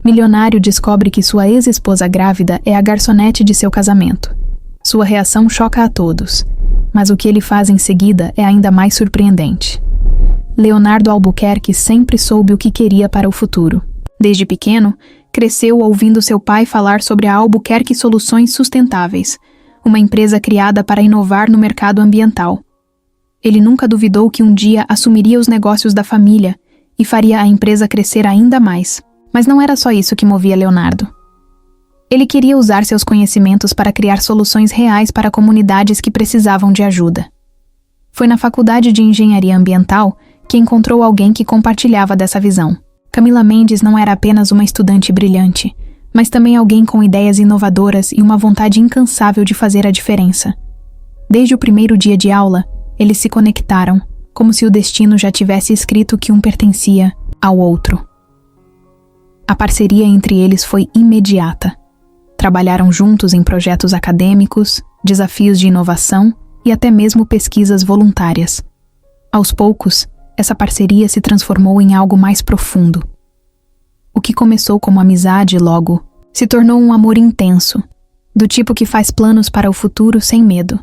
Milionário descobre que sua ex-esposa grávida é a garçonete de seu casamento. Sua reação choca a todos, mas o que ele faz em seguida é ainda mais surpreendente. Leonardo Albuquerque sempre soube o que queria para o futuro. Desde pequeno, cresceu ouvindo seu pai falar sobre a Albuquerque Soluções Sustentáveis, uma empresa criada para inovar no mercado ambiental. Ele nunca duvidou que um dia assumiria os negócios da família e faria a empresa crescer ainda mais. Mas não era só isso que movia Leonardo. Ele queria usar seus conhecimentos para criar soluções reais para comunidades que precisavam de ajuda. Foi na Faculdade de Engenharia Ambiental que encontrou alguém que compartilhava dessa visão. Camila Mendes não era apenas uma estudante brilhante, mas também alguém com ideias inovadoras e uma vontade incansável de fazer a diferença. Desde o primeiro dia de aula, eles se conectaram, como se o destino já tivesse escrito que um pertencia ao outro. A parceria entre eles foi imediata. Trabalharam juntos em projetos acadêmicos, desafios de inovação e até mesmo pesquisas voluntárias. Aos poucos, essa parceria se transformou em algo mais profundo. O que começou como amizade logo se tornou um amor intenso, do tipo que faz planos para o futuro sem medo.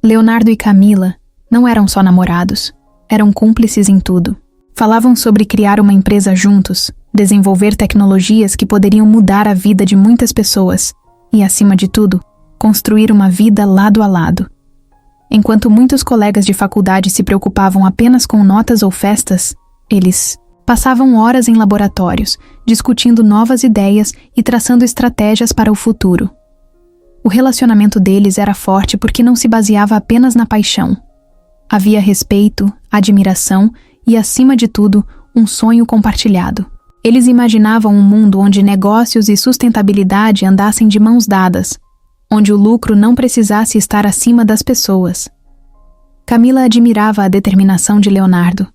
Leonardo e Camila não eram só namorados, eram cúmplices em tudo. Falavam sobre criar uma empresa juntos, desenvolver tecnologias que poderiam mudar a vida de muitas pessoas e, acima de tudo, construir uma vida lado a lado. Enquanto muitos colegas de faculdade se preocupavam apenas com notas ou festas, eles passavam horas em laboratórios, discutindo novas ideias e traçando estratégias para o futuro. O relacionamento deles era forte porque não se baseava apenas na paixão. Havia respeito, admiração e, acima de tudo, um sonho compartilhado. Eles imaginavam um mundo onde negócios e sustentabilidade andassem de mãos dadas, onde o lucro não precisasse estar acima das pessoas. Camila admirava a determinação de Leonardo,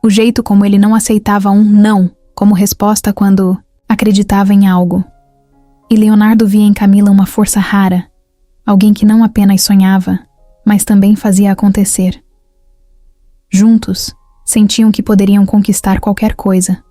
o jeito como ele não aceitava um não como resposta quando acreditava em algo. E Leonardo via em Camila uma força rara, alguém que não apenas sonhava, mas também fazia acontecer. Juntos, sentiam que poderiam conquistar qualquer coisa.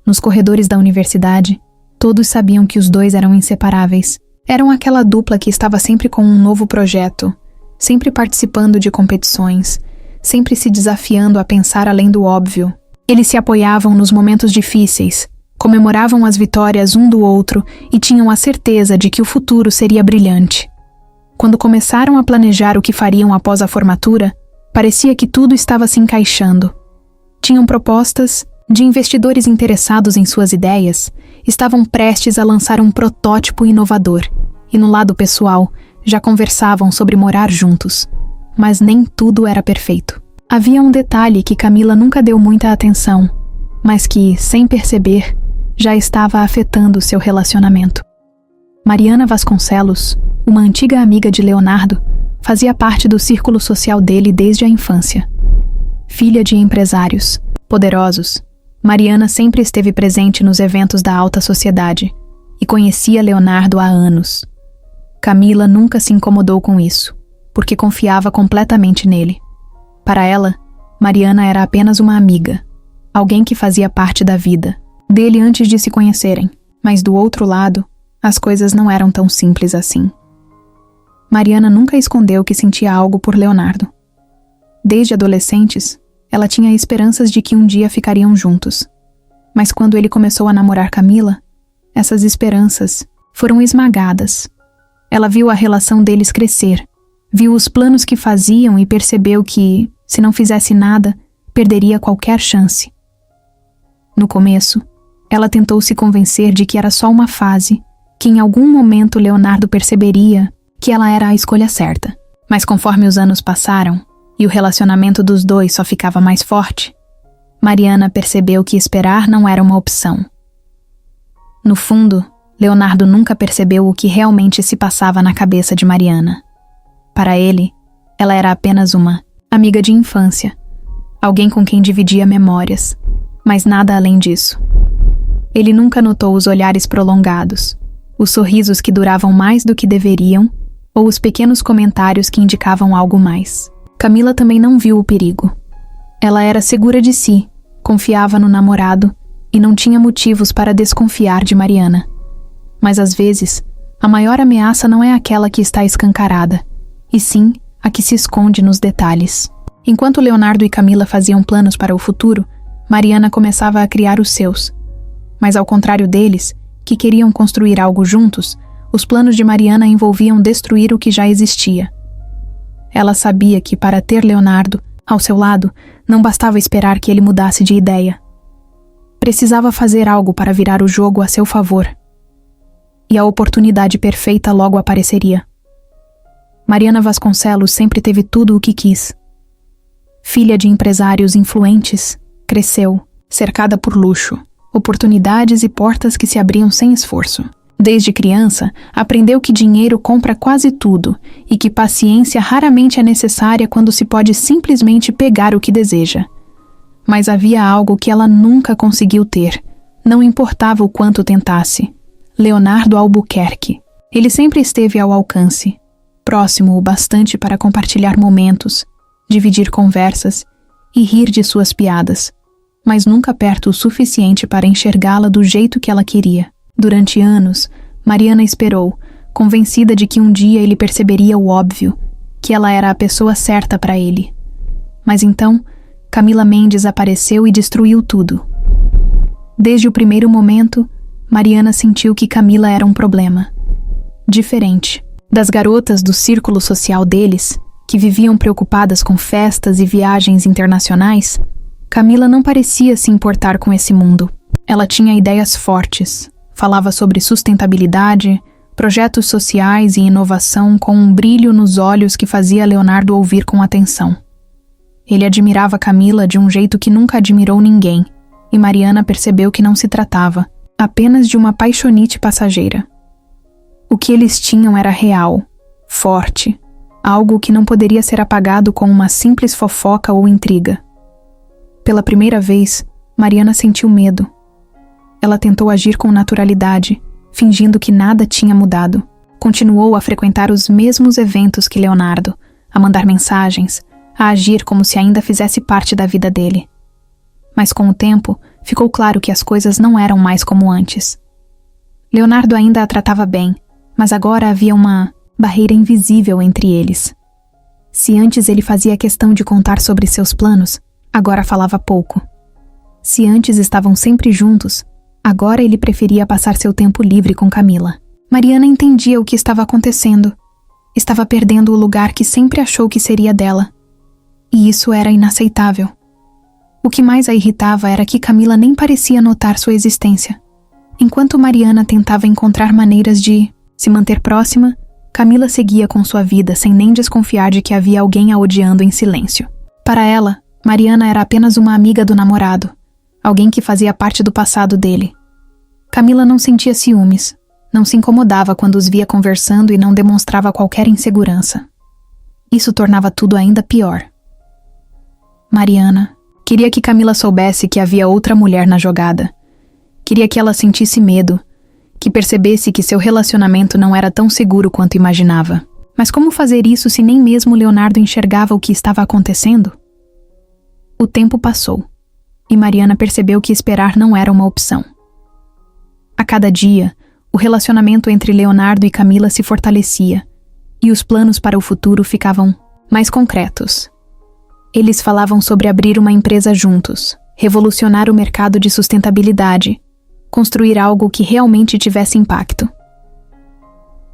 Nos corredores da universidade, todos sabiam que os dois eram inseparáveis. Eram aquela dupla que estava sempre com um novo projeto, sempre participando de competições, sempre se desafiando a pensar além do óbvio. Eles se apoiavam nos momentos difíceis, comemoravam as vitórias um do outro e tinham a certeza de que o futuro seria brilhante. Quando começaram a planejar o que fariam após a formatura, parecia que tudo estava se encaixando. Tinham propostas de investidores interessados em suas ideias, estavam prestes a lançar um protótipo inovador e, no lado pessoal, já conversavam sobre morar juntos. Mas nem tudo era perfeito. Havia um detalhe que Camila nunca deu muita atenção, mas que, sem perceber, já estava afetando seu relacionamento. Mariana Vasconcelos, uma antiga amiga de Leonardo, fazia parte do círculo social dele desde a infância. Filha de empresários poderosos, Mariana sempre esteve presente nos eventos da alta sociedade e conhecia Leonardo há anos. Camila nunca se incomodou com isso, porque confiava completamente nele. Para ela, Mariana era apenas uma amiga, alguém que fazia parte da vida dele antes de se conhecerem, mas do outro lado, as coisas não eram tão simples assim. Mariana nunca escondeu que sentia algo por Leonardo. Desde adolescentes, ela tinha esperanças de que um dia ficariam juntos. Mas quando ele começou a namorar Camila, essas esperanças foram esmagadas. Ela viu a relação deles crescer, viu os planos que faziam e percebeu que, se não fizesse nada, perderia qualquer chance. No começo, ela tentou se convencer de que era só uma fase, que em algum momento Leonardo perceberia que ela era a escolha certa. Mas conforme os anos passaram, e o relacionamento dos dois só ficava mais forte, Mariana percebeu que esperar não era uma opção. No fundo, Leonardo nunca percebeu o que realmente se passava na cabeça de Mariana. Para ele, ela era apenas uma amiga de infância, alguém com quem dividia memórias, mas nada além disso. Ele nunca notou os olhares prolongados, os sorrisos que duravam mais do que deveriam, ou os pequenos comentários que indicavam algo mais. Camila também não viu o perigo. Ela era segura de si, confiava no namorado e não tinha motivos para desconfiar de Mariana. Mas às vezes, a maior ameaça não é aquela que está escancarada, e sim a que se esconde nos detalhes. Enquanto Leonardo e Camila faziam planos para o futuro, Mariana começava a criar os seus. Mas ao contrário deles, que queriam construir algo juntos, os planos de Mariana envolviam destruir o que já existia. Ela sabia que para ter Leonardo ao seu lado, não bastava esperar que ele mudasse de ideia. Precisava fazer algo para virar o jogo a seu favor. E a oportunidade perfeita logo apareceria. Mariana Vasconcelos sempre teve tudo o que quis. Filha de empresários influentes, cresceu, cercada por luxo, oportunidades e portas que se abriam sem esforço. Desde criança, aprendeu que dinheiro compra quase tudo e que paciência raramente é necessária quando se pode simplesmente pegar o que deseja. Mas havia algo que ela nunca conseguiu ter, não importava o quanto tentasse. Leonardo Albuquerque. Ele sempre esteve ao alcance, próximo o bastante para compartilhar momentos, dividir conversas e rir de suas piadas, mas nunca perto o suficiente para enxergá-la do jeito que ela queria. Durante anos, Mariana esperou, convencida de que um dia ele perceberia o óbvio, que ela era a pessoa certa para ele. Mas então, Camila Mendes apareceu e destruiu tudo. Desde o primeiro momento, Mariana sentiu que Camila era um problema. Diferente das garotas do círculo social deles, que viviam preocupadas com festas e viagens internacionais, Camila não parecia se importar com esse mundo. Ela tinha ideias fortes. Falava sobre sustentabilidade, projetos sociais e inovação com um brilho nos olhos que fazia Leonardo ouvir com atenção. Ele admirava Camila de um jeito que nunca admirou ninguém, e Mariana percebeu que não se tratava apenas de uma paixonite passageira. O que eles tinham era real, forte, algo que não poderia ser apagado com uma simples fofoca ou intriga. Pela primeira vez, Mariana sentiu medo. Ela tentou agir com naturalidade, fingindo que nada tinha mudado. Continuou a frequentar os mesmos eventos que Leonardo, a mandar mensagens, a agir como se ainda fizesse parte da vida dele. Mas com o tempo, ficou claro que as coisas não eram mais como antes. Leonardo ainda a tratava bem, mas agora havia uma barreira invisível entre eles. Se antes ele fazia questão de contar sobre seus planos, agora falava pouco. Se antes estavam sempre juntos, agora ele preferia passar seu tempo livre com Camila. Mariana entendia o que estava acontecendo. Estava perdendo o lugar que sempre achou que seria dela. E isso era inaceitável. O que mais a irritava era que Camila nem parecia notar sua existência. Enquanto Mariana tentava encontrar maneiras de se manter próxima, Camila seguia com sua vida sem nem desconfiar de que havia alguém a odiando em silêncio. Para ela, Mariana era apenas uma amiga do namorado. Alguém que fazia parte do passado dele. Camila não sentia ciúmes, não se incomodava quando os via conversando e não demonstrava qualquer insegurança. Isso tornava tudo ainda pior. Mariana queria que Camila soubesse que havia outra mulher na jogada. Queria que ela sentisse medo, que percebesse que seu relacionamento não era tão seguro quanto imaginava. Mas como fazer isso se nem mesmo Leonardo enxergava o que estava acontecendo? O tempo passou. E Mariana percebeu que esperar não era uma opção. A cada dia, o relacionamento entre Leonardo e Camila se fortalecia, e os planos para o futuro ficavam mais concretos. Eles falavam sobre abrir uma empresa juntos, revolucionar o mercado de sustentabilidade, construir algo que realmente tivesse impacto.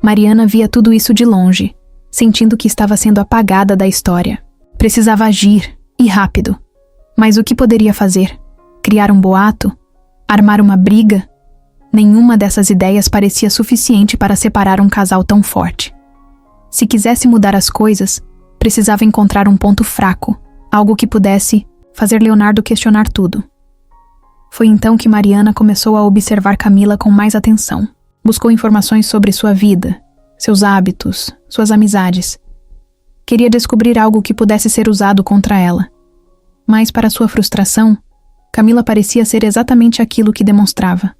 Mariana via tudo isso de longe, sentindo que estava sendo apagada da história. Precisava agir, e rápido. Mas o que poderia fazer? Criar um boato? Armar uma briga? Nenhuma dessas ideias parecia suficiente para separar um casal tão forte. Se quisesse mudar as coisas, precisava encontrar um ponto fraco, algo que pudesse fazer Leonardo questionar tudo. Foi então que Mariana começou a observar Camila com mais atenção. Buscou informações sobre sua vida, seus hábitos, suas amizades. Queria descobrir algo que pudesse ser usado contra ela. Mas, para sua frustração, Camila parecia ser exatamente aquilo que demonstrava.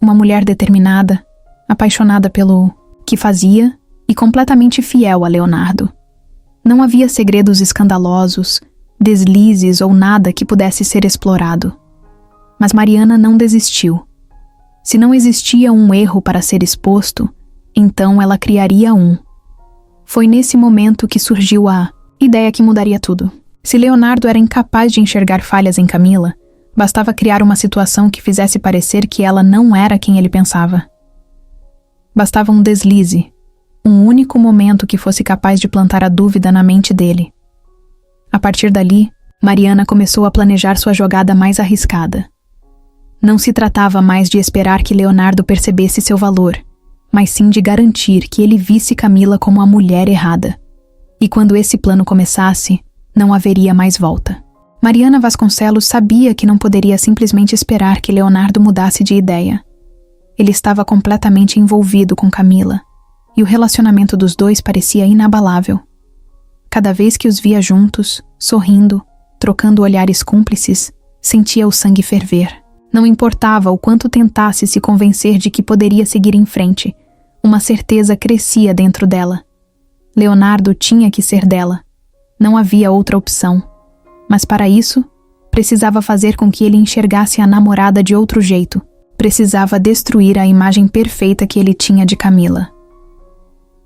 Uma mulher determinada, apaixonada pelo que fazia e completamente fiel a Leonardo. Não havia segredos escandalosos, deslizes ou nada que pudesse ser explorado. Mas Mariana não desistiu. Se não existia um erro para ser exposto, então ela criaria um. Foi nesse momento que surgiu a ideia que mudaria tudo. Se Leonardo era incapaz de enxergar falhas em Camila, bastava criar uma situação que fizesse parecer que ela não era quem ele pensava. Bastava um deslize, um único momento que fosse capaz de plantar a dúvida na mente dele. A partir dali, Mariana começou a planejar sua jogada mais arriscada. Não se tratava mais de esperar que Leonardo percebesse seu valor, mas sim de garantir que ele visse Camila como a mulher errada. E quando esse plano começasse, não haveria mais volta. Mariana Vasconcelos sabia que não poderia simplesmente esperar que Leonardo mudasse de ideia. Ele estava completamente envolvido com Camila, e o relacionamento dos dois parecia inabalável. Cada vez que os via juntos, sorrindo, trocando olhares cúmplices, sentia o sangue ferver. Não importava o quanto tentasse se convencer de que poderia seguir em frente, uma certeza crescia dentro dela. Leonardo tinha que ser dela. Não havia outra opção. Mas para isso, precisava fazer com que ele enxergasse a namorada de outro jeito. Precisava destruir a imagem perfeita que ele tinha de Camila.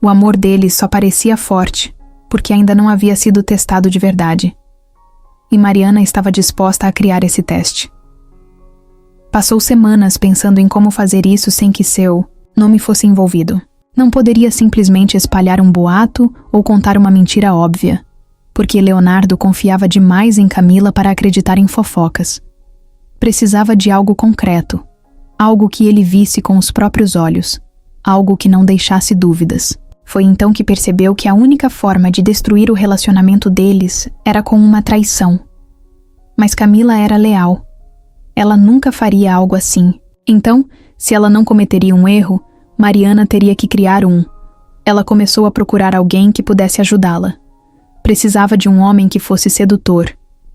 O amor deles só parecia forte, porque ainda não havia sido testado de verdade. E Mariana estava disposta a criar esse teste. Passou semanas pensando em como fazer isso sem que seu nome fosse envolvido. Não poderia simplesmente espalhar um boato ou contar uma mentira óbvia, porque Leonardo confiava demais em Camila para acreditar em fofocas. Precisava de algo concreto, algo que ele visse com os próprios olhos, algo que não deixasse dúvidas. Foi então que percebeu que a única forma de destruir o relacionamento deles era com uma traição. Mas Camila era leal. Ela nunca faria algo assim. Então, se ela não cometeria um erro, Mariana teria que criar um. Ela começou a procurar alguém que pudesse ajudá-la. Precisava de um homem que fosse sedutor,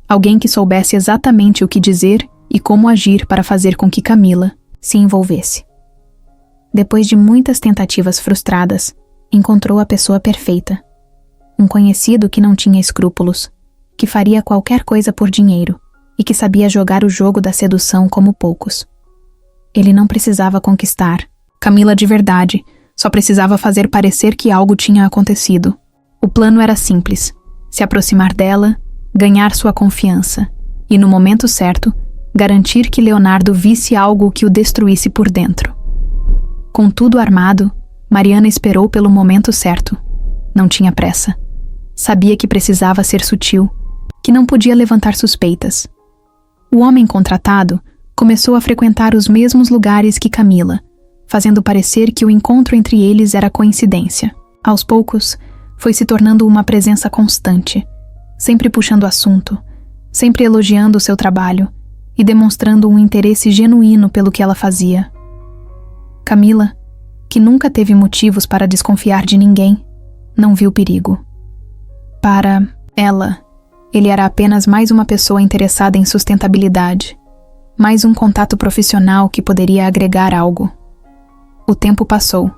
alguém que soubesse exatamente o que dizer e como agir para fazer com que Camila se envolvesse. Depois de muitas tentativas frustradas, encontrou a pessoa perfeita. Um conhecido que não tinha escrúpulos, que faria qualquer coisa por dinheiro e que sabia jogar o jogo da sedução como poucos. Ele não precisava conquistar Camila de verdade, só precisava fazer parecer que algo tinha acontecido. O plano era simples: se aproximar dela, ganhar sua confiança e, no momento certo, garantir que Leonardo visse algo que o destruísse por dentro. Com tudo armado, Mariana esperou pelo momento certo. Não tinha pressa. Sabia que precisava ser sutil, que não podia levantar suspeitas. O homem contratado começou a frequentar os mesmos lugares que Camila, fazendo parecer que o encontro entre eles era coincidência. Aos poucos, foi se tornando uma presença constante, sempre puxando assunto, sempre elogiando seu trabalho e demonstrando um interesse genuíno pelo que ela fazia. Camila, que nunca teve motivos para desconfiar de ninguém, não viu perigo. Para ela, ele era apenas mais uma pessoa interessada em sustentabilidade, mais um contato profissional que poderia agregar algo. O tempo passou,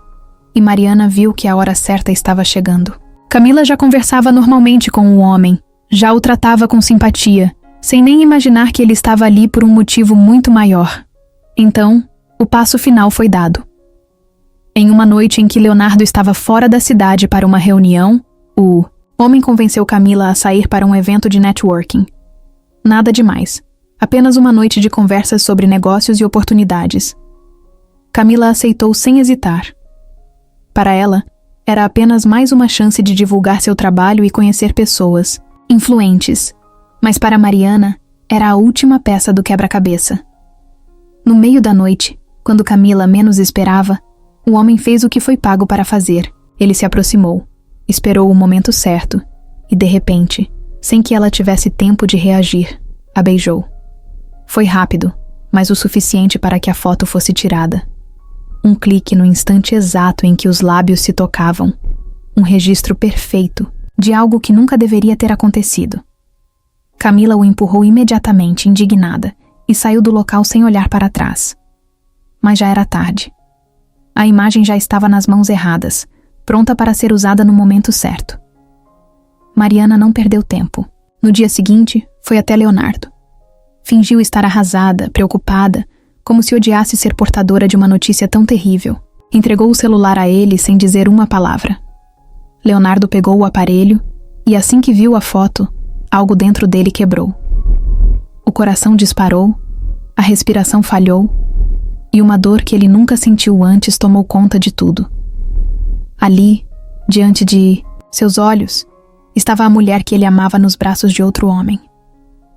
e Mariana viu que a hora certa estava chegando. Camila já conversava normalmente com o homem, já o tratava com simpatia, sem nem imaginar que ele estava ali por um motivo muito maior. Então, o passo final foi dado. Em uma noite em que Leonardo estava fora da cidade para uma reunião, o homem convenceu Camila a sair para um evento de networking. Nada demais, apenas uma noite de conversas sobre negócios e oportunidades. Camila aceitou sem hesitar. Para ela, era apenas mais uma chance de divulgar seu trabalho e conhecer pessoas influentes, mas para Mariana, era a última peça do quebra-cabeça. No meio da noite, quando Camila menos esperava, o homem fez o que foi pago para fazer. Ele se aproximou, esperou o momento certo e, de repente, sem que ela tivesse tempo de reagir, a beijou. Foi rápido, mas o suficiente para que a foto fosse tirada. Um clique no instante exato em que os lábios se tocavam. Um registro perfeito de algo que nunca deveria ter acontecido. Camila o empurrou imediatamente, indignada, e saiu do local sem olhar para trás. Mas já era tarde. A imagem já estava nas mãos erradas, pronta para ser usada no momento certo. Mariana não perdeu tempo. No dia seguinte, foi até Leonardo. Fingiu estar arrasada, preocupada, como se odiasse ser portadora de uma notícia tão terrível. Entregou o celular a ele sem dizer uma palavra. Leonardo pegou o aparelho e, assim que viu a foto, algo dentro dele quebrou. O coração disparou, a respiração falhou e uma dor que ele nunca sentiu antes tomou conta de tudo. Ali, diante de seus olhos, estava a mulher que ele amava nos braços de outro homem.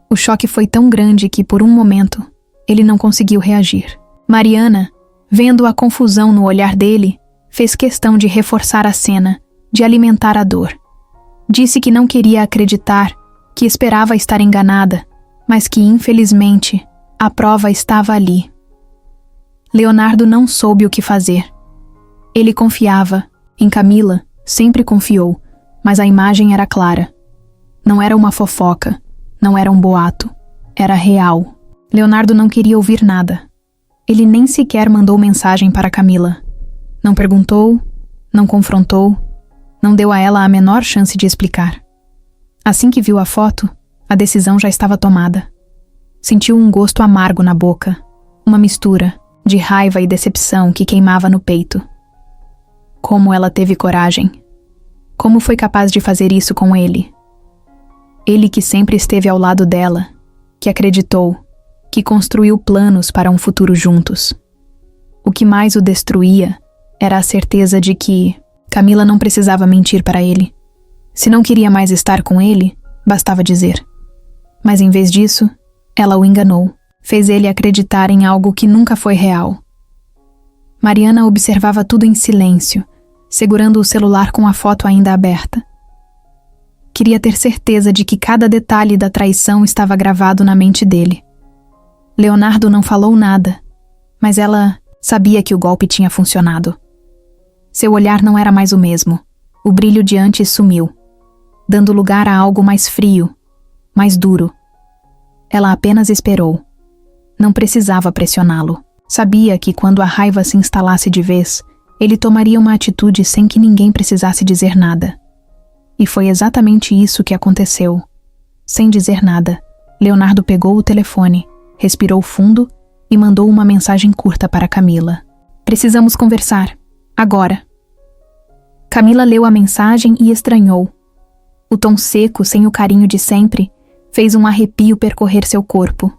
O choque foi tão grande que, por um momento, ele não conseguiu reagir. Mariana, vendo a confusão no olhar dele, fez questão de reforçar a cena, de alimentar a dor. Disse que não queria acreditar, que esperava estar enganada, mas que, infelizmente, a prova estava ali. Leonardo não soube o que fazer. Ele confiava, em Camila, sempre confiou, mas a imagem era clara. Não era uma fofoca, não era um boato, era real. Leonardo não queria ouvir nada. Ele nem sequer mandou mensagem para Camila. Não perguntou, não confrontou, não deu a ela a menor chance de explicar. Assim que viu a foto, a decisão já estava tomada. Sentiu um gosto amargo na boca, uma mistura de raiva e decepção que queimava no peito. Como ela teve coragem? Como foi capaz de fazer isso com ele? Ele que sempre esteve ao lado dela, que acreditou, que construiu planos para um futuro juntos. O que mais o destruía era a certeza de que Camila não precisava mentir para ele. Se não queria mais estar com ele, bastava dizer. Mas em vez disso, ela o enganou, fez ele acreditar em algo que nunca foi real. Mariana observava tudo em silêncio, segurando o celular com a foto ainda aberta. Queria ter certeza de que cada detalhe da traição estava gravado na mente dele. Leonardo não falou nada, mas ela sabia que o golpe tinha funcionado. Seu olhar não era mais o mesmo. O brilho de antes sumiu, dando lugar a algo mais frio, mais duro. Ela apenas esperou. Não precisava pressioná-lo. Sabia que quando a raiva se instalasse de vez, ele tomaria uma atitude sem que ninguém precisasse dizer nada. E foi exatamente isso que aconteceu. Sem dizer nada, Leonardo pegou o telefone, respirou fundo e mandou uma mensagem curta para Camila. Precisamos conversar. Agora. Camila leu a mensagem e estranhou. O tom seco, sem o carinho de sempre, fez um arrepio percorrer seu corpo.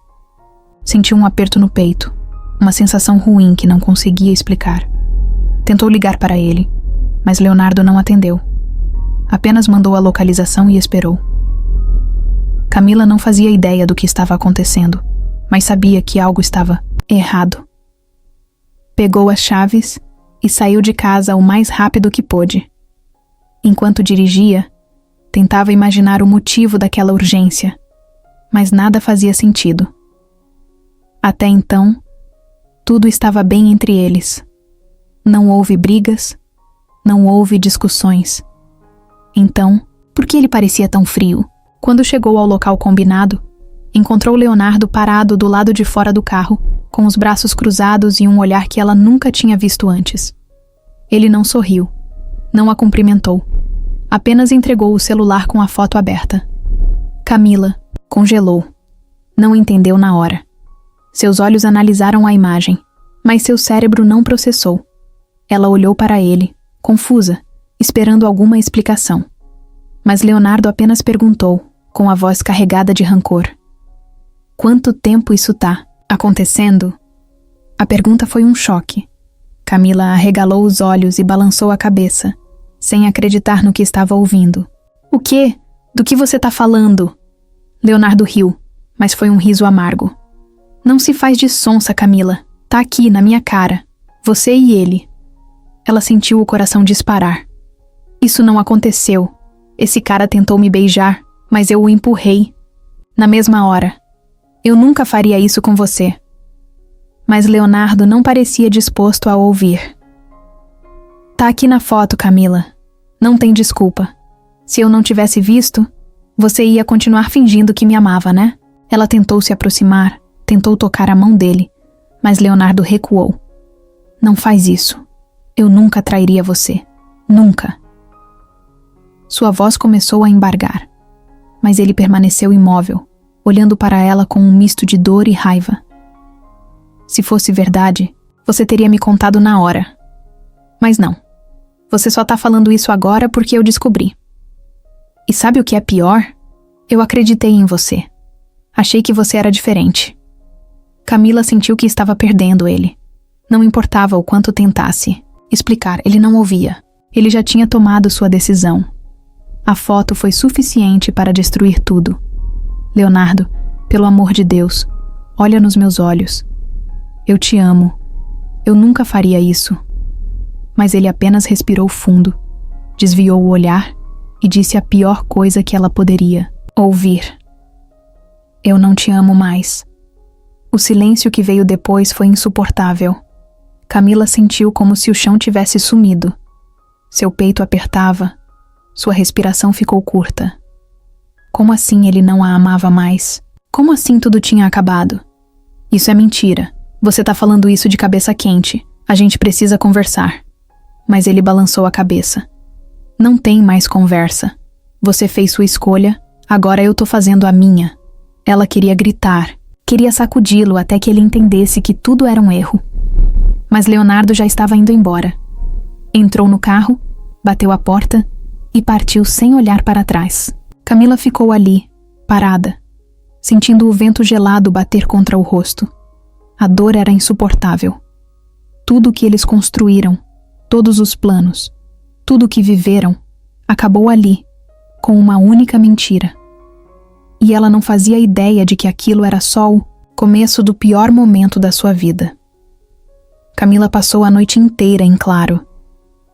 Sentiu um aperto no peito, uma sensação ruim que não conseguia explicar. Tentou ligar para ele, mas Leonardo não atendeu. Apenas mandou a localização e esperou. Camila não fazia ideia do que estava acontecendo, mas sabia que algo estava errado. Pegou as chaves e saiu de casa o mais rápido que pôde. Enquanto dirigia, tentava imaginar o motivo daquela urgência, mas nada fazia sentido. Até então, tudo estava bem entre eles. Não houve brigas, não houve discussões. Então, por que ele parecia tão frio? Quando chegou ao local combinado, encontrou Leonardo parado do lado de fora do carro, com os braços cruzados e um olhar que ela nunca tinha visto antes. Ele não sorriu, não a cumprimentou, apenas entregou o celular com a foto aberta. Camila congelou. Não entendeu na hora. Seus olhos analisaram a imagem, mas seu cérebro não processou. Ela olhou para ele, confusa, esperando alguma explicação. Mas Leonardo apenas perguntou, com a voz carregada de rancor: "Quanto tempo isso tá acontecendo?" A pergunta foi um choque. Camila arregalou os olhos e balançou a cabeça, sem acreditar no que estava ouvindo. "O quê? Do que você tá falando?" Leonardo riu, mas foi um riso amargo. "Não se faz de sonsa, Camila. Tá aqui, na minha cara. Você e ele." Ela sentiu o coração disparar. "Isso não aconteceu. Esse cara tentou me beijar, mas eu o empurrei. Na mesma hora. Eu nunca faria isso com você." Mas Leonardo não parecia disposto a ouvir. "Tá aqui na foto, Camila. Não tem desculpa. Se eu não tivesse visto, você ia continuar fingindo que me amava, né?" Ela tentou se aproximar, tentou tocar a mão dele, mas Leonardo recuou. "Não faz isso. Eu nunca trairia você. Nunca." Sua voz começou a embargar, mas ele permaneceu imóvel, olhando para ela com um misto de dor e raiva. Se fosse verdade, você teria me contado na hora. Mas não. Você só tá falando isso agora porque eu descobri. E sabe o que é pior? Eu acreditei em você. Achei que você era diferente. Camila sentiu que estava perdendo ele. Não importava o quanto tentasse explicar, ele não ouvia. Ele já tinha tomado sua decisão. A foto foi suficiente para destruir tudo. Leonardo, pelo amor de Deus, olha nos meus olhos. Eu te amo. Eu nunca faria isso. Mas ele apenas respirou fundo, desviou o olhar e disse a pior coisa que ela poderia ouvir. Eu não te amo mais. O silêncio que veio depois foi insuportável. Camila sentiu como se o chão tivesse sumido. Seu peito apertava. Sua respiração ficou curta. Como assim ele não a amava mais? Como assim tudo tinha acabado? Isso é mentira. Você tá falando isso de cabeça quente. A gente precisa conversar. Mas ele balançou a cabeça. Não tem mais conversa. Você fez sua escolha, agora eu tô fazendo a minha. Ela queria gritar, queria sacudi-lo até que ele entendesse que tudo era um erro. Mas Leonardo já estava indo embora. Entrou no carro, bateu a porta e partiu sem olhar para trás. Camila ficou ali, parada, sentindo o vento gelado bater contra o rosto. A dor era insuportável. Tudo o que eles construíram, todos os planos, tudo o que viveram, acabou ali, com uma única mentira. E ela não fazia ideia de que aquilo era só o começo do pior momento da sua vida. Camila passou a noite inteira em claro.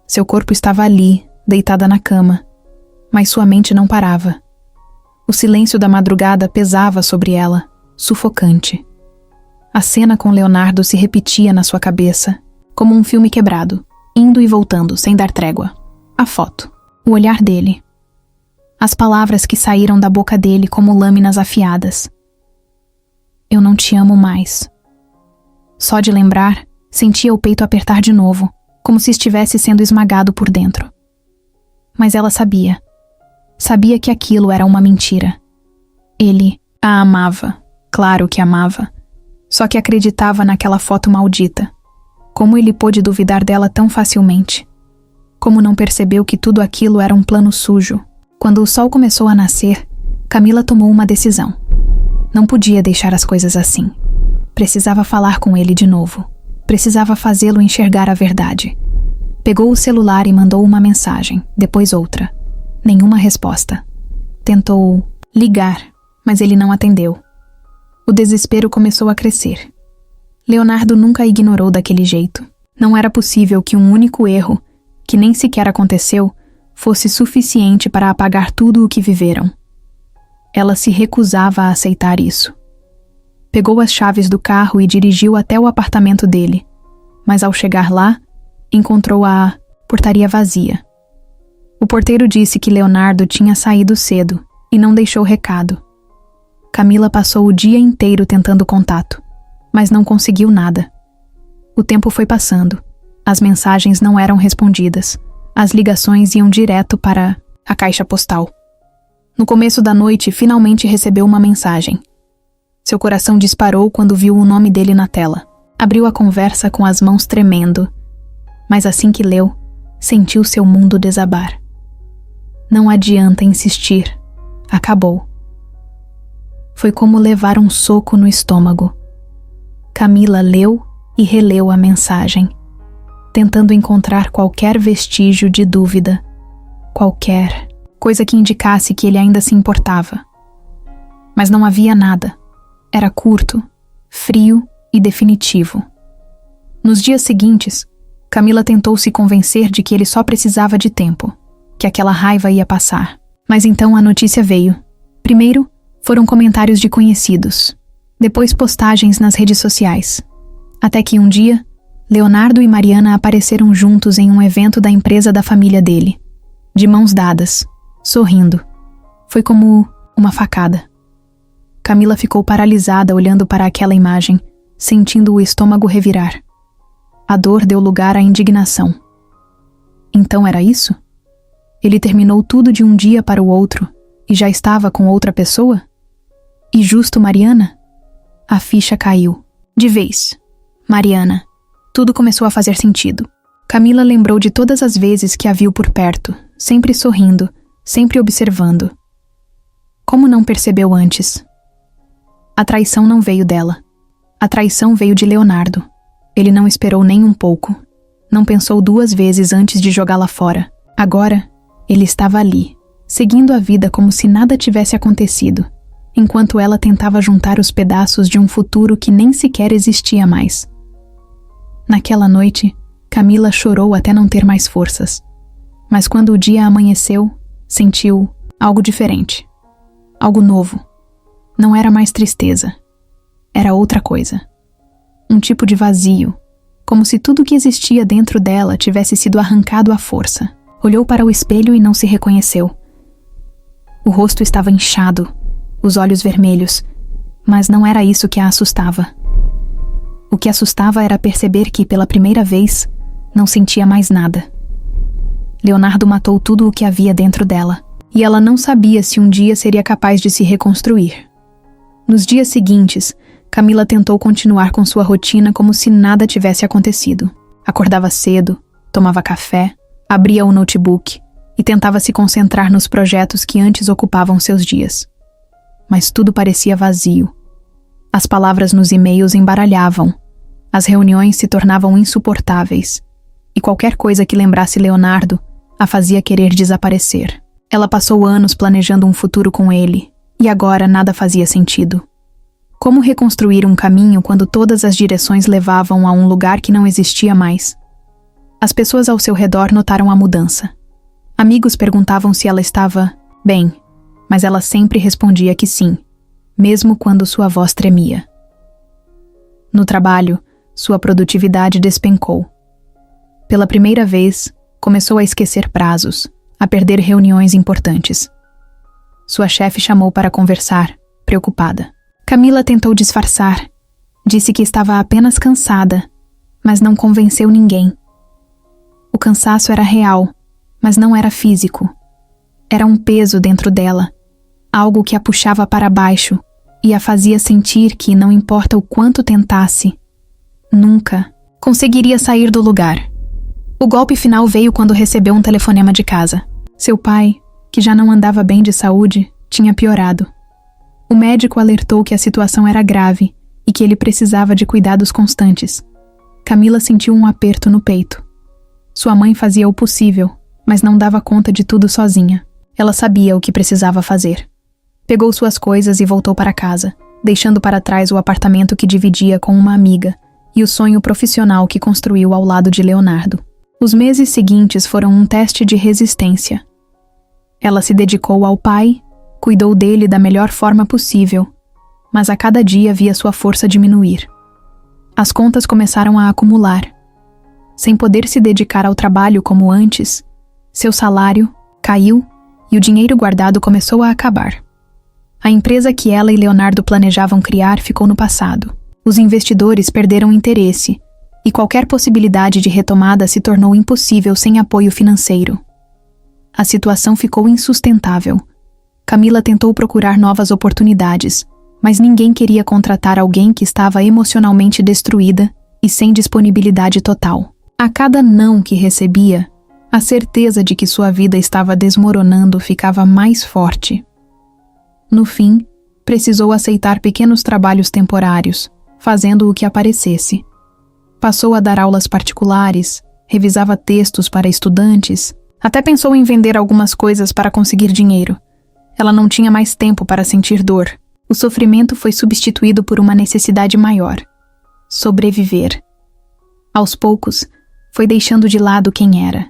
Seu corpo estava ali, deitada na cama, mas sua mente não parava. O silêncio da madrugada pesava sobre ela, sufocante. A cena com Leonardo se repetia na sua cabeça, como um filme quebrado, indo e voltando sem dar trégua. A foto, o olhar dele. As palavras que saíram da boca dele como lâminas afiadas. Eu não te amo mais. Só de lembrar, sentia o peito apertar de novo, como se estivesse sendo esmagado por dentro. Mas ela sabia. Sabia que aquilo era uma mentira. Ele a amava, claro que amava. Só que acreditava naquela foto maldita. Como ele pôde duvidar dela tão facilmente? Como não percebeu que tudo aquilo era um plano sujo? Quando o sol começou a nascer, Camila tomou uma decisão. Não podia deixar as coisas assim. Precisava falar com ele de novo. Precisava fazê-lo enxergar a verdade. Pegou o celular e mandou uma mensagem, depois outra. Nenhuma resposta. Tentou ligar, mas ele não atendeu. O desespero começou a crescer. Leonardo nunca a ignorou daquele jeito. Não era possível que um único erro, que nem sequer aconteceu, fosse suficiente para apagar tudo o que viveram. Ela se recusava a aceitar isso. Pegou as chaves do carro e dirigiu até o apartamento dele, mas ao chegar lá, encontrou a portaria vazia. O porteiro disse que Leonardo tinha saído cedo e não deixou recado. Camila passou o dia inteiro tentando contato, mas não conseguiu nada. O tempo foi passando. As mensagens não eram respondidas. As ligações iam direto para a caixa postal. No começo da noite, finalmente recebeu uma mensagem. Seu coração disparou quando viu o nome dele na tela. Abriu a conversa com as mãos tremendo, mas assim que leu, sentiu seu mundo desabar. Não adianta insistir. Acabou. Foi como levar um soco no estômago. Camila leu e releu a mensagem, tentando encontrar qualquer vestígio de dúvida, qualquer coisa que indicasse que ele ainda se importava. Mas não havia nada. Era curto, frio e definitivo. Nos dias seguintes, Camila tentou se convencer de que ele só precisava de tempo, que aquela raiva ia passar. Mas então a notícia veio. Primeiro, foram comentários de conhecidos. Depois postagens nas redes sociais. Até que um dia, Leonardo e Mariana apareceram juntos em um evento da empresa da família dele. De mãos dadas, sorrindo. Foi como uma facada. Camila ficou paralisada olhando para aquela imagem, sentindo o estômago revirar. A dor deu lugar à indignação. Então era isso? Ele terminou tudo de um dia para o outro e já estava com outra pessoa? E justo Mariana? A ficha caiu. De vez. Mariana. Tudo começou a fazer sentido. Camila lembrou de todas as vezes que a viu por perto, sempre sorrindo, sempre observando. Como não percebeu antes? A traição não veio dela. A traição veio de Leonardo. Ele não esperou nem um pouco. Não pensou 2 vezes antes de jogá-la fora. Agora, ele estava ali, seguindo a vida como se nada tivesse acontecido, enquanto ela tentava juntar os pedaços de um futuro que nem sequer existia mais. Naquela noite, Camila chorou até não ter mais forças. Mas quando o dia amanheceu, sentiu algo diferente. Algo novo. Não era mais tristeza. Era outra coisa. Um tipo de vazio, como se tudo que existia dentro dela tivesse sido arrancado à força. Olhou para o espelho e não se reconheceu. O rosto estava inchado, os olhos vermelhos, mas não era isso que a assustava. O que assustava era perceber que, pela primeira vez, não sentia mais nada. Leonardo matou tudo o que havia dentro dela, e ela não sabia se um dia seria capaz de se reconstruir. Nos dias seguintes, Camila tentou continuar com sua rotina como se nada tivesse acontecido. Acordava cedo, tomava café, abria o notebook e tentava se concentrar nos projetos que antes ocupavam seus dias. Mas tudo parecia vazio. As palavras nos e-mails embaralhavam, as reuniões se tornavam insuportáveis, e qualquer coisa que lembrasse Leonardo a fazia querer desaparecer. Ela passou anos planejando um futuro com ele, e agora nada fazia sentido. Como reconstruir um caminho quando todas as direções levavam a um lugar que não existia mais? As pessoas ao seu redor notaram a mudança. Amigos perguntavam se ela estava bem, mas ela sempre respondia que sim, mesmo quando sua voz tremia. No trabalho, sua produtividade despencou. Pela primeira vez, começou a esquecer prazos, a perder reuniões importantes. Sua chefe chamou para conversar, preocupada. Camila tentou disfarçar. Disse que estava apenas cansada, mas não convenceu ninguém. O cansaço era real, mas não era físico. Era um peso dentro dela, algo que a puxava para baixo e a fazia sentir que, não importa o quanto tentasse, nunca conseguiria sair do lugar. O golpe final veio quando recebeu um telefonema de casa. Seu pai, que já não andava bem de saúde, tinha piorado. O médico alertou que a situação era grave e que ele precisava de cuidados constantes. Camila sentiu um aperto no peito. Sua mãe fazia o possível, mas não dava conta de tudo sozinha. Ela sabia o que precisava fazer. Pegou suas coisas e voltou para casa, deixando para trás o apartamento que dividia com uma amiga e o sonho profissional que construiu ao lado de Leonardo. Os meses seguintes foram um teste de resistência. Ela se dedicou ao pai, cuidou dele da melhor forma possível, mas a cada dia via sua força diminuir. As contas começaram a acumular. Sem poder se dedicar ao trabalho como antes, seu salário caiu e o dinheiro guardado começou a acabar. A empresa que ela e Leonardo planejavam criar ficou no passado. Os investidores perderam interesse e qualquer possibilidade de retomada se tornou impossível sem apoio financeiro. A situação ficou insustentável. Camila tentou procurar novas oportunidades, mas ninguém queria contratar alguém que estava emocionalmente destruída e sem disponibilidade total. A cada não que recebia, a certeza de que sua vida estava desmoronando ficava mais forte. No fim, precisou aceitar pequenos trabalhos temporários, fazendo o que aparecesse. Passou a dar aulas particulares, revisava textos para estudantes, até pensou em vender algumas coisas para conseguir dinheiro. Ela não tinha mais tempo para sentir dor. O sofrimento foi substituído por uma necessidade maior: sobreviver. Aos poucos, foi deixando de lado quem era.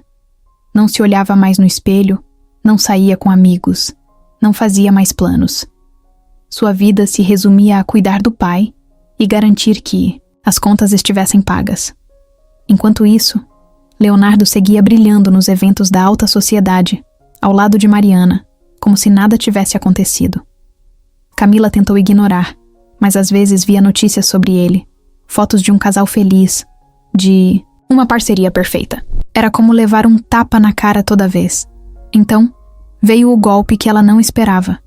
Não se olhava mais no espelho, não saía com amigos, não fazia mais planos. Sua vida se resumia a cuidar do pai e garantir que as contas estivessem pagas. Enquanto isso, Leonardo seguia brilhando nos eventos da alta sociedade, ao lado de Mariana, como se nada tivesse acontecido. Camila tentou ignorar, mas às vezes via notícias sobre ele, fotos de um casal feliz, de uma parceria perfeita. Era como levar um tapa na cara toda vez. Então, veio o golpe que ela não esperava.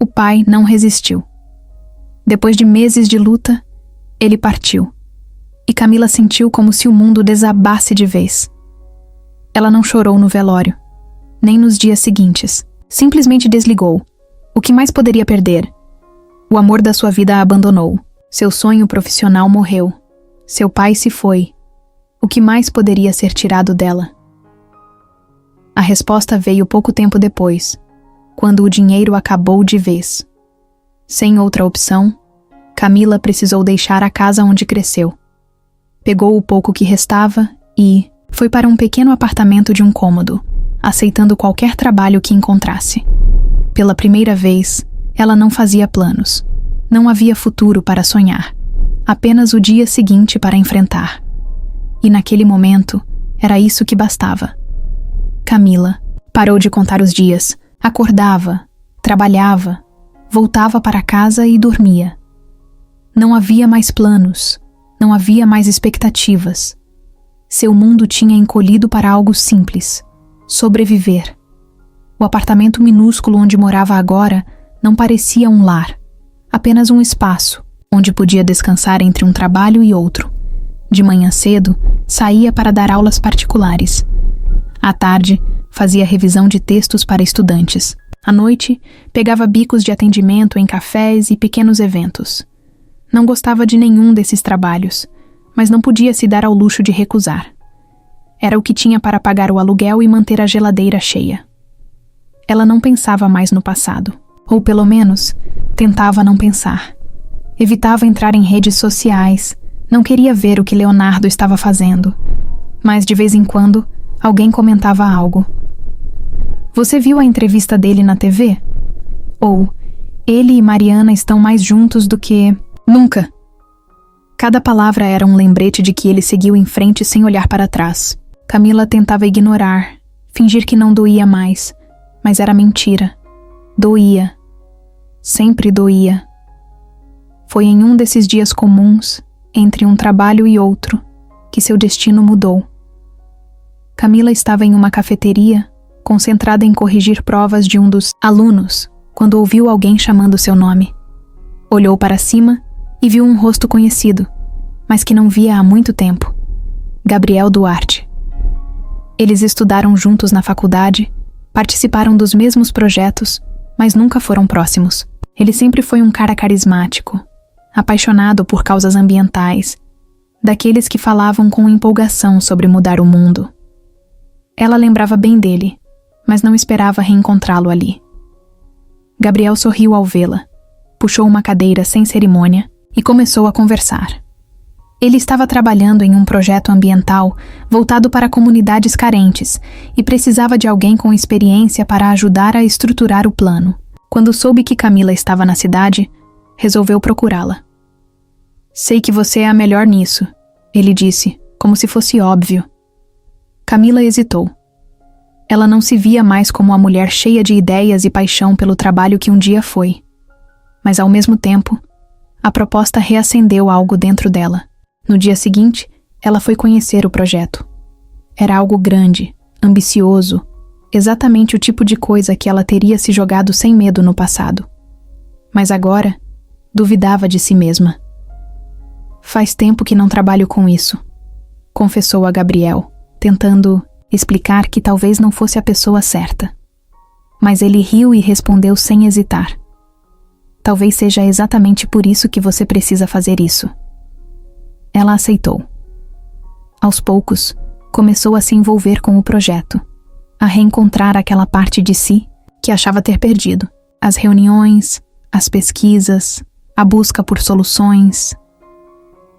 O pai não resistiu. Depois de meses de luta, ele partiu. E Camila sentiu como se o mundo desabasse de vez. Ela não chorou no velório, nem nos dias seguintes. Simplesmente desligou. O que mais poderia perder? O amor da sua vida a abandonou. Seu sonho profissional morreu. Seu pai se foi. O que mais poderia ser tirado dela? A resposta veio pouco tempo depois, quando o dinheiro acabou de vez. Sem outra opção, Camila precisou deixar a casa onde cresceu. Pegou o pouco que restava e foi para um pequeno apartamento de um cômodo, aceitando qualquer trabalho que encontrasse. Pela primeira vez, ela não fazia planos. Não havia futuro para sonhar, apenas o dia seguinte para enfrentar. E naquele momento, era isso que bastava. Camila parou de contar os dias, acordava, trabalhava, voltava para casa e dormia. Não havia mais planos, não havia mais expectativas. Seu mundo tinha encolhido para algo simples: sobreviver. O apartamento minúsculo onde morava agora não parecia um lar, apenas um espaço onde podia descansar entre um trabalho e outro. De manhã cedo, saía para dar aulas particulares. À tarde, fazia revisão de textos para estudantes. À noite, pegava bicos de atendimento em cafés e pequenos eventos. Não gostava de nenhum desses trabalhos, mas não podia se dar ao luxo de recusar. Era o que tinha para pagar o aluguel e manter a geladeira cheia. Ela não pensava mais no passado, ou pelo menos, tentava não pensar. Evitava entrar em redes sociais, não queria ver o que Leonardo estava fazendo. Mas de vez em quando, alguém comentava algo. Você viu a entrevista dele na TV? Ou, ele e Mariana estão mais juntos do que... Nunca! Cada palavra era um lembrete de que ele seguiu em frente sem olhar para trás. Camila tentava ignorar, fingir que não doía mais, mas era mentira. Doía. Sempre doía. Foi em um desses dias comuns, entre um trabalho e outro, que seu destino mudou. Camila estava em uma cafeteria, concentrada em corrigir provas de um dos alunos, quando ouviu alguém chamando seu nome. Olhou para cima e viu um rosto conhecido, mas que não via há muito tempo. Gabriel Duarte. Eles estudaram juntos na faculdade, participaram dos mesmos projetos, mas nunca foram próximos. Ele sempre foi um cara carismático, apaixonado por causas ambientais, daqueles que falavam com empolgação sobre mudar o mundo. Ela lembrava bem dele, mas não esperava reencontrá-lo ali. Gabriel sorriu ao vê-la, puxou uma cadeira sem cerimônia e começou a conversar. Ele estava trabalhando em um projeto ambiental voltado para comunidades carentes e precisava de alguém com experiência para ajudar a estruturar o plano. Quando soube que Camila estava na cidade, resolveu procurá-la. Sei que você é a melhor nisso, ele disse, como se fosse óbvio. Camila hesitou. Ela não se via mais como a mulher cheia de ideias e paixão pelo trabalho que um dia foi. Mas ao mesmo tempo, a proposta reacendeu algo dentro dela. No dia seguinte, ela foi conhecer o projeto. Era algo grande, ambicioso, exatamente o tipo de coisa que ela teria se jogado sem medo no passado. Mas agora, duvidava de si mesma. Faz tempo que não trabalho com isso, confessou a Gabriel, tentando explicar que talvez não fosse a pessoa certa. Mas ele riu e respondeu sem hesitar. Talvez seja exatamente por isso que você precisa fazer isso. Ela aceitou. Aos poucos, começou a se envolver com o projeto, a reencontrar aquela parte de si que achava ter perdido. As reuniões, as pesquisas, a busca por soluções.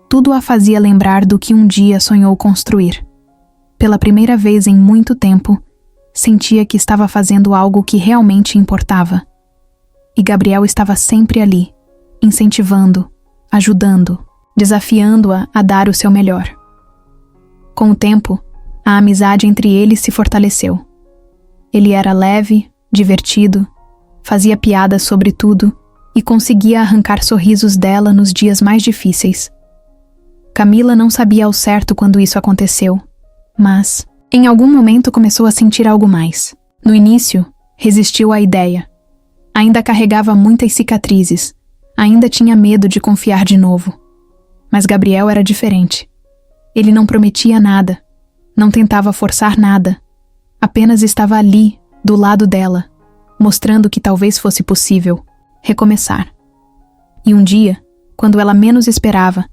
Tudo a fazia lembrar do que um dia sonhou construir. Pela primeira vez em muito tempo, sentia que estava fazendo algo que realmente importava. E Gabriel estava sempre ali, incentivando, ajudando, desafiando-a a dar o seu melhor. Com o tempo, a amizade entre eles se fortaleceu. Ele era leve, divertido, fazia piadas sobre tudo e conseguia arrancar sorrisos dela nos dias mais difíceis. Camila não sabia ao certo quando isso aconteceu, mas, em algum momento começou a sentir algo mais. No início, resistiu à ideia. Ainda carregava muitas cicatrizes, Ainda tinha medo de confiar de novo. Mas Gabriel era diferente. Ele não prometia nada, não tentava forçar nada. Apenas estava ali, do lado dela, mostrando que talvez fosse possível recomeçar. E um dia, quando ela menos esperava,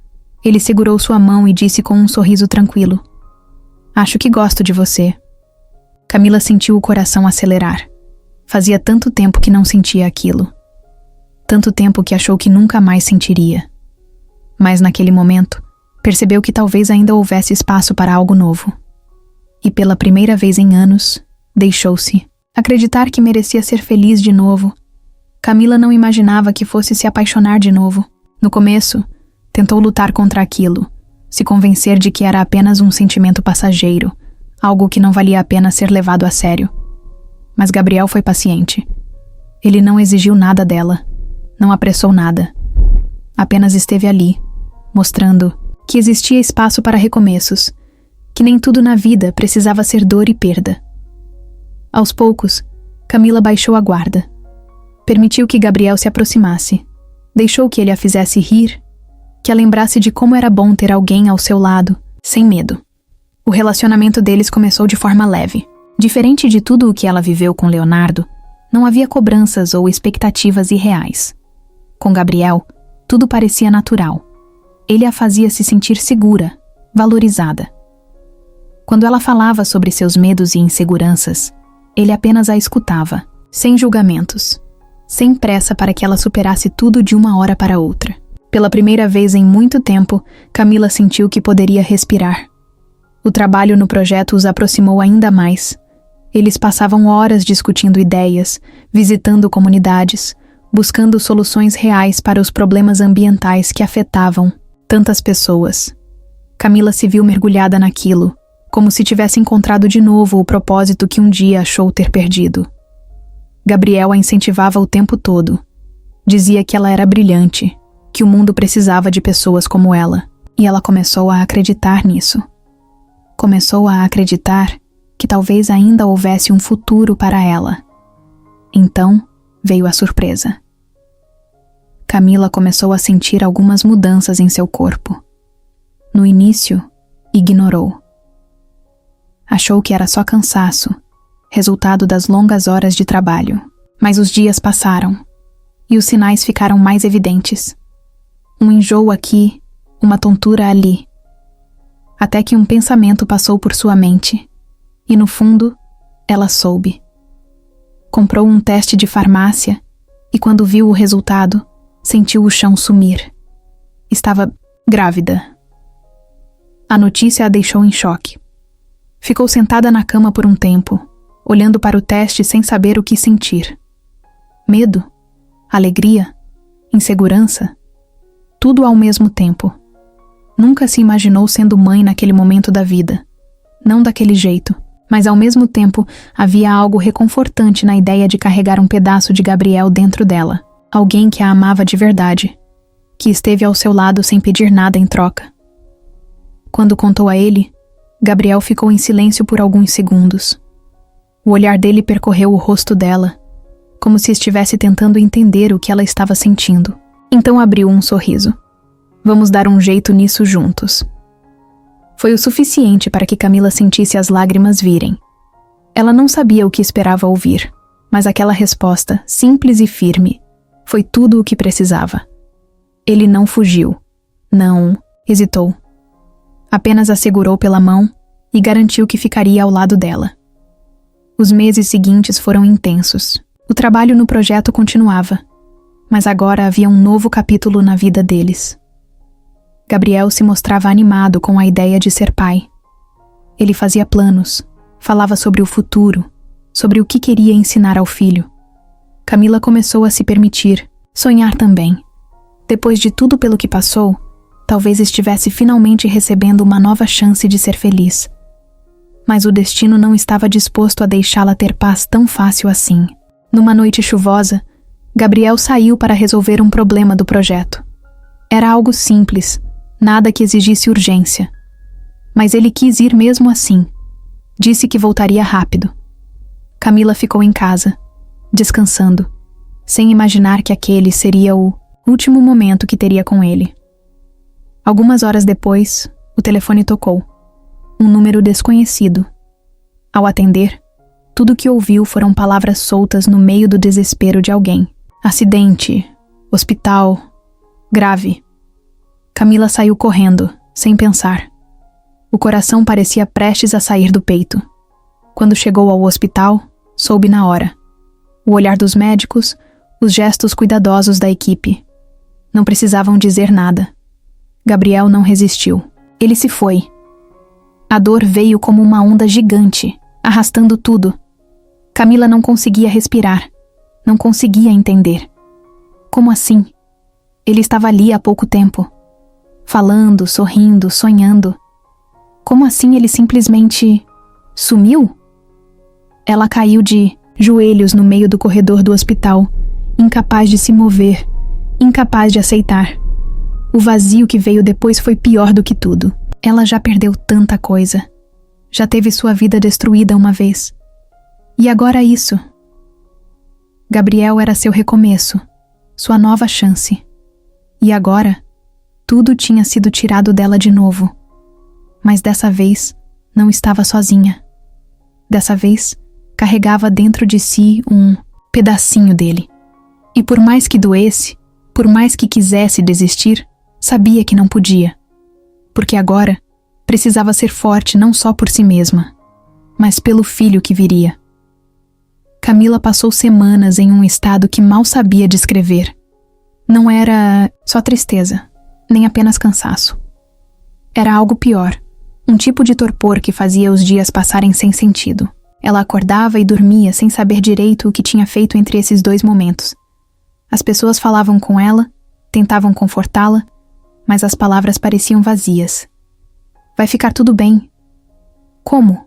ele segurou sua mão e disse com um sorriso tranquilo: "Acho que gosto de você." Camila sentiu o coração acelerar. Fazia tanto tempo que não sentia aquilo. Tanto tempo que achou que nunca mais sentiria. Mas naquele momento, percebeu que talvez ainda houvesse espaço para algo novo. E pela primeira vez em anos, deixou-se acreditar que merecia ser feliz de novo. Camila não imaginava que fosse se apaixonar de novo. No começo, tentou lutar contra aquilo, se convencer de que era apenas um sentimento passageiro, algo que não valia a pena ser levado a sério. Mas Gabriel foi paciente. Ele não exigiu nada dela, não apressou nada. Apenas esteve ali, mostrando que existia espaço para recomeços, que nem tudo na vida precisava ser dor e perda. Aos poucos, Camila baixou a guarda. Permitiu que Gabriel se aproximasse. Deixou que ele a fizesse rir, que a lembrasse de como era bom ter alguém ao seu lado, sem medo. O relacionamento deles começou de forma leve. Diferente de tudo o que ela viveu com Leonardo, não havia cobranças ou expectativas irreais. Com Gabriel, tudo parecia natural. Ele a fazia se sentir segura, valorizada. Quando ela falava sobre seus medos e inseguranças, ele apenas a escutava, sem julgamentos, sem pressa para que ela superasse tudo de uma hora para outra. Pela primeira vez em muito tempo, Camila sentiu que poderia respirar. O trabalho no projeto os aproximou ainda mais. Eles passavam horas discutindo ideias, visitando comunidades, buscando soluções reais para os problemas ambientais que afetavam tantas pessoas. Camila se viu mergulhada naquilo, como se tivesse encontrado de novo o propósito que um dia achou ter perdido. Gabriel a incentivava o tempo todo. Dizia que ela era brilhante, que o mundo precisava de pessoas como ela, e ela começou a acreditar nisso. Começou a acreditar que talvez ainda houvesse um futuro para ela. Então, veio a surpresa. Camila começou a sentir algumas mudanças em seu corpo. No início, ignorou. Achou que era só cansaço, resultado das longas horas de trabalho. Mas os dias passaram, e os sinais ficaram mais evidentes. Um enjoo aqui, uma tontura ali. Até que um pensamento passou por sua mente, e no fundo, ela soube. Comprou um teste de farmácia, e quando viu o resultado, sentiu o chão sumir. Estava grávida. A notícia a deixou em choque. Ficou sentada na cama por um tempo, olhando para o teste sem saber o que sentir. Medo, alegria, insegurança, tudo ao mesmo tempo. Nunca se imaginou sendo mãe naquele momento da vida. Não daquele jeito, mas ao mesmo tempo havia algo reconfortante na ideia de carregar um pedaço de Gabriel dentro dela. Alguém que a amava de verdade, que esteve ao seu lado sem pedir nada em troca. Quando contou a ele, Gabriel ficou em silêncio por alguns segundos. O olhar dele percorreu o rosto dela, como se estivesse tentando entender o que ela estava sentindo. Então abriu um sorriso. Vamos dar um jeito nisso juntos. Foi o suficiente para que Camila sentisse as lágrimas virem. Ela não sabia o que esperava ouvir, mas aquela resposta, simples e firme, foi tudo o que precisava. Ele não fugiu. Não hesitou. Apenas a segurou pela mão e garantiu que ficaria ao lado dela. Os meses seguintes foram intensos. O trabalho no projeto continuava, mas agora havia um novo capítulo na vida deles. Gabriel se mostrava animado com a ideia de ser pai. Ele fazia planos, falava sobre o futuro, sobre o que queria ensinar ao filho. Camila começou a se permitir sonhar também. Depois de tudo pelo que passou, talvez estivesse finalmente recebendo uma nova chance de ser feliz. Mas o destino não estava disposto a deixá-la ter paz tão fácil assim. Numa noite chuvosa, Gabriel saiu para resolver um problema do projeto. Era algo simples, nada que exigisse urgência. Mas ele quis ir mesmo assim. Disse que voltaria rápido. Camila ficou em casa, descansando, sem imaginar que aquele seria o último momento que teria com ele. Algumas horas depois, o telefone tocou. Um número desconhecido. Ao atender, tudo o que ouviu foram palavras soltas no meio do desespero de alguém. Acidente, hospital, grave. Camila saiu correndo, sem pensar. O coração parecia prestes a sair do peito. Quando chegou ao hospital, soube na hora. O olhar dos médicos, os gestos cuidadosos da equipe. Não precisavam dizer nada. Gabriel não resistiu. Ele se foi. A dor veio como uma onda gigante, arrastando tudo. Camila não conseguia respirar. Não conseguia entender. Como assim? Ele estava ali há pouco tempo. Falando, sorrindo, sonhando. Como assim ele simplesmente sumiu? Ela caiu de joelhos no meio do corredor do hospital, incapaz de se mover, incapaz de aceitar. O vazio que veio depois foi pior do que tudo. Ela já perdeu tanta coisa. Já teve sua vida destruída uma vez. E agora isso. Gabriel era seu recomeço, sua nova chance. E agora, tudo tinha sido tirado dela de novo. Mas dessa vez, não estava sozinha. Dessa vez, carregava dentro de si um pedacinho dele. E por mais que doesse, por mais que quisesse desistir, sabia que não podia. Porque agora, precisava ser forte não só por si mesma, mas pelo filho que viria. Camila passou semanas em um estado que mal sabia descrever. Não era só tristeza, nem apenas cansaço. Era algo pior, um tipo de torpor que fazia os dias passarem sem sentido. Ela acordava e dormia sem saber direito o que tinha feito entre esses dois momentos. As pessoas falavam com ela, tentavam confortá-la, mas as palavras pareciam vazias. Vai ficar tudo bem. Como?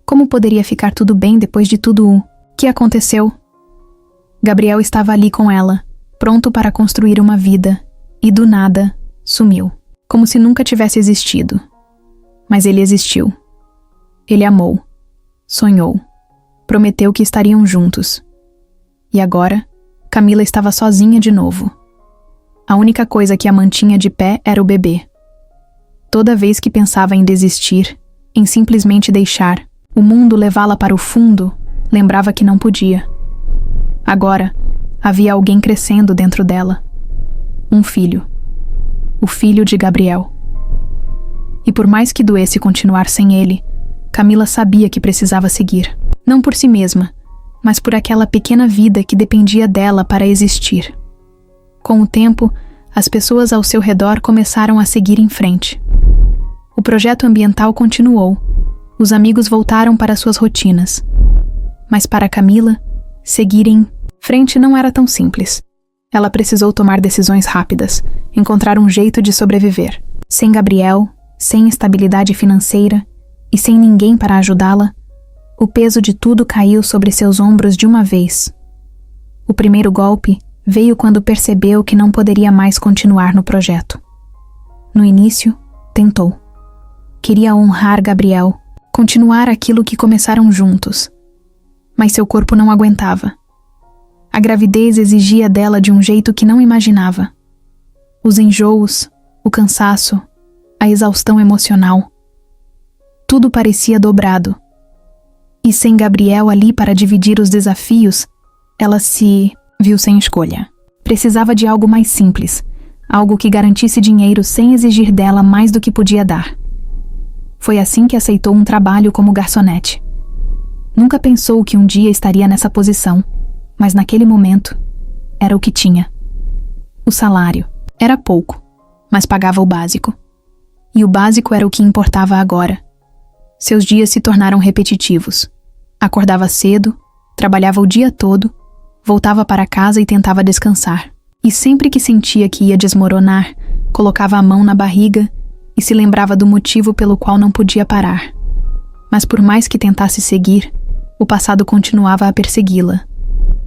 Como poderia ficar tudo bem depois de tudo o que aconteceu? Gabriel estava ali com ela, pronto para construir uma vida, e do nada, sumiu. Como se nunca tivesse existido. Mas ele existiu. Ele amou. Sonhou. Prometeu que estariam juntos. E agora, Camila estava sozinha de novo. A única coisa que a mantinha de pé era o bebê. Toda vez que pensava em desistir, em simplesmente deixar o mundo levá-la para o fundo, lembrava que não podia. Agora, havia alguém crescendo dentro dela. Um filho. O filho de Gabriel. E por mais que doesse continuar sem ele, Camila sabia que precisava seguir. Não por si mesma, mas por aquela pequena vida que dependia dela para existir. Com o tempo, as pessoas ao seu redor começaram a seguir em frente. O projeto ambiental continuou. Os amigos voltaram para suas rotinas. Mas para Camila, seguir em frente não era tão simples. Ela precisou tomar decisões rápidas, encontrar um jeito de sobreviver. Sem Gabriel, sem estabilidade financeira e sem ninguém para ajudá-la, o peso de tudo caiu sobre seus ombros de uma vez. O primeiro golpe veio quando percebeu que não poderia mais continuar no projeto. No início, tentou. Queria honrar Gabriel, continuar aquilo que começaram juntos. Mas seu corpo não aguentava. A gravidez exigia dela de um jeito que não imaginava. Os enjoos, o cansaço, a exaustão emocional. Tudo parecia dobrado. E sem Gabriel ali para dividir os desafios, ela se viu sem escolha. Precisava de algo mais simples, algo que garantisse dinheiro sem exigir dela mais do que podia dar. Foi assim que aceitou um trabalho como garçonete. Nunca pensou que um dia estaria nessa posição, mas naquele momento, era o que tinha. O salário era pouco, mas pagava o básico. E o básico era o que importava agora. Seus dias se tornaram repetitivos. Acordava cedo, trabalhava o dia todo, voltava para casa e tentava descansar. E sempre que sentia que ia desmoronar, colocava a mão na barriga e se lembrava do motivo pelo qual não podia parar. Mas por mais que tentasse seguir, o passado continuava a persegui-la.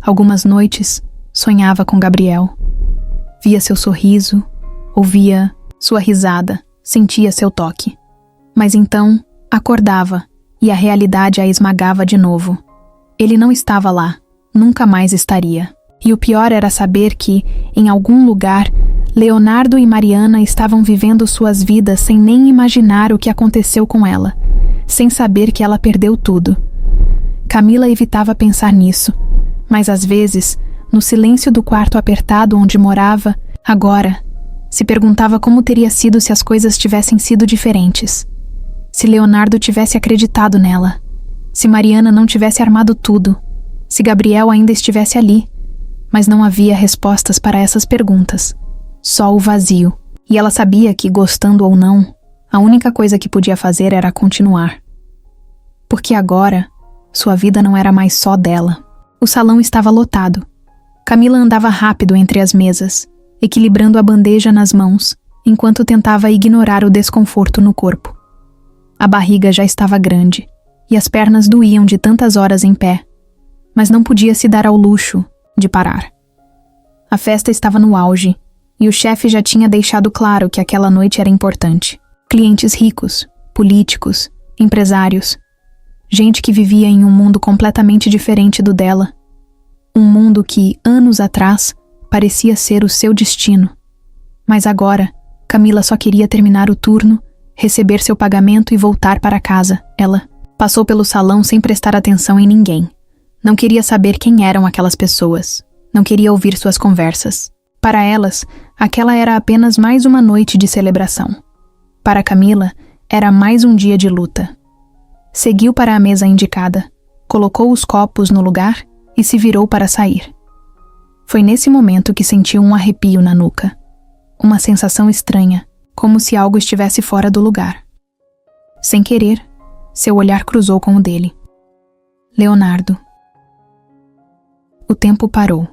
Algumas noites, sonhava com Gabriel. Via seu sorriso, ouvia sua risada, sentia seu toque. Mas então, acordava e a realidade a esmagava de novo. Ele não estava lá, nunca mais estaria. E o pior era saber que, em algum lugar, Leonardo e Mariana estavam vivendo suas vidas sem nem imaginar o que aconteceu com ela, sem saber que ela perdeu tudo. Camila evitava pensar nisso, mas às vezes, no silêncio do quarto apertado onde morava, agora, se perguntava como teria sido se as coisas tivessem sido diferentes. Se Leonardo tivesse acreditado nela, se Mariana não tivesse armado tudo, se Gabriel ainda estivesse ali. Mas não havia respostas para essas perguntas, só o vazio. E ela sabia que, gostando ou não, a única coisa que podia fazer era continuar. Porque agora, sua vida não era mais só dela. O salão estava lotado. Camila andava rápido entre as mesas, equilibrando a bandeja nas mãos, enquanto tentava ignorar o desconforto no corpo. A barriga já estava grande, e as pernas doíam de tantas horas em pé, mas não podia se dar ao luxo de parar. A festa estava no auge, e o chefe já tinha deixado claro que aquela noite era importante. Clientes ricos, políticos, empresários, gente que vivia em um mundo completamente diferente do dela. Um mundo que, anos atrás, parecia ser o seu destino. Mas agora, Camila só queria terminar o turno, receber seu pagamento e voltar para casa. Ela passou pelo salão sem prestar atenção em ninguém. Não queria saber quem eram aquelas pessoas. Não queria ouvir suas conversas. Para elas, aquela era apenas mais uma noite de celebração. Para Camila, era mais um dia de luta. Seguiu para a mesa indicada, colocou os copos no lugar e se virou para sair. Foi nesse momento que sentiu um arrepio na nuca. Uma sensação estranha, como se algo estivesse fora do lugar. Sem querer, seu olhar cruzou com o dele. Leonardo. O tempo parou.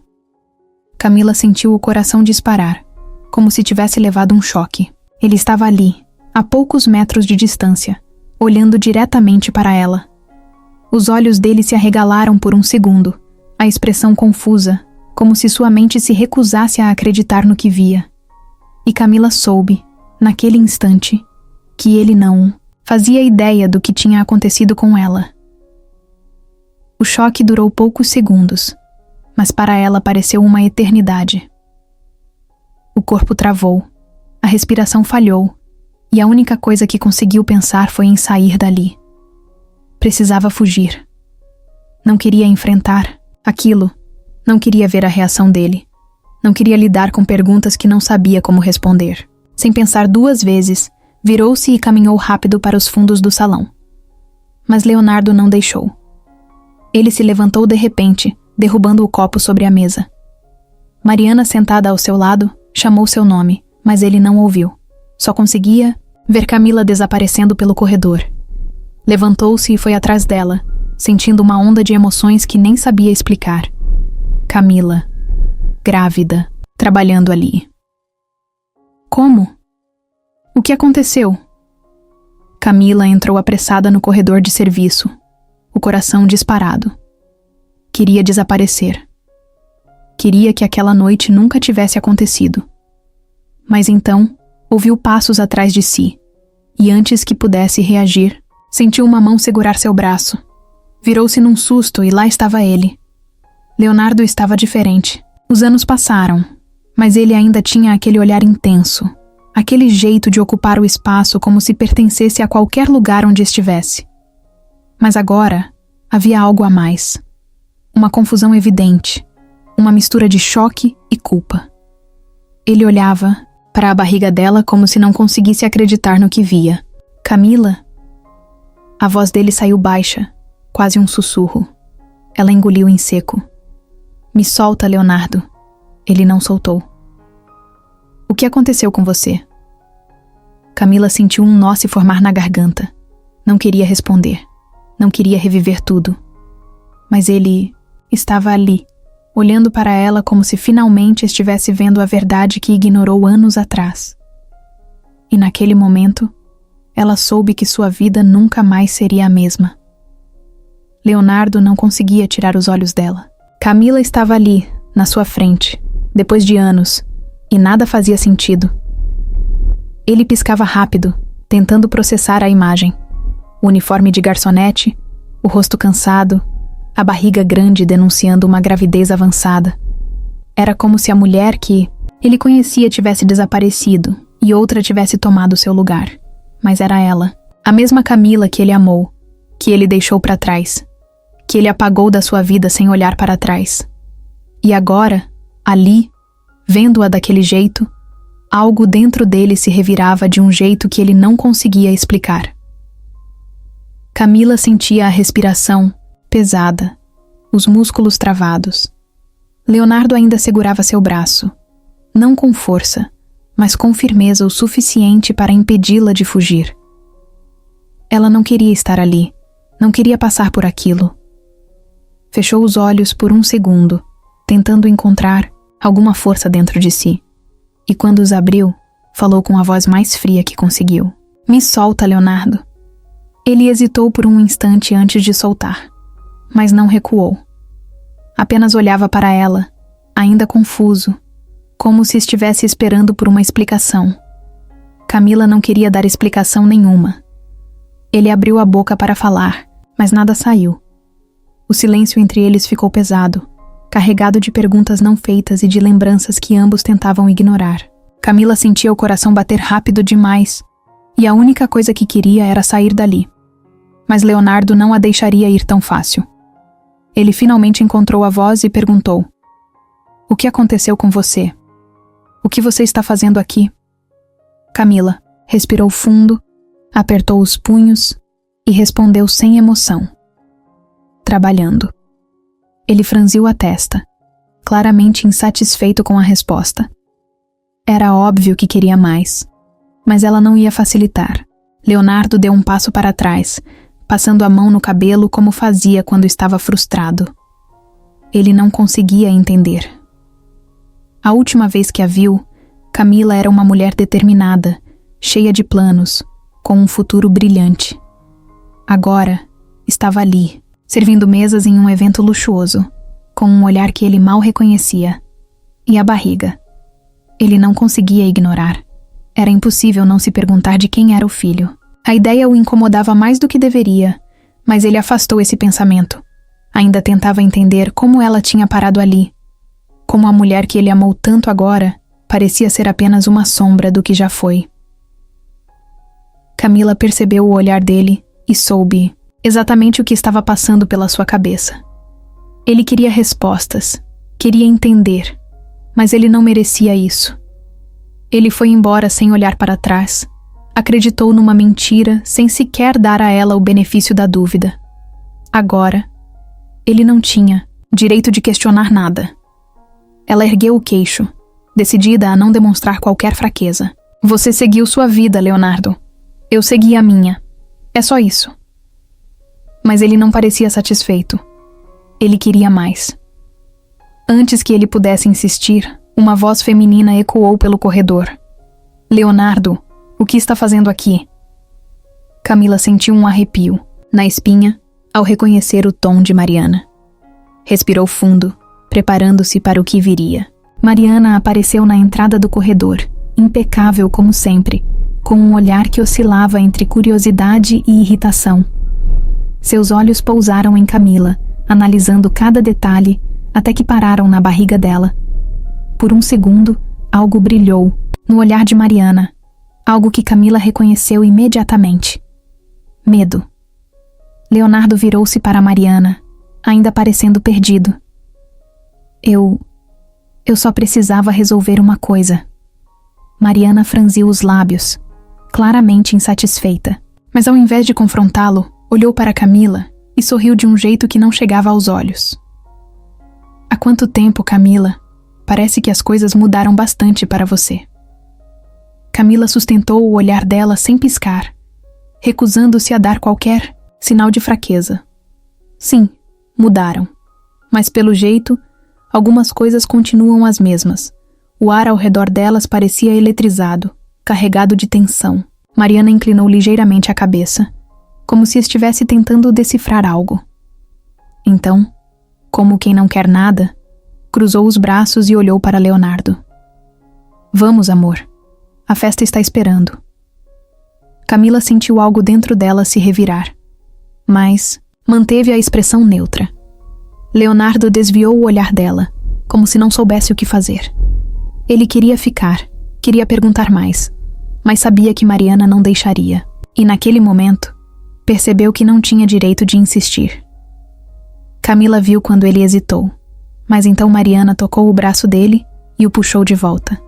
Camila sentiu o coração disparar, como se tivesse levado um choque. Ele estava ali, a poucos metros de distância, olhando diretamente para ela. Os olhos dele se arregalaram por um segundo, a expressão confusa, como se sua mente se recusasse a acreditar no que via. E Camila soube, naquele instante, que ele não fazia ideia do que tinha acontecido com ela. O choque durou poucos segundos, mas para ela pareceu uma eternidade. O corpo travou, a respiração falhou, e a única coisa que conseguiu pensar foi em sair dali. Precisava fugir. Não queria enfrentar aquilo, não queria ver a reação dele, não queria lidar com perguntas que não sabia como responder. Sem pensar duas vezes, virou-se e caminhou rápido para os fundos do salão. Mas Leonardo não deixou. Ele se levantou de repente, derrubando o copo sobre a mesa. Mariana, sentada ao seu lado, chamou seu nome, mas ele não ouviu. Só conseguia ver Camila desaparecendo pelo corredor. Levantou-se e foi atrás dela, sentindo uma onda de emoções que nem sabia explicar. Camila, grávida, trabalhando ali. Como? O que aconteceu? Camila entrou apressada no corredor de serviço, o coração disparado. Queria desaparecer. Queria que aquela noite nunca tivesse acontecido. Mas então, ouviu passos atrás de si, e antes que pudesse reagir, sentiu uma mão segurar seu braço. Virou-se num susto e lá estava ele. Leonardo estava diferente. Os anos passaram, mas ele ainda tinha aquele olhar intenso, aquele jeito de ocupar o espaço como se pertencesse a qualquer lugar onde estivesse. Mas agora, havia algo a mais. Uma confusão evidente, uma mistura de choque e culpa. Ele olhava para a barriga dela como se não conseguisse acreditar no que via. Camila? A voz dele saiu baixa, quase um sussurro. Ela engoliu em seco. Me solta, Leonardo. Ele não soltou. O que aconteceu com você? Camila sentiu um nó se formar na garganta. Não queria responder. Não queria reviver tudo. Mas ele estava ali, olhando para ela como se finalmente estivesse vendo a verdade que ignorou anos atrás. E naquele momento, ela soube que sua vida nunca mais seria a mesma. Leonardo não conseguia tirar os olhos dela. Camila estava ali, na sua frente, depois de anos, e nada fazia sentido. Ele piscava rápido, tentando processar a imagem. O uniforme de garçonete, o rosto cansado, a barriga grande denunciando uma gravidez avançada. Era como se a mulher que ele conhecia tivesse desaparecido e outra tivesse tomado seu lugar. Mas era ela, a mesma Camila que ele amou, que ele deixou para trás, que ele apagou da sua vida sem olhar para trás. E agora, ali, vendo-a daquele jeito, algo dentro dele se revirava de um jeito que ele não conseguia explicar. Camila sentia a respiração pesada, os músculos travados. Leonardo ainda segurava seu braço, não com força, mas com firmeza o suficiente para impedi-la de fugir. Ela não queria estar ali, não queria passar por aquilo. Fechou os olhos por um segundo, tentando encontrar alguma força dentro de si. E quando os abriu, falou com a voz mais fria que conseguiu. Me solta, Leonardo. Ele hesitou por um instante antes de soltar, mas não recuou. Apenas olhava para ela, ainda confuso, como se estivesse esperando por uma explicação. Camila não queria dar explicação nenhuma. Ele abriu a boca para falar, mas nada saiu. O silêncio entre eles ficou pesado, carregado de perguntas não feitas e de lembranças que ambos tentavam ignorar. Camila sentia o coração bater rápido demais, e a única coisa que queria era sair dali. Mas Leonardo não a deixaria ir tão fácil. Ele finalmente encontrou a voz e perguntou: O que aconteceu com você? O que você está fazendo aqui? Camila respirou fundo, apertou os punhos e respondeu sem emoção: Trabalhando. Ele franziu a testa, claramente insatisfeito com a resposta. Era óbvio que queria mais, mas ela não ia facilitar. Leonardo deu um passo para trás, passando a mão no cabelo como fazia quando estava frustrado. Ele não conseguia entender. A última vez que a viu, Camila era uma mulher determinada, cheia de planos, com um futuro brilhante. Agora, estava ali, servindo mesas em um evento luxuoso, com um olhar que ele mal reconhecia. E a barriga. Ele não conseguia ignorar. Era impossível não se perguntar de quem era o filho. A ideia o incomodava mais do que deveria, mas ele afastou esse pensamento. Ainda tentava entender como ela tinha parado ali. Como a mulher que ele amou tanto agora parecia ser apenas uma sombra do que já foi. Camila percebeu o olhar dele e soube exatamente o que estava passando pela sua cabeça. Ele queria respostas, queria entender, mas ele não merecia isso. Ele foi embora sem olhar para trás. Acreditou numa mentira sem sequer dar a ela o benefício da dúvida. Agora, ele não tinha direito de questionar nada. Ela ergueu o queixo, decidida a não demonstrar qualquer fraqueza. Você seguiu sua vida, Leonardo. Eu segui a minha. É só isso. Mas ele não parecia satisfeito. Ele queria mais. Antes que ele pudesse insistir, uma voz feminina ecoou pelo corredor. Leonardo, o que está fazendo aqui? Camila sentiu um arrepio na espinha ao reconhecer o tom de Mariana. Respirou fundo, preparando-se para o que viria. Mariana apareceu na entrada do corredor, impecável como sempre, com um olhar que oscilava entre curiosidade e irritação. Seus olhos pousaram em Camila, analisando cada detalhe, até que pararam na barriga dela. Por um segundo, algo brilhou no olhar de Mariana, algo que Camila reconheceu imediatamente. Medo. Leonardo virou-se para Mariana, ainda parecendo perdido. Eu só precisava resolver uma coisa. Mariana franziu os lábios, claramente insatisfeita, mas ao invés de confrontá-lo, olhou para Camila e sorriu de um jeito que não chegava aos olhos. Há quanto tempo, Camila? Parece que as coisas mudaram bastante para você. Camila sustentou o olhar dela sem piscar, recusando-se a dar qualquer sinal de fraqueza. Sim, mudaram. Mas pelo jeito, algumas coisas continuam as mesmas. O ar ao redor delas parecia eletrizado, carregado de tensão. Mariana inclinou ligeiramente a cabeça, como se estivesse tentando decifrar algo. Então, como quem não quer nada, cruzou os braços e olhou para Leonardo. Vamos, amor. A festa está esperando. Camila sentiu algo dentro dela se revirar, mas manteve a expressão neutra. Leonardo desviou o olhar dela, como se não soubesse o que fazer. Ele queria ficar, queria perguntar mais, mas sabia que Mariana não deixaria. E naquele momento, percebeu que não tinha direito de insistir. Camila viu quando ele hesitou, mas então Mariana tocou o braço dele e o puxou de volta.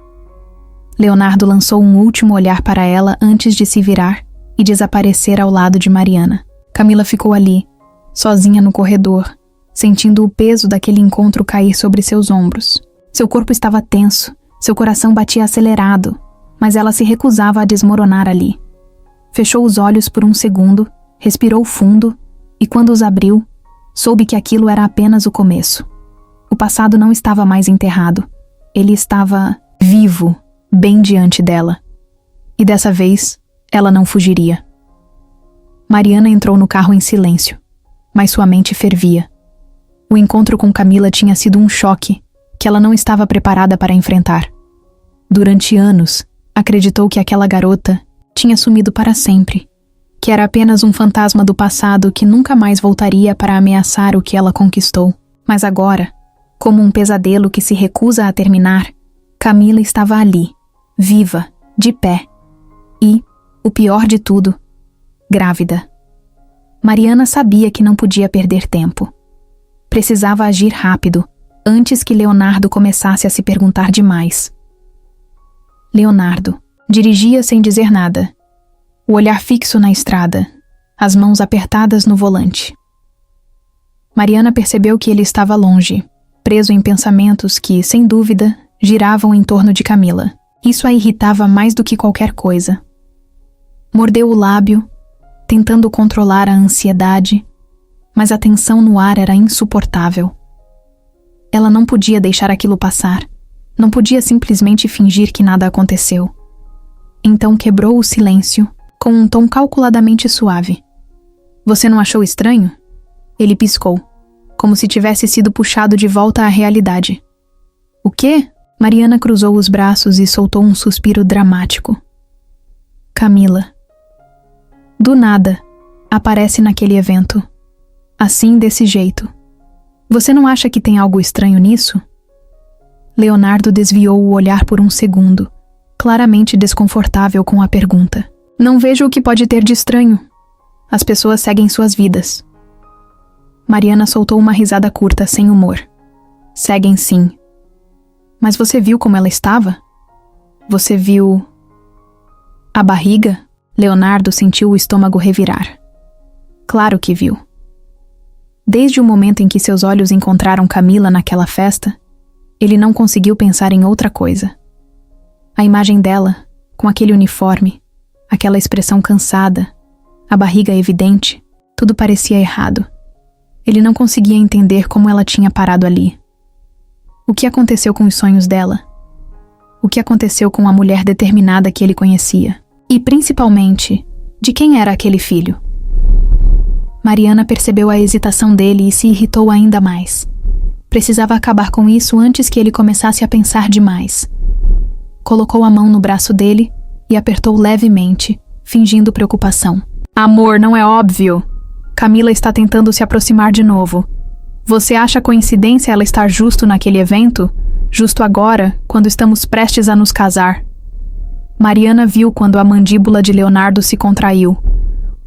Leonardo lançou um último olhar para ela antes de se virar e desaparecer ao lado de Mariana. Camila ficou ali, sozinha no corredor, sentindo o peso daquele encontro cair sobre seus ombros. Seu corpo estava tenso, seu coração batia acelerado, mas ela se recusava a desmoronar ali. Fechou os olhos por um segundo, respirou fundo e, quando os abriu, soube que aquilo era apenas o começo. O passado não estava mais enterrado. Ele estava vivo, bem diante dela. E dessa vez, ela não fugiria. Mariana entrou no carro em silêncio, mas sua mente fervia. O encontro com Camila tinha sido um choque que ela não estava preparada para enfrentar. Durante anos, acreditou que aquela garota tinha sumido para sempre, que era apenas um fantasma do passado que nunca mais voltaria para ameaçar o que ela conquistou. Mas agora, como um pesadelo que se recusa a terminar, Camila estava ali, viva, de pé. E, o pior de tudo, grávida. Mariana sabia que não podia perder tempo. Precisava agir rápido, antes que Leonardo começasse a se perguntar demais. Leonardo dirigia sem dizer nada, o olhar fixo na estrada, as mãos apertadas no volante. Mariana percebeu que ele estava longe, preso em pensamentos que, sem dúvida, giravam em torno de Camila. Isso a irritava mais do que qualquer coisa. Mordeu o lábio, tentando controlar a ansiedade, mas a tensão no ar era insuportável. Ela não podia deixar aquilo passar, não podia simplesmente fingir que nada aconteceu. Então quebrou o silêncio com um tom calculadamente suave. "Você não achou estranho?" Ele piscou, como se tivesse sido puxado de volta à realidade. "O quê?" Mariana cruzou os braços e soltou um suspiro dramático. Camila. Do nada, aparece naquele evento. Assim, desse jeito. "Você não acha que tem algo estranho nisso?" Leonardo desviou o olhar por um segundo, claramente desconfortável com a pergunta. "Não vejo o que pode ter de estranho. As pessoas seguem suas vidas." Mariana soltou uma risada curta, sem humor. "Seguem sim. Mas você viu como ela estava? Você viu... a barriga?" Leonardo sentiu o estômago revirar. Claro que viu. Desde o momento em que seus olhos encontraram Camila naquela festa, ele não conseguiu pensar em outra coisa. A imagem dela, com aquele uniforme, aquela expressão cansada, a barriga evidente, tudo parecia errado. Ele não conseguia entender como ela tinha parado ali. O que aconteceu com os sonhos dela? O que aconteceu com a mulher determinada que ele conhecia? E, principalmente, de quem era aquele filho? Mariana percebeu a hesitação dele e se irritou ainda mais. Precisava acabar com isso antes que ele começasse a pensar demais. Colocou a mão no braço dele e apertou levemente, fingindo preocupação. "Amor, não é óbvio? Camila está tentando se aproximar de novo. Você acha coincidência ela estar justo naquele evento? Justo agora, quando estamos prestes a nos casar?" Mariana viu quando a mandíbula de Leonardo se contraiu,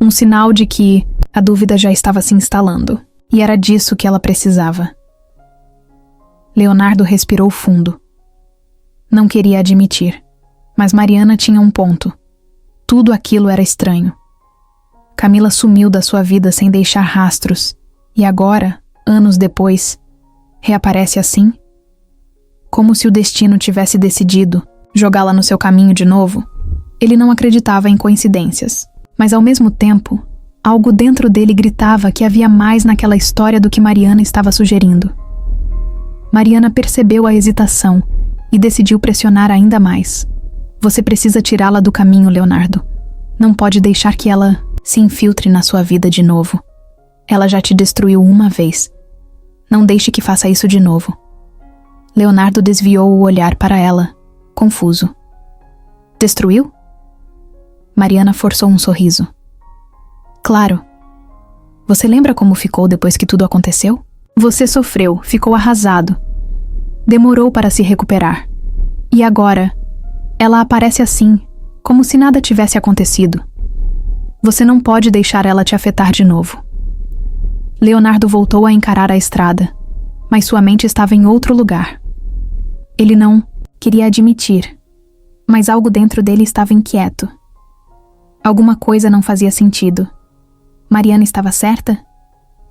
um sinal de que a dúvida já estava se instalando, e era disso que ela precisava. Leonardo respirou fundo. Não queria admitir, mas Mariana tinha um ponto. Tudo aquilo era estranho. Camila sumiu da sua vida sem deixar rastros, e agora, anos depois, reaparece assim? Como se o destino tivesse decidido jogá-la no seu caminho de novo. Ele não acreditava em coincidências, mas ao mesmo tempo, algo dentro dele gritava que havia mais naquela história do que Mariana estava sugerindo. Mariana percebeu a hesitação e decidiu pressionar ainda mais. "Você precisa tirá-la do caminho, Leonardo. Não pode deixar que ela se infiltre na sua vida de novo. Ela já te destruiu uma vez. Não deixe que faça isso de novo." Leonardo desviou o olhar para ela, confuso. "Destruiu?" Mariana forçou um sorriso. "Claro. Você lembra como ficou depois que tudo aconteceu? Você sofreu, ficou arrasado. Demorou para se recuperar. E agora, ela aparece assim, como se nada tivesse acontecido. Você não pode deixar ela te afetar de novo. Leonardo voltou a encarar a estrada, mas sua mente estava em outro lugar. Ele não queria admitir, mas algo dentro dele estava inquieto. Alguma coisa não fazia sentido. Mariana estava certa?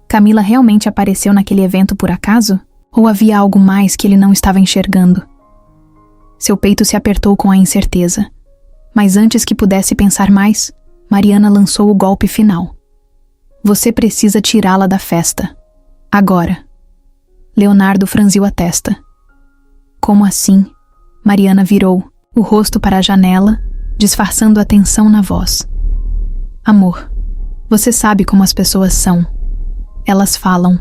Camila realmente apareceu naquele evento por acaso? Ou havia algo mais que ele não estava enxergando? Seu peito se apertou com a incerteza. Mas antes que pudesse pensar mais, Mariana lançou o golpe final. Você precisa tirá-la da festa. Agora. Leonardo franziu a testa. Como assim? Mariana virou, o rosto para a janela, disfarçando a tensão na voz. Amor, você sabe como as pessoas são. Elas falam.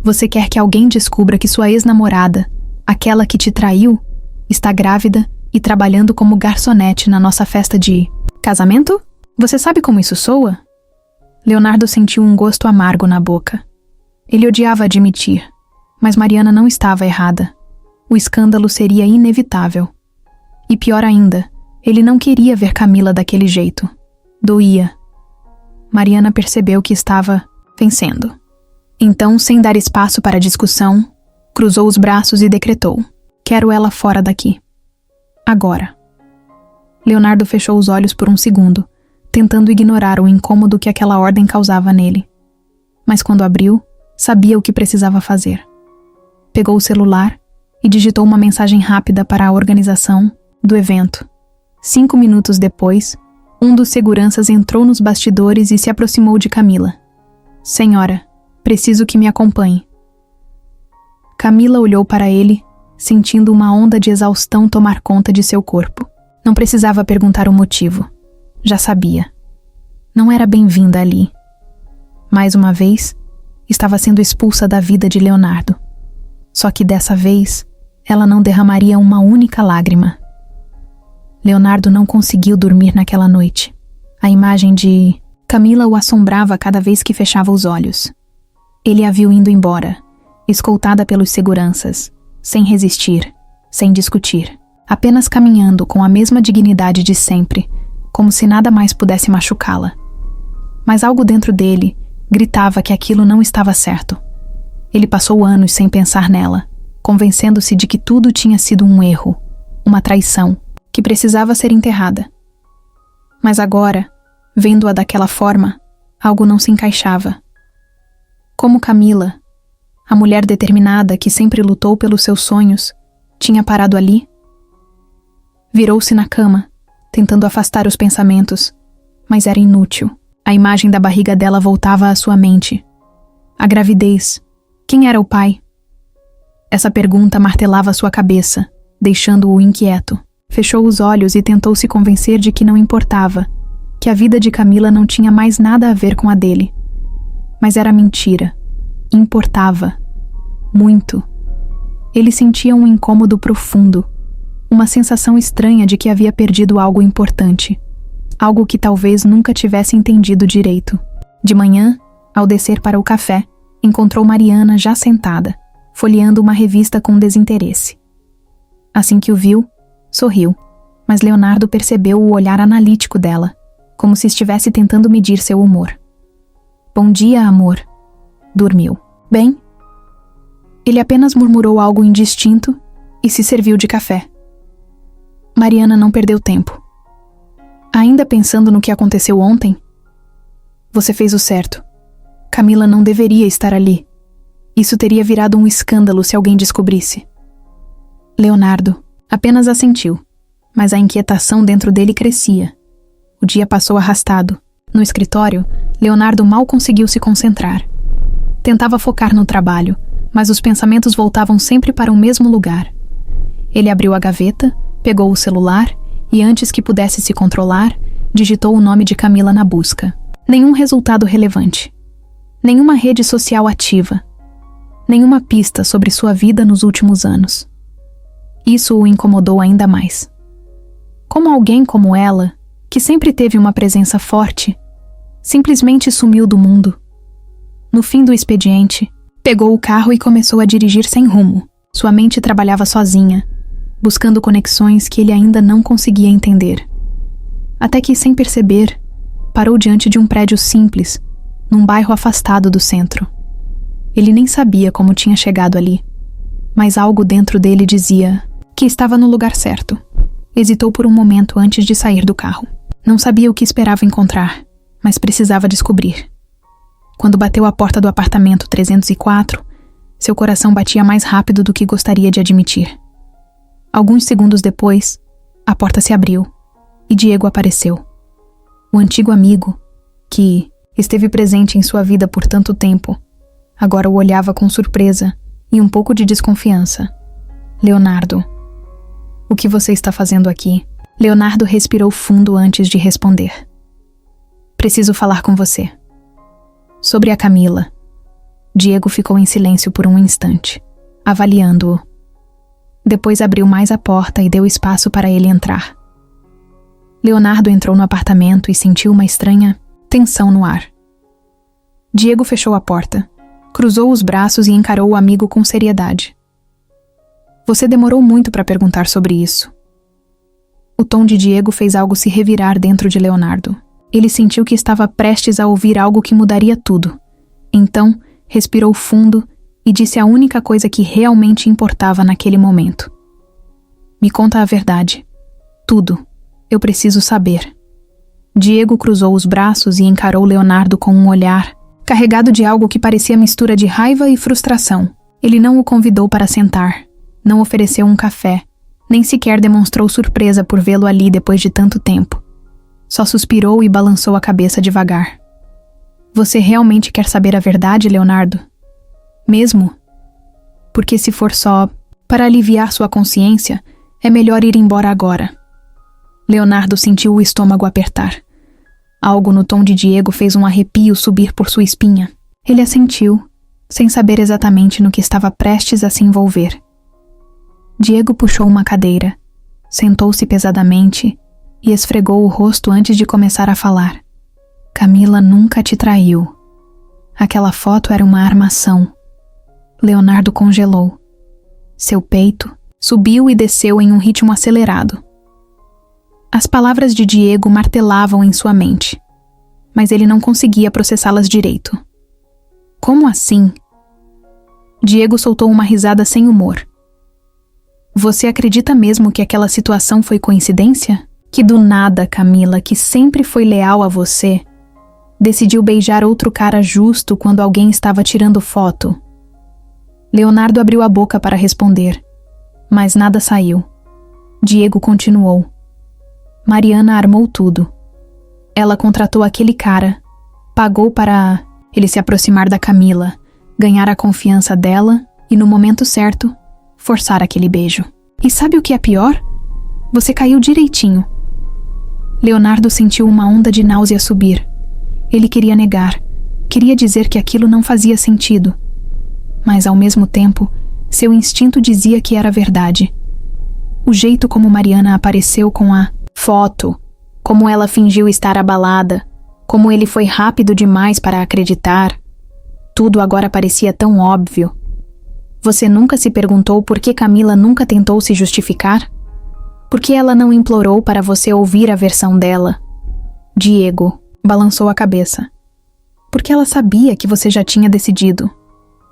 Você quer que alguém descubra que sua ex-namorada, aquela que te traiu, está grávida e trabalhando como garçonete na nossa festa de casamento? Você sabe como isso soa? Leonardo sentiu um gosto amargo na boca. Ele odiava admitir, mas Mariana não estava errada. O escândalo seria inevitável. E pior ainda, ele não queria ver Camila daquele jeito. Doía. Mariana percebeu que estava vencendo. Então, sem dar espaço para discussão, cruzou os braços e decretou: quero ela fora daqui. Agora. Leonardo fechou os olhos por um segundo, tentando ignorar o incômodo que aquela ordem causava nele. Mas quando abriu, sabia o que precisava fazer. Pegou o celular e digitou uma mensagem rápida para a organização do evento. 5 minutos depois, um dos seguranças entrou nos bastidores e se aproximou de Camila. Senhora, preciso que me acompanhe. Camila olhou para ele, sentindo uma onda de exaustão tomar conta de seu corpo. Não precisava perguntar o motivo. Já sabia. Não era bem-vinda ali. Mais uma vez, estava sendo expulsa da vida de Leonardo. Só que dessa vez, ela não derramaria uma única lágrima. Leonardo não conseguiu dormir naquela noite. A imagem de Camila o assombrava cada vez que fechava os olhos. Ele a viu indo embora, escoltada pelos seguranças, sem resistir, sem discutir, apenas caminhando com a mesma dignidade de sempre, como se nada mais pudesse machucá-la. Mas algo dentro dele gritava que aquilo não estava certo. Ele passou anos sem pensar nela, convencendo-se de que tudo tinha sido um erro, uma traição, que precisava ser enterrada. Mas agora, vendo-a daquela forma, algo não se encaixava. Como Camila, a mulher determinada que sempre lutou pelos seus sonhos, tinha parado ali? Virou-se na cama, tentando afastar os pensamentos, mas era inútil. A imagem da barriga dela voltava à sua mente. A gravidez. Quem era o pai? Essa pergunta martelava sua cabeça, deixando-o inquieto. Fechou os olhos e tentou se convencer de que não importava, que a vida de Camila não tinha mais nada a ver com a dele. Mas era mentira. Importava. Muito. Ele sentia um incômodo profundo, uma sensação estranha de que havia perdido algo importante, algo que talvez nunca tivesse entendido direito. De manhã, ao descer para o café, encontrou Mariana já sentada, folheando uma revista com desinteresse. Assim que o viu, sorriu, mas Leonardo percebeu o olhar analítico dela, como se estivesse tentando medir seu humor. Bom dia, amor. Dormiu. Bem? Ele apenas murmurou algo indistinto e se serviu de café. Mariana não perdeu tempo. Ainda pensando no que aconteceu ontem? Você fez o certo. Camila não deveria estar ali. Isso teria virado um escândalo se alguém descobrisse. Leonardo apenas assentiu, mas a inquietação dentro dele crescia. O dia passou arrastado. No escritório, Leonardo mal conseguiu se concentrar. Tentava focar no trabalho, mas os pensamentos voltavam sempre para o mesmo lugar. Ele abriu a gaveta, pegou o celular e, antes que pudesse se controlar, digitou o nome de Camila na busca. Nenhum resultado relevante. Nenhuma rede social ativa. Nenhuma pista sobre sua vida nos últimos anos. Isso o incomodou ainda mais. Como alguém como ela, que sempre teve uma presença forte, simplesmente sumiu do mundo. No fim do expediente, pegou o carro e começou a dirigir sem rumo. Sua mente trabalhava sozinha, buscando conexões que ele ainda não conseguia entender. Até que, sem perceber, parou diante de um prédio simples, num bairro afastado do centro. Ele nem sabia como tinha chegado ali, mas algo dentro dele dizia que estava no lugar certo. Hesitou por um momento antes de sair do carro. Não sabia o que esperava encontrar, mas precisava descobrir. Quando bateu à porta do apartamento 304, seu coração batia mais rápido do que gostaria de admitir. Alguns segundos depois, a porta se abriu e Diego apareceu. O antigo amigo, que esteve presente em sua vida por tanto tempo, agora o olhava com surpresa e um pouco de desconfiança. Leonardo. O que você está fazendo aqui? Leonardo respirou fundo antes de responder. Preciso falar com você. Sobre a Camila. Diego ficou em silêncio por um instante, avaliando-o. Depois abriu mais a porta e deu espaço para ele entrar. Leonardo entrou no apartamento e sentiu uma estranha tensão no ar. Diego fechou a porta, cruzou os braços e encarou o amigo com seriedade. Você demorou muito para perguntar sobre isso. O tom de Diego fez algo se revirar dentro de Leonardo. Ele sentiu que estava prestes a ouvir algo que mudaria tudo. Então, respirou fundo e disse a única coisa que realmente importava naquele momento. Me conta a verdade. Tudo. Eu preciso saber. Diego cruzou os braços e encarou Leonardo com um olhar, carregado de algo que parecia mistura de raiva e frustração. Ele não o convidou para sentar, não ofereceu um café, nem sequer demonstrou surpresa por vê-lo ali depois de tanto tempo. Só suspirou e balançou a cabeça devagar. Você realmente quer saber a verdade, Leonardo? Mesmo? Porque se for só para aliviar sua consciência, é melhor ir embora agora. Leonardo sentiu o estômago apertar. Algo no tom de Diego fez um arrepio subir por sua espinha. Ele assentiu, sem saber exatamente no que estava prestes a se envolver. Diego puxou uma cadeira, sentou-se pesadamente e esfregou o rosto antes de começar a falar. Camila nunca te traiu. Aquela foto era uma armação. Leonardo congelou. Seu peito subiu e desceu em um ritmo acelerado. As palavras de Diego martelavam em sua mente, mas ele não conseguia processá-las direito. Como assim? Diego soltou uma risada sem humor. Você acredita mesmo que aquela situação foi coincidência? Que do nada, Camila, que sempre foi leal a você, decidiu beijar outro cara justo quando alguém estava tirando foto? Leonardo abriu a boca para responder, mas nada saiu. Diego continuou. Mariana armou tudo. Ela contratou aquele cara, pagou para ele se aproximar da Camila, ganhar a confiança dela e, no momento certo, forçar aquele beijo. E sabe o que é pior? Você caiu direitinho. Leonardo sentiu uma onda de náusea subir. Ele queria negar, queria dizer que aquilo não fazia sentido. Mas, ao mesmo tempo, seu instinto dizia que era verdade. O jeito como Mariana apareceu com a foto, como ela fingiu estar abalada, como ele foi rápido demais para acreditar. Tudo agora parecia tão óbvio. Você nunca se perguntou por que Camila nunca tentou se justificar? Por que ela não implorou para você ouvir a versão dela? Diego balançou a cabeça. Porque ela sabia que você já tinha decidido.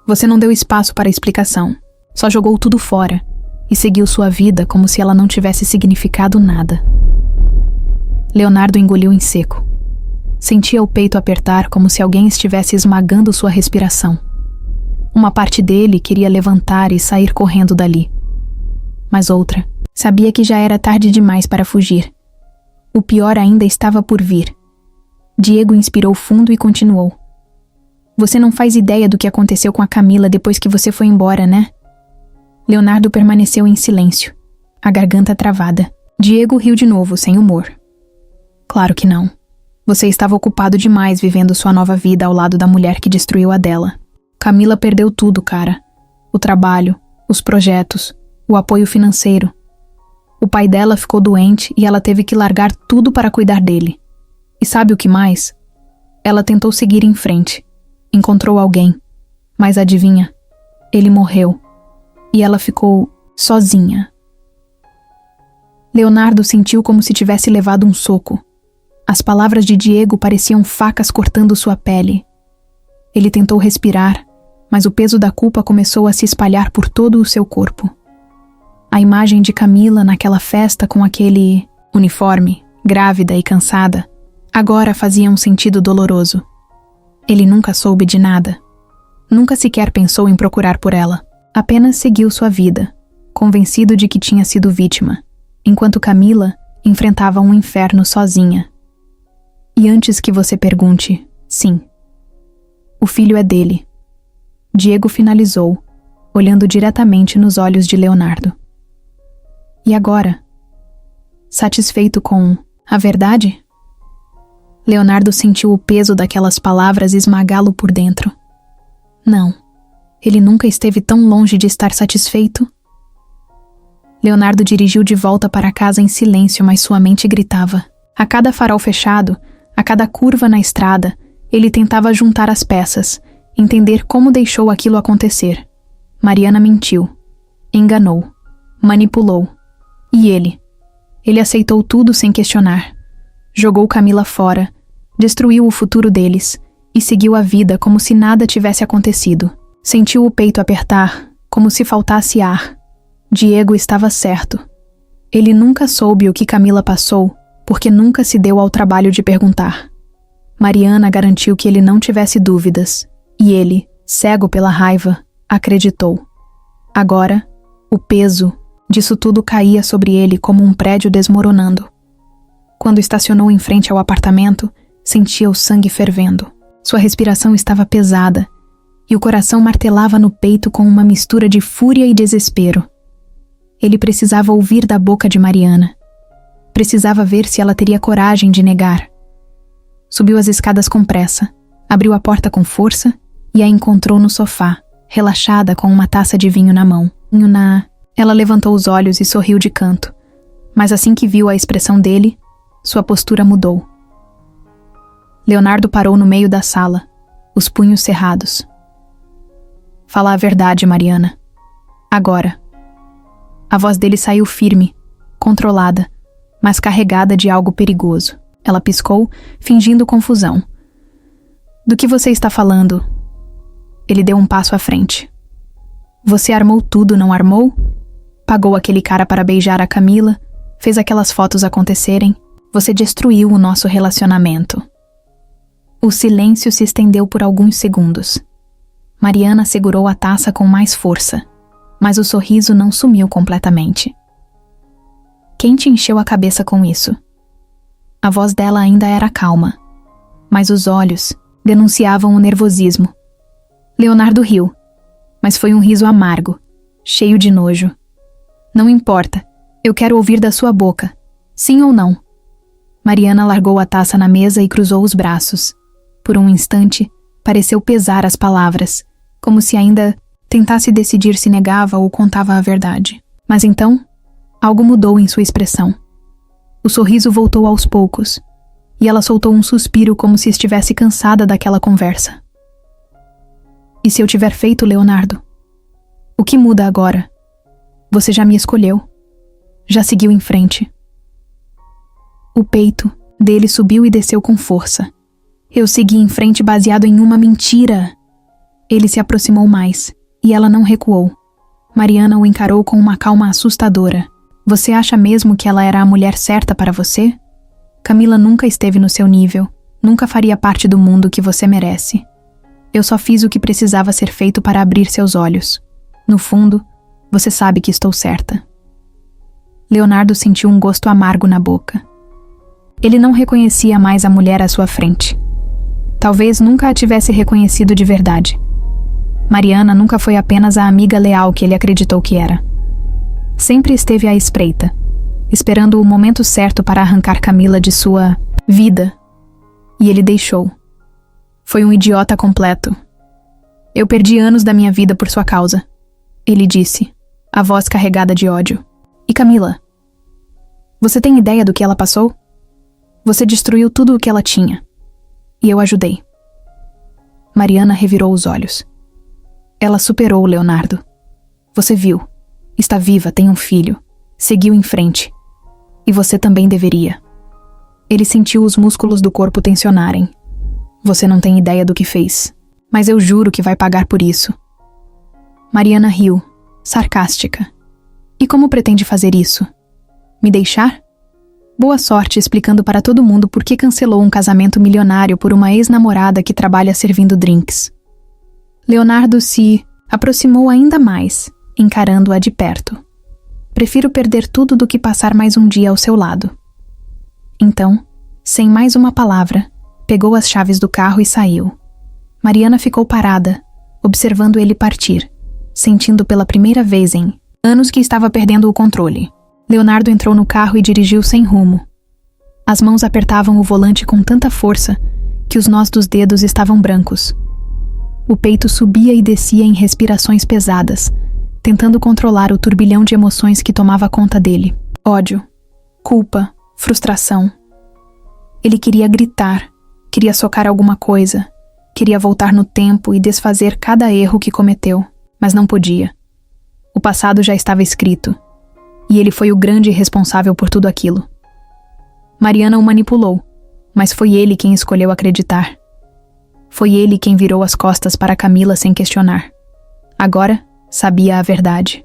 Você não deu espaço para explicação. Só jogou tudo fora e seguiu sua vida como se ela não tivesse significado nada. Leonardo engoliu em seco. Sentia o peito apertar como se alguém estivesse esmagando sua respiração. Uma parte dele queria levantar e sair correndo dali. Mas outra sabia que já era tarde demais para fugir. O pior ainda estava por vir. Diego inspirou fundo e continuou. Você não faz ideia do que aconteceu com a Camila depois que você foi embora, né? Leonardo permaneceu em silêncio, a garganta travada. Diego riu de novo, sem humor. Claro que não. Você estava ocupado demais vivendo sua nova vida ao lado da mulher que destruiu a dela. Camila perdeu tudo, cara. O trabalho, os projetos, o apoio financeiro. O pai dela ficou doente e ela teve que largar tudo para cuidar dele. E sabe o que mais? Ela tentou seguir em frente. Encontrou alguém. Mas adivinha? Ele morreu. e ela ficou sozinha. Leonardo sentiu como se tivesse levado um soco. As palavras de Diego pareciam facas cortando sua pele. Ele tentou respirar, mas o peso da culpa começou a se espalhar por todo o seu corpo. A imagem de Camila naquela festa com aquele uniforme, grávida e cansada, agora fazia um sentido doloroso. Ele nunca soube de nada. Nunca sequer pensou em procurar por ela. Apenas seguiu sua vida, convencido de que tinha sido vítima, enquanto Camila enfrentava um inferno sozinha. E antes que você pergunte, sim, o filho é dele. Diego finalizou, olhando diretamente nos olhos de Leonardo. E agora? Satisfeito com a verdade? Leonardo sentiu o peso daquelas palavras esmagá-lo por dentro. Não, ele nunca esteve tão longe de estar satisfeito. Leonardo dirigiu de volta para casa em silêncio, mas sua mente gritava. A cada farol fechado, a cada curva na estrada, ele tentava juntar as peças, entender como deixou aquilo acontecer. Mariana mentiu, enganou, manipulou. E ele? Ele aceitou tudo sem questionar. Jogou Camila fora, destruiu o futuro deles e seguiu a vida como se nada tivesse acontecido. Sentiu o peito apertar, como se faltasse ar. Diego estava certo. Ele nunca soube o que Camila passou, porque nunca se deu ao trabalho de perguntar. Mariana garantiu que ele não tivesse dúvidas, e ele, cego pela raiva, acreditou. Agora, o peso disso tudo caía sobre ele como um prédio desmoronando. Quando estacionou em frente ao apartamento, sentia o sangue fervendo. Sua respiração estava pesada, e o coração martelava no peito com uma mistura de fúria e desespero. Ele precisava ouvir da boca de Mariana. Precisava ver se ela teria coragem de negar. Subiu as escadas com pressa, abriu a porta com força e a encontrou no sofá, relaxada com uma taça de vinho na mão. Ela levantou os olhos e sorriu de canto, mas assim que viu a expressão dele, sua postura mudou. Leonardo parou no meio da sala, os punhos cerrados. Fala a verdade, Mariana. Agora. A voz dele saiu firme, controlada, mas carregada de algo perigoso. Ela piscou, fingindo confusão. Do que você está falando? Ele deu um passo à frente. Você armou tudo, não armou? Pagou aquele cara para beijar a Camila, fez aquelas fotos acontecerem. Você destruiu o nosso relacionamento. O silêncio se estendeu por alguns segundos. Mariana segurou a taça com mais força, mas o sorriso não sumiu completamente. Quem te encheu a cabeça com isso? A voz dela ainda era calma, mas os olhos denunciavam o nervosismo. Leonardo riu, mas foi um riso amargo, cheio de nojo. Não importa, eu quero ouvir da sua boca, sim ou não. Mariana largou a taça na mesa e cruzou os braços. Por um instante, pareceu pesar as palavras, como se ainda tentasse decidir se negava ou contava a verdade. Mas então, algo mudou em sua expressão. O sorriso voltou aos poucos, e ela soltou um suspiro como se estivesse cansada daquela conversa. E se eu tiver feito, Leonardo? O que muda agora? Você já me escolheu. Já seguiu em frente. O peito dele subiu e desceu com força. Eu segui em frente baseado em uma mentira. Ele se aproximou mais, e ela não recuou. Mariana o encarou com uma calma assustadora. Você acha mesmo que ela era a mulher certa para você? Camila nunca esteve no seu nível, nunca faria parte do mundo que você merece. Eu só fiz o que precisava ser feito para abrir seus olhos. No fundo, você sabe que estou certa. Leonardo sentiu um gosto amargo na boca. Ele não reconhecia mais a mulher à sua frente. Talvez nunca a tivesse reconhecido de verdade. Mariana nunca foi apenas a amiga leal que ele acreditou que era. Sempre esteve à espreita, esperando o momento certo para arrancar Camila de sua vida. E ele deixou. Foi um idiota completo. Eu perdi anos da minha vida por sua causa, ele disse, a voz carregada de ódio. E Camila? Você tem ideia do que ela passou? Você destruiu tudo o que ela tinha. E eu ajudei. Mariana revirou os olhos. Ela superou Leonardo. Você viu. Está viva, tem um filho. Seguiu em frente. E você também deveria. Ele sentiu os músculos do corpo tensionarem. Você não tem ideia do que fez. Mas eu juro que vai pagar por isso. Mariana riu, sarcástica. E como pretende fazer isso? Me deixar? Boa sorte explicando para todo mundo por que cancelou um casamento milionário por uma ex-namorada que trabalha servindo drinks. Leonardo se aproximou ainda mais, encarando-a de perto. Prefiro perder tudo do que passar mais um dia ao seu lado. Então, sem mais uma palavra, pegou as chaves do carro e saiu. Mariana ficou parada, observando ele partir, sentindo pela primeira vez em anos que estava perdendo o controle. Leonardo entrou no carro e dirigiu sem rumo. As mãos apertavam o volante com tanta força que os nós dos dedos estavam brancos. O peito subia e descia em respirações pesadas, tentando controlar o turbilhão de emoções que tomava conta dele. Ódio, culpa, frustração. Ele queria gritar, queria socar alguma coisa, queria voltar no tempo e desfazer cada erro que cometeu, mas não podia. O passado já estava escrito, e ele foi o grande responsável por tudo aquilo. Mariana o manipulou, mas foi ele quem escolheu acreditar. Foi ele quem virou as costas para Camila sem questionar. Agora, sabia a verdade.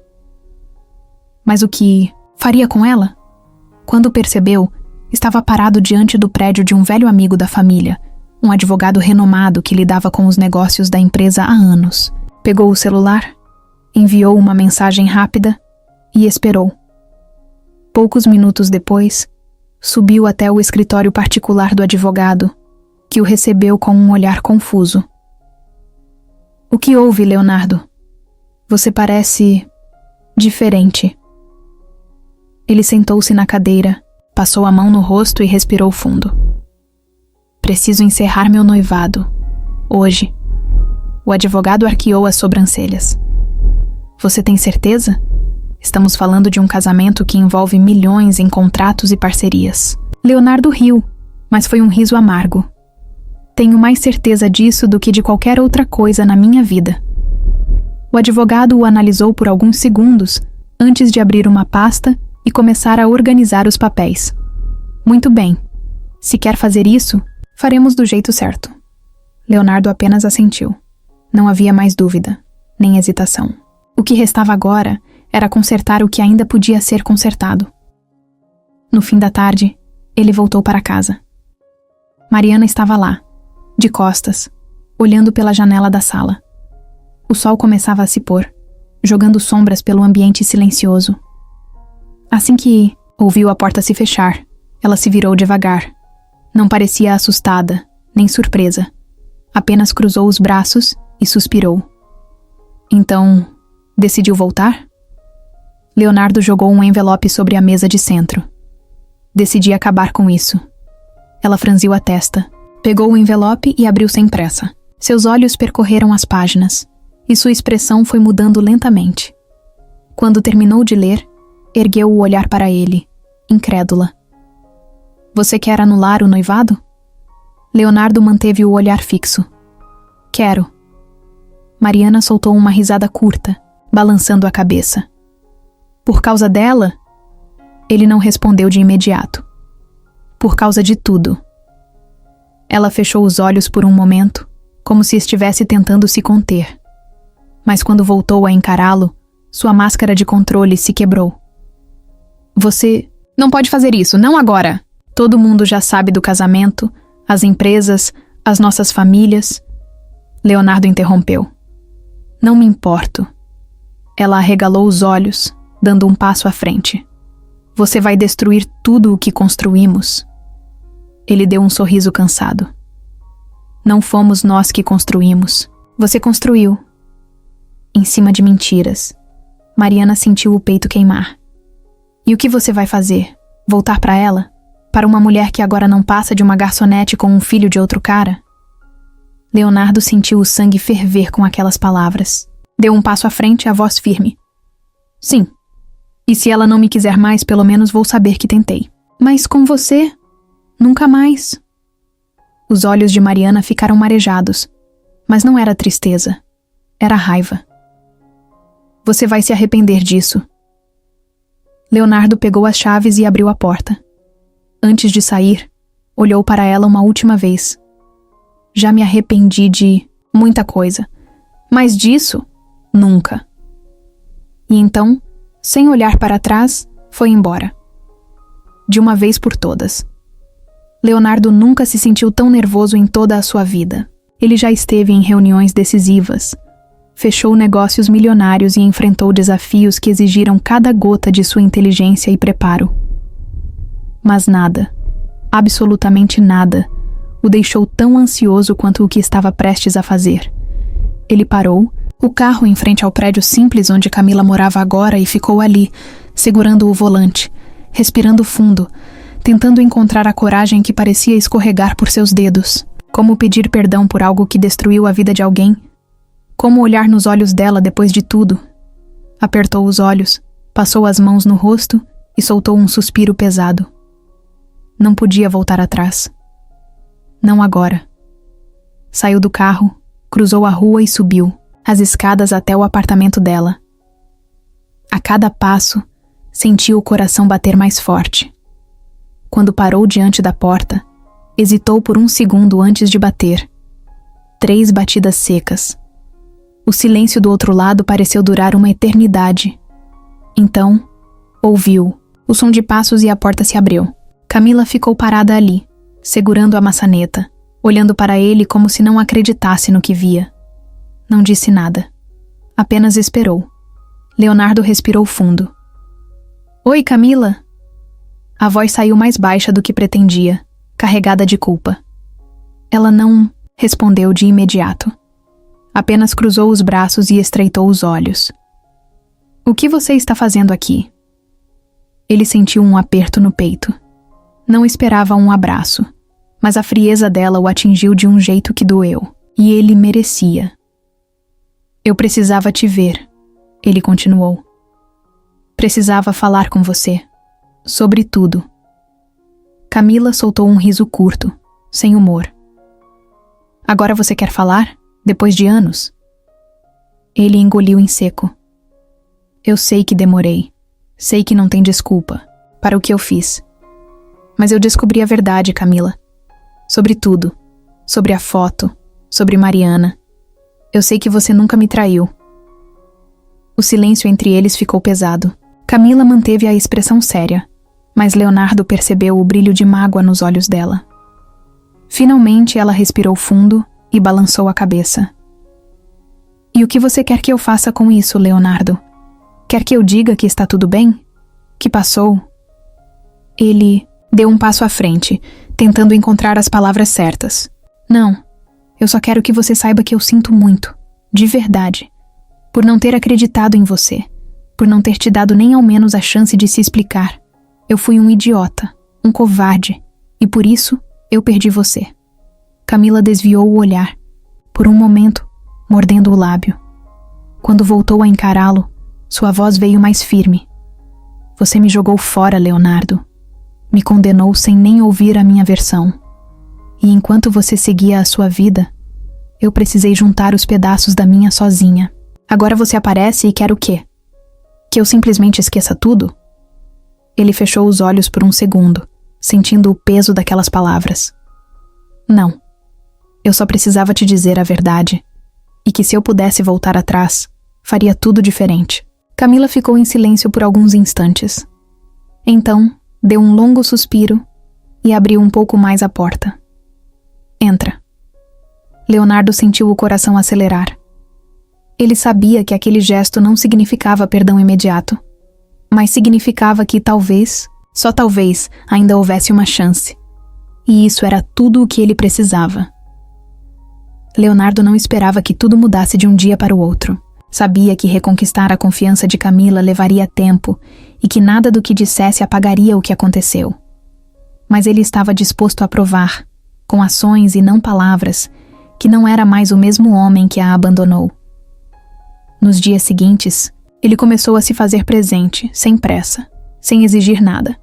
Mas o que faria com ela? Quando percebeu, estava parado diante do prédio de um velho amigo da família, um advogado renomado que lidava com os negócios da empresa há anos. Pegou o celular, enviou uma mensagem rápida e esperou. Poucos minutos depois, subiu até o escritório particular do advogado, que o recebeu com um olhar confuso. O que houve, Leonardo? Você parece diferente. Ele sentou-se na cadeira, passou a mão no rosto e respirou fundo. Preciso encerrar meu noivado. Hoje. O advogado arqueou as sobrancelhas. Você tem certeza? Estamos falando de um casamento que envolve milhões em contratos e parcerias. Leonardo riu, mas foi um riso amargo. Tenho mais certeza disso do que de qualquer outra coisa na minha vida. O advogado o analisou por alguns segundos antes de abrir uma pasta e começar a organizar os papéis. Muito bem. Se quer fazer isso, faremos do jeito certo. Leonardo apenas assentiu. Não havia mais dúvida, nem hesitação. O que restava agora era consertar o que ainda podia ser consertado. No fim da tarde, ele voltou para casa. Mariana estava lá, de costas, olhando pela janela da sala. O sol começava a se pôr, jogando sombras pelo ambiente silencioso. Assim que ouviu a porta se fechar, ela se virou devagar. Não parecia assustada, nem surpresa. Apenas cruzou os braços e suspirou. Então, decidiu voltar? Leonardo jogou um envelope sobre a mesa de centro. Decidi acabar com isso. Ela franziu a testa, pegou o envelope e abriu sem pressa. Seus olhos percorreram as páginas, e sua expressão foi mudando lentamente. Quando terminou de ler, ergueu o olhar para ele, incrédula. Você quer anular o noivado? Leonardo manteve o olhar fixo. Quero. Mariana soltou uma risada curta, balançando a cabeça. Por causa dela? Ele não respondeu de imediato. Por causa de tudo. Ela fechou os olhos por um momento, como se estivesse tentando se conter. Mas quando voltou a encará-lo, sua máscara de controle se quebrou. Você não pode fazer isso, não agora. Todo mundo já sabe do casamento, as empresas, as nossas famílias. Leonardo interrompeu. Não me importo. Ela arregalou os olhos, dando um passo à frente. Você vai destruir tudo o que construímos. Ele deu um sorriso cansado. Não fomos nós que construímos. Você construiu. Em cima de mentiras. Mariana sentiu o peito queimar. E o que você vai fazer? Voltar para ela? Para uma mulher que agora não passa de uma garçonete com um filho de outro cara? Leonardo sentiu o sangue ferver com aquelas palavras. Deu um passo à frente, a voz firme. Sim. E se ela não me quiser mais, pelo menos vou saber que tentei. Mas com você, nunca mais. Os olhos de Mariana ficaram marejados, mas não era tristeza, era raiva. Você vai se arrepender disso. Leonardo pegou as chaves e abriu a porta. Antes de sair, olhou para ela uma última vez. Já me arrependi de muita coisa, mas disso, nunca. E então, sem olhar para trás, foi embora. De uma vez por todas. Leonardo nunca se sentiu tão nervoso em toda a sua vida. Ele já esteve em reuniões decisivas, fechou negócios milionários e enfrentou desafios que exigiram cada gota de sua inteligência e preparo. Mas nada, absolutamente nada, o deixou tão ansioso quanto o que estava prestes a fazer. Ele parou o carro em frente ao prédio simples onde Camila morava agora e ficou ali, segurando o volante, respirando fundo, tentando encontrar a coragem que parecia escorregar por seus dedos. Como pedir perdão por algo que destruiu a vida de alguém? Como olhar nos olhos dela depois de tudo? Apertou os olhos, passou as mãos no rosto e soltou um suspiro pesado. Não podia voltar atrás. Não agora. Saiu do carro, cruzou a rua e subiu as escadas até o apartamento dela. A cada passo, sentiu o coração bater mais forte. Quando parou diante da porta, hesitou por um segundo antes de bater. 3 batidas secas. O silêncio do outro lado pareceu durar uma eternidade. Então, ouviu o som de passos e a porta se abriu. Camila ficou parada ali, segurando a maçaneta, olhando para ele como se não acreditasse no que via. Não disse nada. Apenas esperou. Leonardo respirou fundo. Oi, Camila! A voz saiu mais baixa do que pretendia, carregada de culpa. Ela não respondeu de imediato. Apenas cruzou os braços e estreitou os olhos. O que você está fazendo aqui? Ele sentiu um aperto no peito. Não esperava um abraço, mas a frieza dela o atingiu de um jeito que doeu, e ele merecia. Eu precisava te ver, ele continuou. Precisava falar com você. Sobre tudo. Camila soltou um riso curto, sem humor. Agora você quer falar? Depois de anos? Ele engoliu em seco. Eu sei que demorei. Sei que não tem desculpa para o que eu fiz. Mas eu descobri a verdade, Camila. Sobre tudo. Sobre a foto. Sobre Mariana. Eu sei que você nunca me traiu. O silêncio entre eles ficou pesado. Camila manteve a expressão séria, mas Leonardo percebeu o brilho de mágoa nos olhos dela. Finalmente ela respirou fundo e balançou a cabeça. E o que você quer que eu faça com isso, Leonardo? Quer que eu diga que está tudo bem? Que passou? Ele deu um passo à frente, tentando encontrar as palavras certas. Não, eu só quero que você saiba que eu sinto muito, de verdade, por não ter acreditado em você, por não ter te dado nem ao menos a chance de se explicar. Eu fui um idiota, um covarde, e por isso eu perdi você. Camila desviou o olhar, por um momento, mordendo o lábio. Quando voltou a encará-lo, sua voz veio mais firme. Você me jogou fora, Leonardo. Me condenou sem nem ouvir a minha versão. E enquanto você seguia a sua vida, eu precisei juntar os pedaços da minha sozinha. Agora você aparece e quer o quê? Que eu simplesmente esqueça tudo? Ele fechou os olhos por um segundo, sentindo o peso daquelas palavras. Não. Eu só precisava te dizer a verdade. E que se eu pudesse voltar atrás, faria tudo diferente. Camila ficou em silêncio por alguns instantes. Então, deu um longo suspiro e abriu um pouco mais a porta. Entra. Leonardo sentiu o coração acelerar. Ele sabia que aquele gesto não significava perdão imediato, mas significava que talvez, só talvez, ainda houvesse uma chance. E isso era tudo o que ele precisava. Leonardo não esperava que tudo mudasse de um dia para o outro. Sabia que reconquistar a confiança de Camila levaria tempo e que nada do que dissesse apagaria o que aconteceu. Mas ele estava disposto a provar, com ações e não palavras, que não era mais o mesmo homem que a abandonou. Nos dias seguintes, ele começou a se fazer presente, sem pressa, sem exigir nada.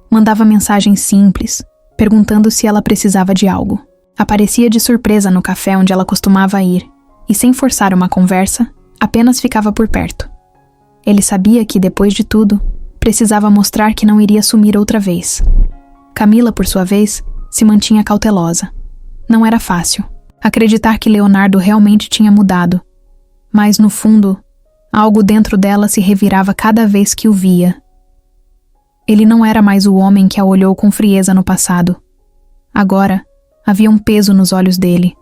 Mandava mensagens simples, perguntando se ela precisava de algo. Aparecia de surpresa no café onde ela costumava ir, e sem forçar uma conversa, apenas ficava por perto. Ele sabia que, depois de tudo, precisava mostrar que não iria sumir outra vez. Camila, por sua vez, se mantinha cautelosa. Não era fácil acreditar que Leonardo realmente tinha mudado, mas, no fundo, algo dentro dela se revirava cada vez que o via. Ele não era mais o homem que a olhou com frieza no passado. Agora, havia um peso nos olhos dele,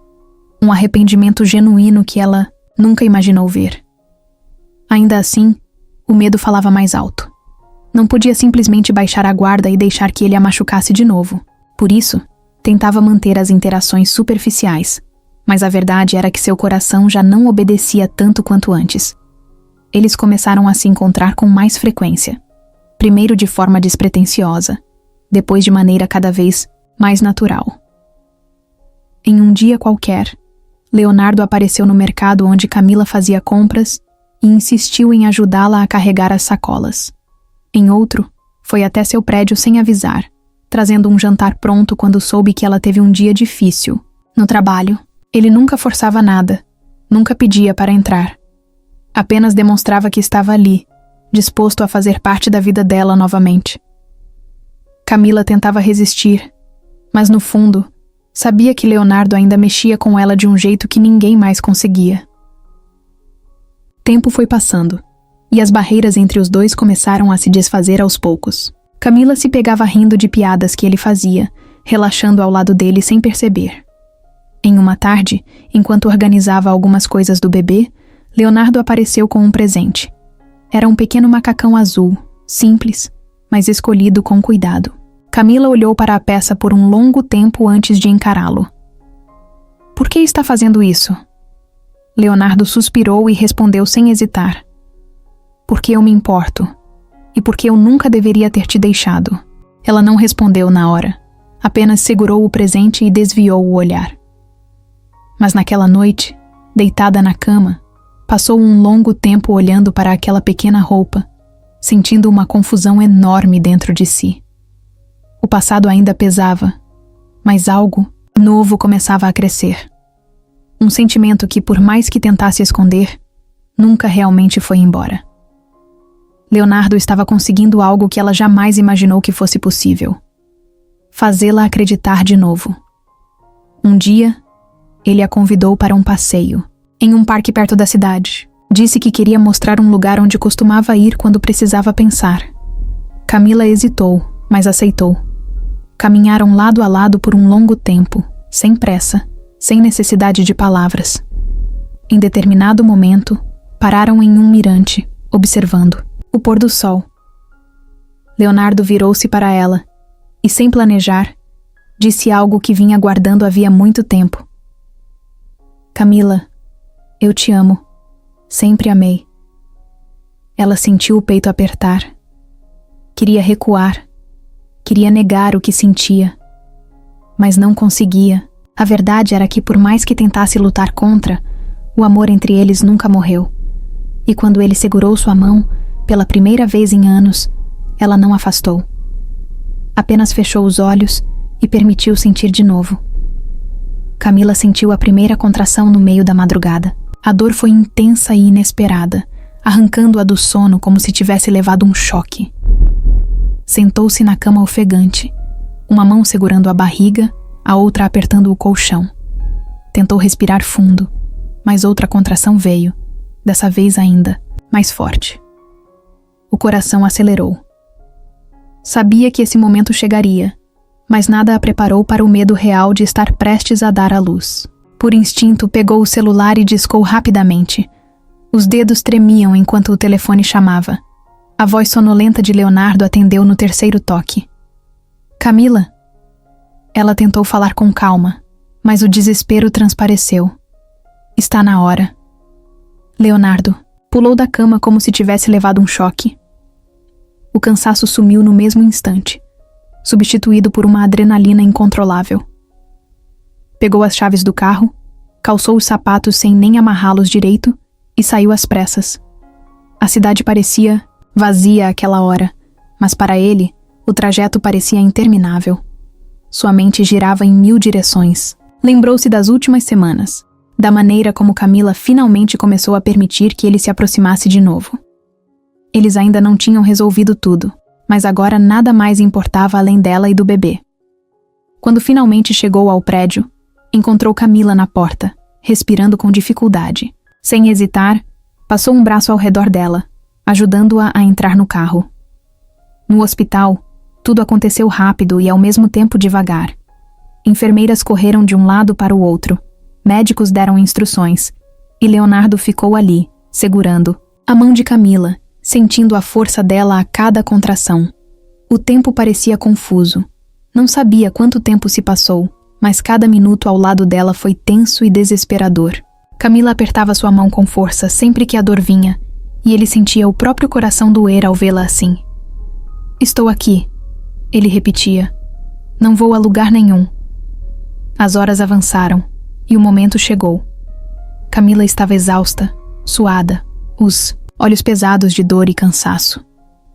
um arrependimento genuíno que ela nunca imaginou ver. Ainda assim, o medo falava mais alto. Não podia simplesmente baixar a guarda e deixar que ele a machucasse de novo. Por isso, tentava manter as interações superficiais, mas a verdade era que seu coração já não obedecia tanto quanto antes. Eles começaram a se encontrar com mais frequência. Primeiro de forma despretensiosa, depois de maneira cada vez mais natural. Em um dia qualquer, Leonardo apareceu no mercado onde Camila fazia compras e insistiu em ajudá-la a carregar as sacolas. Em outro, foi até seu prédio sem avisar, trazendo um jantar pronto quando soube que ela teve um dia difícil. No trabalho, ele nunca forçava nada, nunca pedia para entrar. Apenas demonstrava que estava ali, disposto a fazer parte da vida dela novamente. Camila tentava resistir, mas no fundo, sabia que Leonardo ainda mexia com ela de um jeito que ninguém mais conseguia. Tempo foi passando, e as barreiras entre os dois começaram a se desfazer aos poucos. Camila se pegava rindo de piadas que ele fazia, relaxando ao lado dele sem perceber. Em uma tarde, enquanto organizava algumas coisas do bebê, Leonardo apareceu com um presente. Era um pequeno macacão azul, simples, mas escolhido com cuidado. Camila olhou para a peça por um longo tempo antes de encará-lo. "Por que está fazendo isso?" Leonardo suspirou e respondeu sem hesitar. "Porque eu me importo. E porque eu nunca deveria ter te deixado." Ela não respondeu na hora. Apenas segurou o presente e desviou o olhar. Mas naquela noite, deitada na cama, passou um longo tempo olhando para aquela pequena roupa, sentindo uma confusão enorme dentro de si. O passado ainda pesava, mas algo novo começava a crescer. Um sentimento que, por mais que tentasse esconder, nunca realmente foi embora. Leonardo estava conseguindo algo que ela jamais imaginou que fosse possível: fazê-la acreditar de novo. Um dia, ele a convidou para um passeio, em um parque perto da cidade. Disse que queria mostrar um lugar onde costumava ir quando precisava pensar. Camila hesitou, mas aceitou. Caminharam lado a lado por um longo tempo, sem pressa, sem necessidade de palavras. Em determinado momento, pararam em um mirante, observando o pôr do sol. Leonardo virou-se para ela e, sem planejar, disse algo que vinha guardando havia muito tempo. "Camila, eu te amo. Sempre amei." Ela sentiu o peito apertar. Queria recuar. Queria negar o que sentia. Mas não conseguia. A verdade era que, por mais que tentasse lutar contra, o amor entre eles nunca morreu. E quando ele segurou sua mão, pela primeira vez em anos, ela não afastou. Apenas fechou os olhos e permitiu sentir de novo. Camila sentiu a primeira contração no meio da madrugada. A dor foi intensa e inesperada, arrancando-a do sono como se tivesse levado um choque. Sentou-se na cama ofegante, uma mão segurando a barriga, a outra apertando o colchão. Tentou respirar fundo, mas outra contração veio, dessa vez ainda mais forte. O coração acelerou. Sabia que esse momento chegaria, mas nada a preparou para o medo real de estar prestes a dar à luz. Por instinto, pegou o celular e discou rapidamente. Os dedos tremiam enquanto o telefone chamava. A voz sonolenta de Leonardo atendeu no terceiro toque. "Camila?" Ela tentou falar com calma, mas o desespero transpareceu. "Está na hora." Leonardo pulou da cama como se tivesse levado um choque. O cansaço sumiu no mesmo instante, substituído por uma adrenalina incontrolável. Pegou as chaves do carro, calçou os sapatos sem nem amarrá-los direito e saiu às pressas. A cidade parecia vazia àquela hora, mas para ele, o trajeto parecia interminável. Sua mente girava em 1000 direções. Lembrou-se das últimas semanas, da maneira como Camila finalmente começou a permitir que ele se aproximasse de novo. Eles ainda não tinham resolvido tudo, mas agora nada mais importava além dela e do bebê. Quando finalmente chegou ao prédio, encontrou Camila na porta, respirando com dificuldade. Sem hesitar, passou um braço ao redor dela, ajudando-a a entrar no carro. No hospital, tudo aconteceu rápido e ao mesmo tempo devagar. Enfermeiras correram de um lado para o outro, médicos deram instruções, e Leonardo ficou ali, segurando a mão de Camila, sentindo a força dela a cada contração. O tempo parecia confuso. Não sabia quanto tempo se passou, mas cada minuto ao lado dela foi tenso e desesperador. Camila apertava sua mão com força sempre que a dor vinha, e ele sentia o próprio coração doer ao vê-la assim. "Estou aqui", ele repetia. "Não vou a lugar nenhum." As horas avançaram, e o momento chegou. Camila estava exausta, suada, os olhos pesados de dor e cansaço.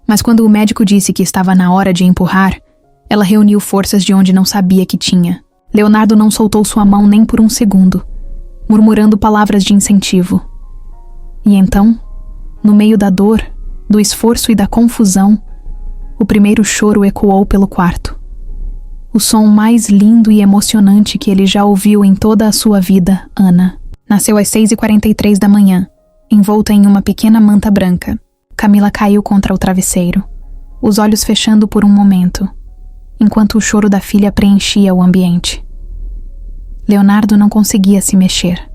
Mas quando o médico disse que estava na hora de empurrar, ela reuniu forças de onde não sabia que tinha. Leonardo não soltou sua mão nem por um segundo, murmurando palavras de incentivo. E então, no meio da dor, do esforço e da confusão, o primeiro choro ecoou pelo quarto. O som mais lindo e emocionante que ele já ouviu em toda a sua vida, Ana. Nasceu às 6h43 da manhã, envolta em uma pequena manta branca. Camila caiu contra o travesseiro, os olhos fechando por um momento, enquanto o choro da filha preenchia o ambiente. Leonardo não conseguia se mexer.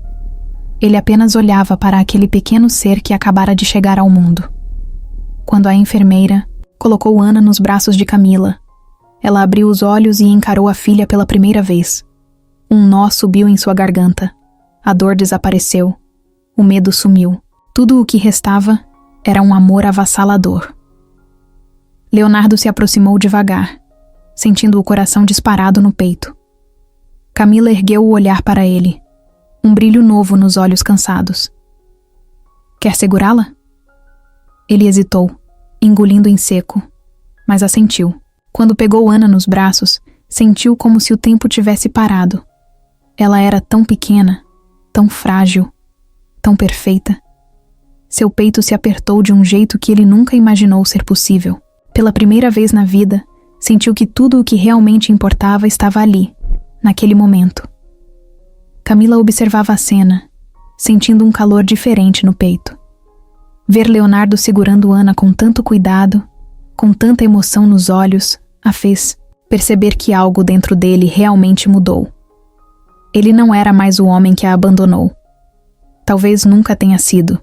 Ele apenas olhava para aquele pequeno ser que acabara de chegar ao mundo. Quando a enfermeira colocou Ana nos braços de Camila, ela abriu os olhos e encarou a filha pela primeira vez. Um nó subiu em sua garganta. A dor desapareceu. O medo sumiu. Tudo o que restava era um amor avassalador. Leonardo se aproximou devagar, sentindo o coração disparado no peito. Camila ergueu o olhar para ele, um brilho novo nos olhos cansados. "Quer segurá-la?" Ele hesitou, engolindo em seco, mas assentiu. Quando pegou Ana nos braços, sentiu como se o tempo tivesse parado. Ela era tão pequena, tão frágil, tão perfeita. Seu peito se apertou de um jeito que ele nunca imaginou ser possível. Pela primeira vez na vida, sentiu que tudo o que realmente importava estava ali, naquele momento. Camila observava a cena, sentindo um calor diferente no peito. Ver Leonardo segurando Ana com tanto cuidado, com tanta emoção nos olhos, a fez perceber que algo dentro dele realmente mudou. Ele não era mais o homem que a abandonou. Talvez nunca tenha sido.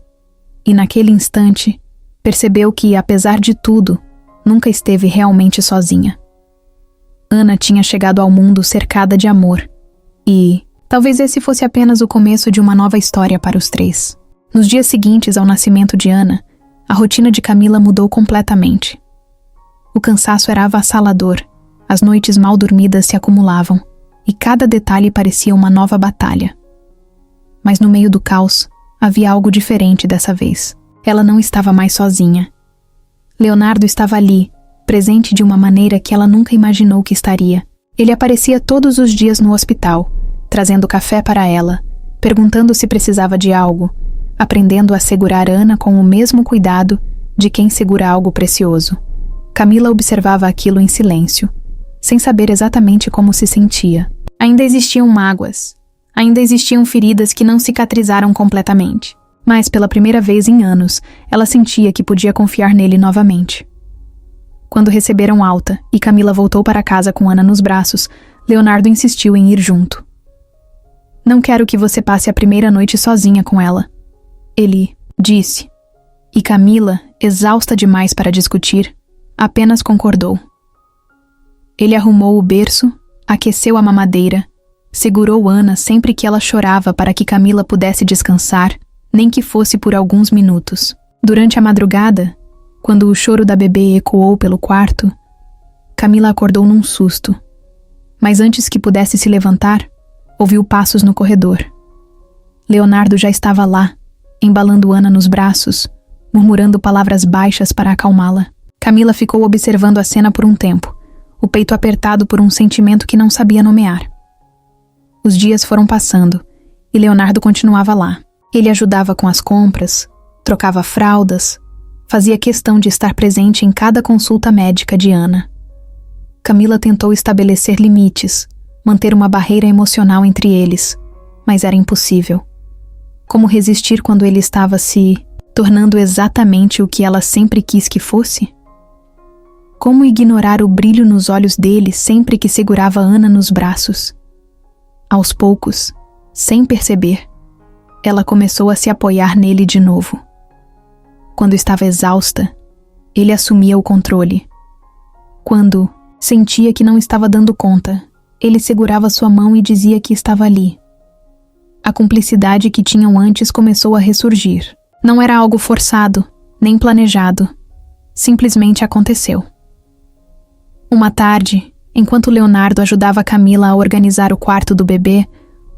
E naquele instante, percebeu que, apesar de tudo, nunca esteve realmente sozinha. Ana tinha chegado ao mundo cercada de amor. E talvez esse fosse apenas o começo de uma nova história para os três. Nos dias seguintes ao nascimento de Ana, a rotina de Camila mudou completamente. O cansaço era avassalador, as noites mal dormidas se acumulavam, e cada detalhe parecia uma nova batalha. Mas no meio do caos, havia algo diferente dessa vez. Ela não estava mais sozinha. Leonardo estava ali, presente de uma maneira que ela nunca imaginou que estaria. Ele aparecia todos os dias no hospital, trazendo café para ela, perguntando se precisava de algo, aprendendo a segurar Ana com o mesmo cuidado de quem segura algo precioso. Camila observava aquilo em silêncio, sem saber exatamente como se sentia. Ainda existiam mágoas, ainda existiam feridas que não cicatrizaram completamente, mas pela primeira vez em anos, ela sentia que podia confiar nele novamente. Quando receberam alta e Camila voltou para casa com Ana nos braços, Leonardo insistiu em ir junto. "Não quero que você passe a primeira noite sozinha com ela", ele disse. E Camila, exausta demais para discutir, apenas concordou. Ele arrumou o berço, aqueceu a mamadeira, segurou Ana sempre que ela chorava para que Camila pudesse descansar, nem que fosse por alguns minutos. Durante a madrugada, quando o choro da bebê ecoou pelo quarto, Camila acordou num susto. Mas antes que pudesse se levantar, ouviu passos no corredor. Leonardo já estava lá, embalando Ana nos braços, murmurando palavras baixas para acalmá-la. Camila ficou observando a cena por um tempo, o peito apertado por um sentimento que não sabia nomear. Os dias foram passando, e Leonardo continuava lá. Ele ajudava com as compras, trocava fraldas, Fazia questão de estar presente em cada consulta médica de Ana. Camila tentou estabelecer limites, manter uma barreira emocional entre eles, mas era impossível. Como resistir quando ele estava se tornando exatamente o que ela sempre quis que fosse? Como ignorar o brilho nos olhos dele sempre que segurava Ana nos braços? Aos poucos, sem perceber, ela começou a se apoiar nele de novo. Quando estava exausta, ele assumia o controle. Quando sentia que não estava dando conta, ele segurava sua mão e dizia que estava ali. A cumplicidade que tinham antes começou a ressurgir. Não era algo forçado, nem planejado. Simplesmente aconteceu. Uma tarde, enquanto Leonardo ajudava Camila a organizar o quarto do bebê,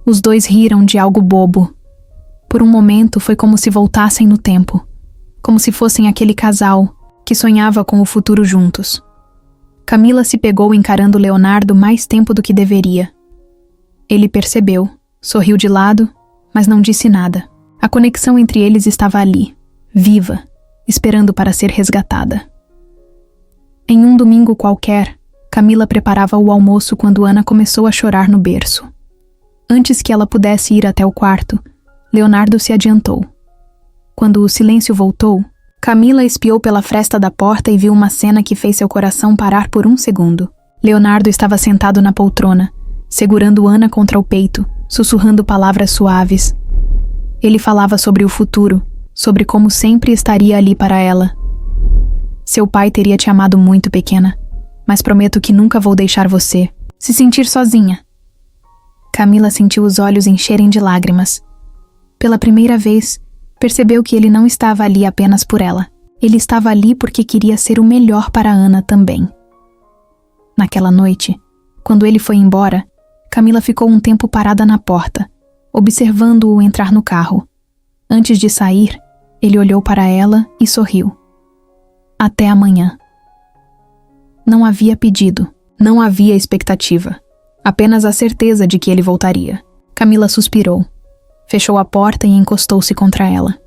os dois riram de algo bobo. Por um momento foi como se voltassem no tempo, como se fossem aquele casal que sonhava com o futuro juntos. Camila se pegou encarando Leonardo mais tempo do que deveria. Ele percebeu, sorriu de lado, mas não disse nada. A conexão entre eles estava ali, viva, esperando para ser resgatada. Em um domingo qualquer, Camila preparava o almoço quando Ana começou a chorar no berço. Antes que ela pudesse ir até o quarto, Leonardo se adiantou. Quando o silêncio voltou, Camila espiou pela fresta da porta e viu uma cena que fez seu coração parar por um segundo. Leonardo estava sentado na poltrona, segurando Ana contra o peito, sussurrando palavras suaves. Ele falava sobre o futuro, sobre como sempre estaria ali para ela. Seu pai teria te amado muito, pequena, mas prometo que nunca vou deixar você se sentir sozinha. Camila sentiu os olhos encherem de lágrimas. Pela primeira vez, percebeu que ele não estava ali apenas por ela. Ele estava ali porque queria ser o melhor para Ana também. Naquela noite, quando ele foi embora, Camila ficou um tempo parada na porta, observando-o entrar no carro. Antes de sair, ele olhou para ela e sorriu. Até amanhã. Não havia pedido, não havia expectativa. Apenas a certeza de que ele voltaria. Camila suspirou. Fechou a porta e encostou-se contra ela.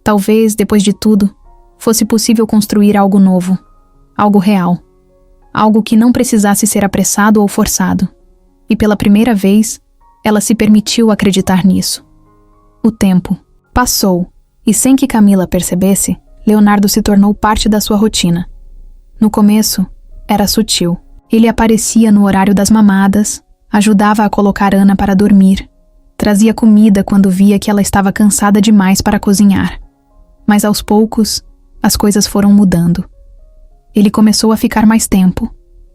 Talvez, depois de tudo, fosse possível construir algo novo, algo real, algo que não precisasse ser apressado ou forçado. E pela primeira vez, ela se permitiu acreditar nisso. O tempo passou, e sem que Camila percebesse, Leonardo se tornou parte da sua rotina. No começo, era sutil. Ele aparecia no horário das mamadas, ajudava a colocar Ana para dormir, trazia comida quando via que ela estava cansada demais para cozinhar. Mas aos poucos, as coisas foram mudando. Ele começou a ficar mais tempo.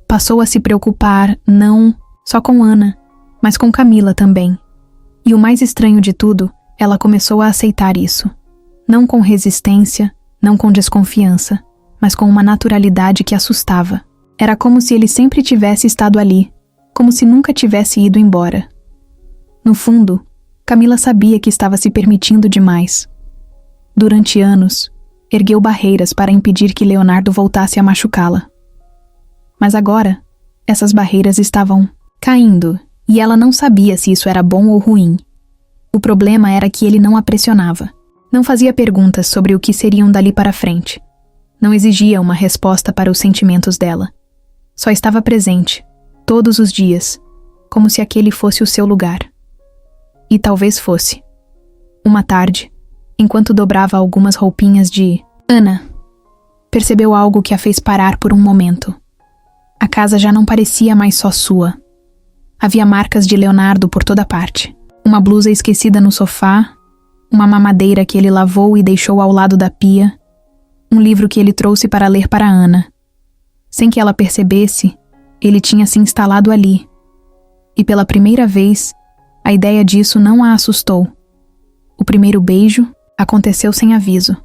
Passou a se preocupar, não só com Ana, mas com Camila também. E o mais estranho de tudo, ela começou a aceitar isso. Não com resistência, não com desconfiança, mas com uma naturalidade que assustava. Era como se ele sempre tivesse estado ali, como se nunca tivesse ido embora. No fundo, Camila sabia que estava se permitindo demais. Durante anos, ergueu barreiras para impedir que Leonardo voltasse a machucá-la. Mas agora, essas barreiras estavam caindo, e ela não sabia se isso era bom ou ruim. O problema era que ele não a pressionava. Não fazia perguntas sobre o que seriam dali para frente. Não exigia uma resposta para os sentimentos dela. Só estava presente, todos os dias, como se aquele fosse o seu lugar. E talvez fosse. Uma tarde, enquanto dobrava algumas roupinhas de Ana, percebeu algo que a fez parar por um momento. A casa já não parecia mais só sua. Havia marcas de Leonardo por toda parte. Uma blusa esquecida no sofá, uma mamadeira que ele lavou e deixou ao lado da pia, um livro que ele trouxe para ler para Ana. Sem que ela percebesse, ele tinha se instalado ali. E pela primeira vez, a ideia disso não a assustou. O primeiro beijo aconteceu sem aviso.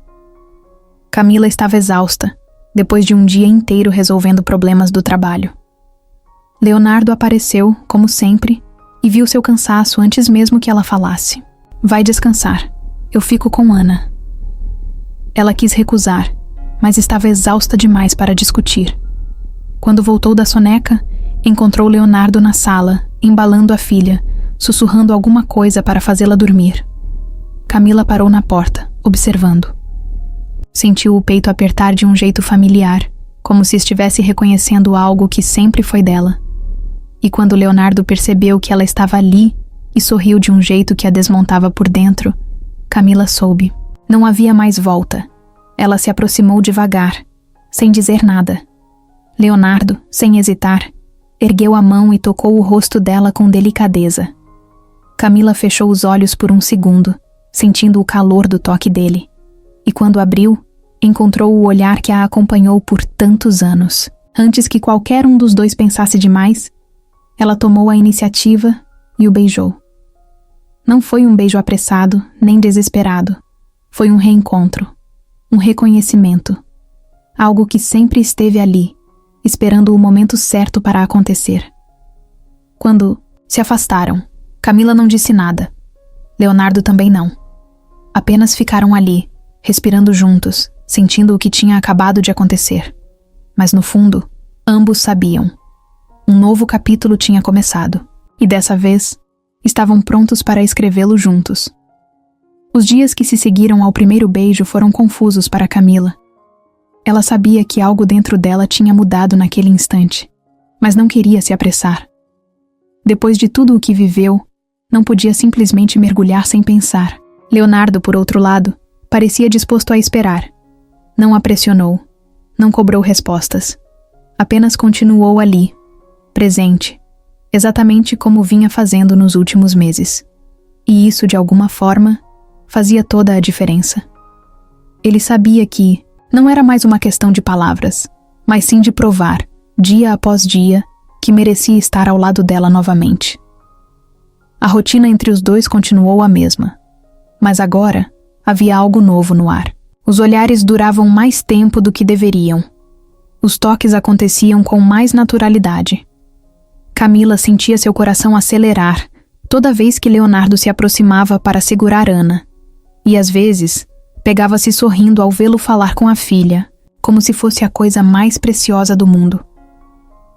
Camila estava exausta, depois de um dia inteiro resolvendo problemas do trabalho. Leonardo apareceu, como sempre, e viu seu cansaço antes mesmo que ela falasse. Vai descansar. Eu fico com Ana. Ela quis recusar, mas estava exausta demais para discutir. Quando voltou da soneca, encontrou Leonardo na sala, embalando a filha, sussurrando alguma coisa para fazê-la dormir. Camila parou na porta, observando. Sentiu o peito apertar de um jeito familiar, como se estivesse reconhecendo algo que sempre foi dela. E quando Leonardo percebeu que ela estava ali e sorriu de um jeito que a desmontava por dentro, Camila soube. Não havia mais volta. Ela se aproximou devagar, sem dizer nada. Leonardo, sem hesitar, ergueu a mão e tocou o rosto dela com delicadeza. Camila fechou os olhos por um segundo, sentindo o calor do toque dele. E quando abriu, encontrou o olhar que a acompanhou por tantos anos. Antes que qualquer um dos dois pensasse demais, ela tomou a iniciativa e o beijou. Não foi um beijo apressado, nem desesperado. Foi um reencontro, um reconhecimento. Algo que sempre esteve ali, esperando o momento certo para acontecer. Quando se afastaram, Camila não disse nada. Leonardo também não. Apenas ficaram ali, respirando juntos, sentindo o que tinha acabado de acontecer. Mas no fundo, ambos sabiam. Um novo capítulo tinha começado, e dessa vez, estavam prontos para escrevê-lo juntos. Os dias que se seguiram ao primeiro beijo foram confusos para Camila. Ela sabia que algo dentro dela tinha mudado naquele instante, mas não queria se apressar. Depois de tudo o que viveu, não podia simplesmente mergulhar sem pensar. Leonardo, por outro lado, parecia disposto a esperar. Não a pressionou, não cobrou respostas. Apenas continuou ali, presente, exatamente como vinha fazendo nos últimos meses. E isso, de alguma forma, fazia toda a diferença. Ele sabia que não era mais uma questão de palavras, mas sim de provar, dia após dia, que merecia estar ao lado dela novamente. A rotina entre os dois continuou a mesma, mas agora havia algo novo no ar. Os olhares duravam mais tempo do que deveriam. Os toques aconteciam com mais naturalidade. Camila sentia seu coração acelerar toda vez que Leonardo se aproximava para segurar Ana. E às vezes, pegava-se sorrindo ao vê-lo falar com a filha, como se fosse a coisa mais preciosa do mundo.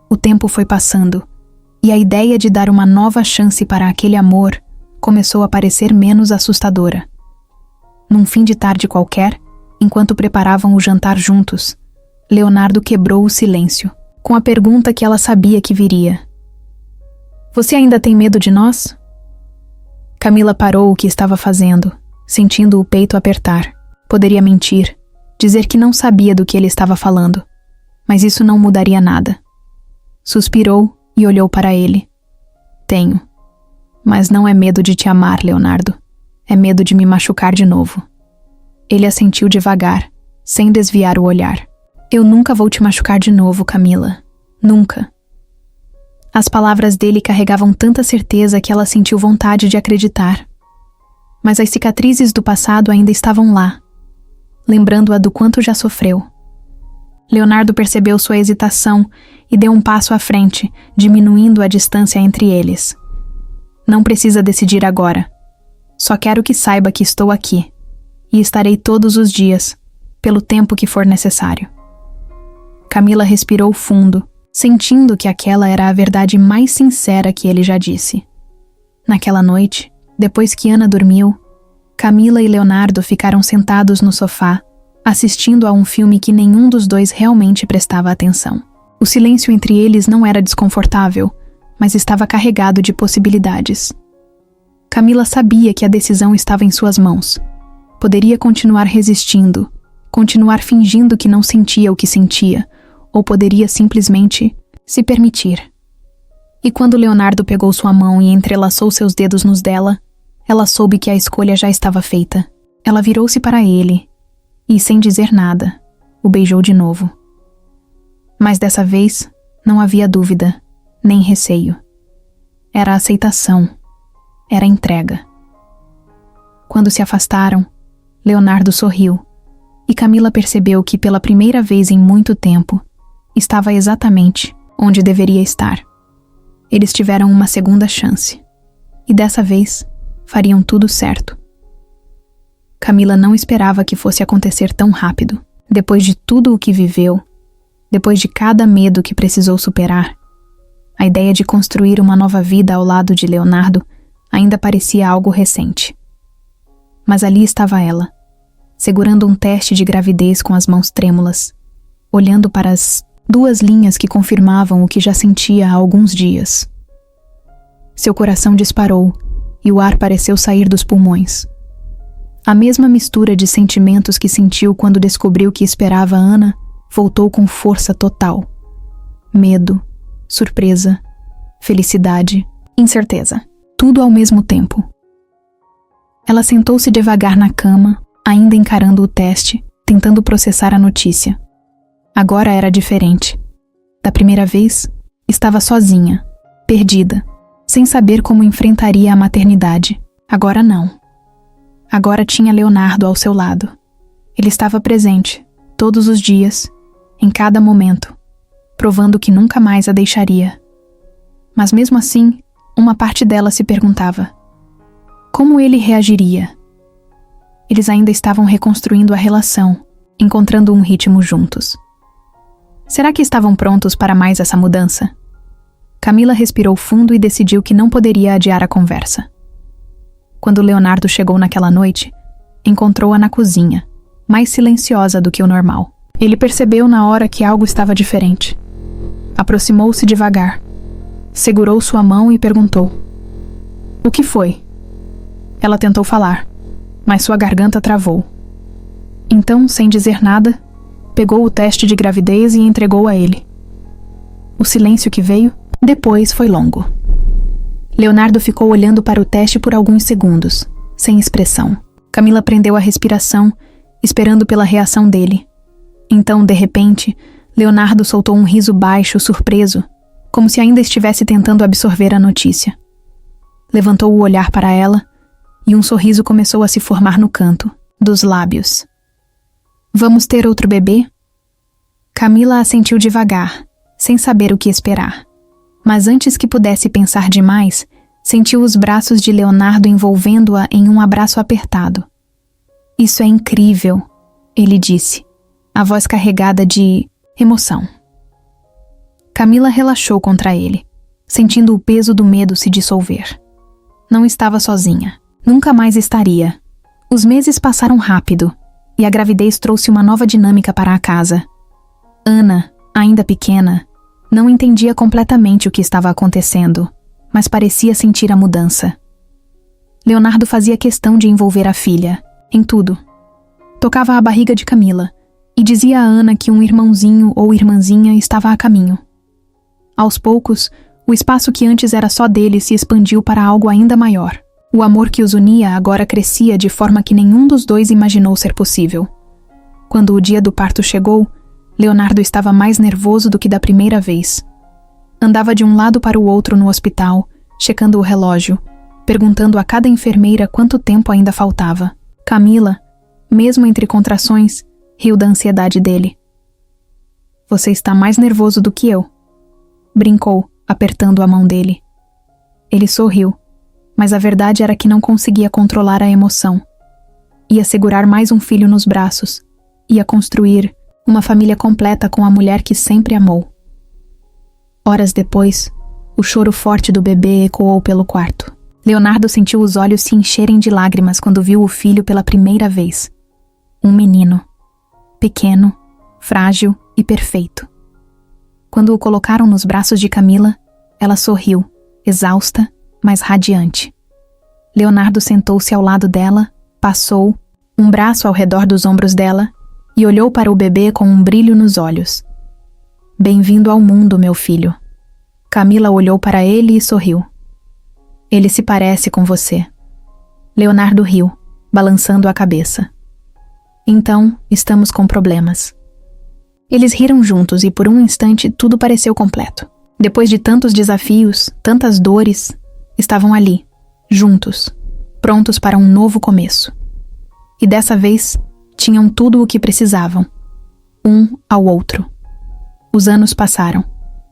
O tempo foi passando, e a ideia de dar uma nova chance para aquele amor começou a parecer menos assustadora. Num fim de tarde qualquer, enquanto preparavam o jantar juntos, Leonardo quebrou o silêncio, com a pergunta que ela sabia que viria. "Você ainda tem medo de nós?" Camila parou o que estava fazendo, sentindo o peito apertar. Poderia mentir, dizer que não sabia do que ele estava falando, mas isso não mudaria nada. Suspirou e olhou para ele. "Tenho. Mas não é medo de te amar, Leonardo. É medo de me machucar de novo." Ele assentiu devagar, sem desviar o olhar. "Eu nunca vou te machucar de novo, Camila. Nunca." As palavras dele carregavam tanta certeza que ela sentiu vontade de acreditar. Mas as cicatrizes do passado ainda estavam lá, lembrando-a do quanto já sofreu. Leonardo percebeu sua hesitação e deu um passo à frente, diminuindo a distância entre eles. "Não precisa decidir agora. Só quero que saiba que estou aqui, e estarei todos os dias, pelo tempo que for necessário." Camila respirou fundo, sentindo que aquela era a verdade mais sincera que ele já disse. Naquela noite, depois que Ana dormiu, Camila e Leonardo ficaram sentados no sofá, assistindo a um filme que nenhum dos dois realmente prestava atenção. O silêncio entre eles não era desconfortável, mas estava carregado de possibilidades. Camila sabia que a decisão estava em suas mãos. Poderia continuar resistindo, continuar fingindo que não sentia o que sentia, ou poderia simplesmente se permitir. E quando Leonardo pegou sua mão e entrelaçou seus dedos nos dela, ela soube que a escolha já estava feita. Ela virou-se para ele e, sem dizer nada, o beijou de novo. Mas dessa vez, não havia dúvida, nem receio. Era aceitação. Era entrega. Quando se afastaram, Leonardo sorriu, e Camila percebeu que pela primeira vez em muito tempo, estava exatamente onde deveria estar. Eles tiveram uma segunda chance, e dessa vez fariam tudo certo. Camila não esperava que fosse acontecer tão rápido. Depois de tudo o que viveu, depois de cada medo que precisou superar, a ideia de construir uma nova vida ao lado de Leonardo ainda parecia algo recente. Mas ali estava ela, segurando um teste de gravidez com as mãos trêmulas, olhando para as 2 linhas que confirmavam o que já sentia há alguns dias. Seu coração disparou e o ar pareceu sair dos pulmões. A mesma mistura de sentimentos que sentiu quando descobriu que esperava Ana voltou com força total. Medo, surpresa, felicidade, incerteza, tudo ao mesmo tempo. Ela sentou-se devagar na cama, ainda encarando o teste, tentando processar a notícia. Agora era diferente. Da primeira vez, estava sozinha, perdida, sem saber como enfrentaria a maternidade. Agora não. Agora tinha Leonardo ao seu lado. Ele estava presente, todos os dias, em cada momento, provando que nunca mais a deixaria. Mas mesmo assim, uma parte dela se perguntava: como ele reagiria? Eles ainda estavam reconstruindo a relação, encontrando um ritmo juntos. Será que estavam prontos para mais essa mudança? Camila respirou fundo e decidiu que não poderia adiar a conversa. Quando Leonardo chegou naquela noite, encontrou-a na cozinha, mais silenciosa do que o normal. Ele percebeu na hora que algo estava diferente. Aproximou-se devagar, segurou sua mão e perguntou: o que foi? Ela tentou falar, mas sua garganta travou. Então, sem dizer nada, pegou o teste de gravidez e entregou a ele. O silêncio que veio depois foi longo. Leonardo ficou olhando para o teste por alguns segundos, sem expressão. Camila prendeu a respiração, esperando pela reação dele. Então, de repente, Leonardo soltou um riso baixo, surpreso, como se ainda estivesse tentando absorver a notícia. Levantou o olhar para ela e um sorriso começou a se formar no canto dos lábios. Vamos ter outro bebê? Camila assentiu devagar, sem saber o que esperar. Mas antes que pudesse pensar demais, sentiu os braços de Leonardo envolvendo-a em um abraço apertado. Isso é incrível, ele disse, a voz carregada de emoção. Camila relaxou contra ele, sentindo o peso do medo se dissolver. Não estava sozinha. Nunca mais estaria. Os meses passaram rápido, e a gravidez trouxe uma nova dinâmica para a casa. Ana, ainda pequena, não entendia completamente o que estava acontecendo, mas parecia sentir a mudança. Leonardo fazia questão de envolver a filha, em tudo. Tocava a barriga de Camila, e dizia a Ana que um irmãozinho ou irmãzinha estava a caminho. Aos poucos, o espaço que antes era só deles se expandiu para algo ainda maior. O amor que os unia agora crescia de forma que nenhum dos dois imaginou ser possível. Quando o dia do parto chegou, Leonardo estava mais nervoso do que da primeira vez. Andava de um lado para o outro no hospital, checando o relógio, perguntando a cada enfermeira quanto tempo ainda faltava. Camila, mesmo entre contrações, riu da ansiedade dele. Você está mais nervoso do que eu, brincou, apertando a mão dele. Ele sorriu, mas a verdade era que não conseguia controlar a emoção. Ia segurar mais um filho nos braços, ia construir uma família completa com a mulher que sempre amou. Horas depois, o choro forte do bebê ecoou pelo quarto. Leonardo sentiu os olhos se encherem de lágrimas quando viu o filho pela primeira vez. Um menino. Pequeno, frágil e perfeito. Quando o colocaram nos braços de Camila, ela sorriu, exausta, mas radiante. Leonardo sentou-se ao lado dela, passou um braço ao redor dos ombros dela e olhou para o bebê com um brilho nos olhos. Bem-vindo ao mundo, meu filho. Camila olhou para ele e sorriu. Ele se parece com você. Leonardo riu, balançando a cabeça. Então, estamos com problemas. Eles riram juntos e por um instante tudo pareceu completo. Depois de tantos desafios, tantas dores, estavam ali, juntos, prontos para um novo começo. E dessa vez, tinham tudo o que precisavam, um ao outro. Os anos passaram,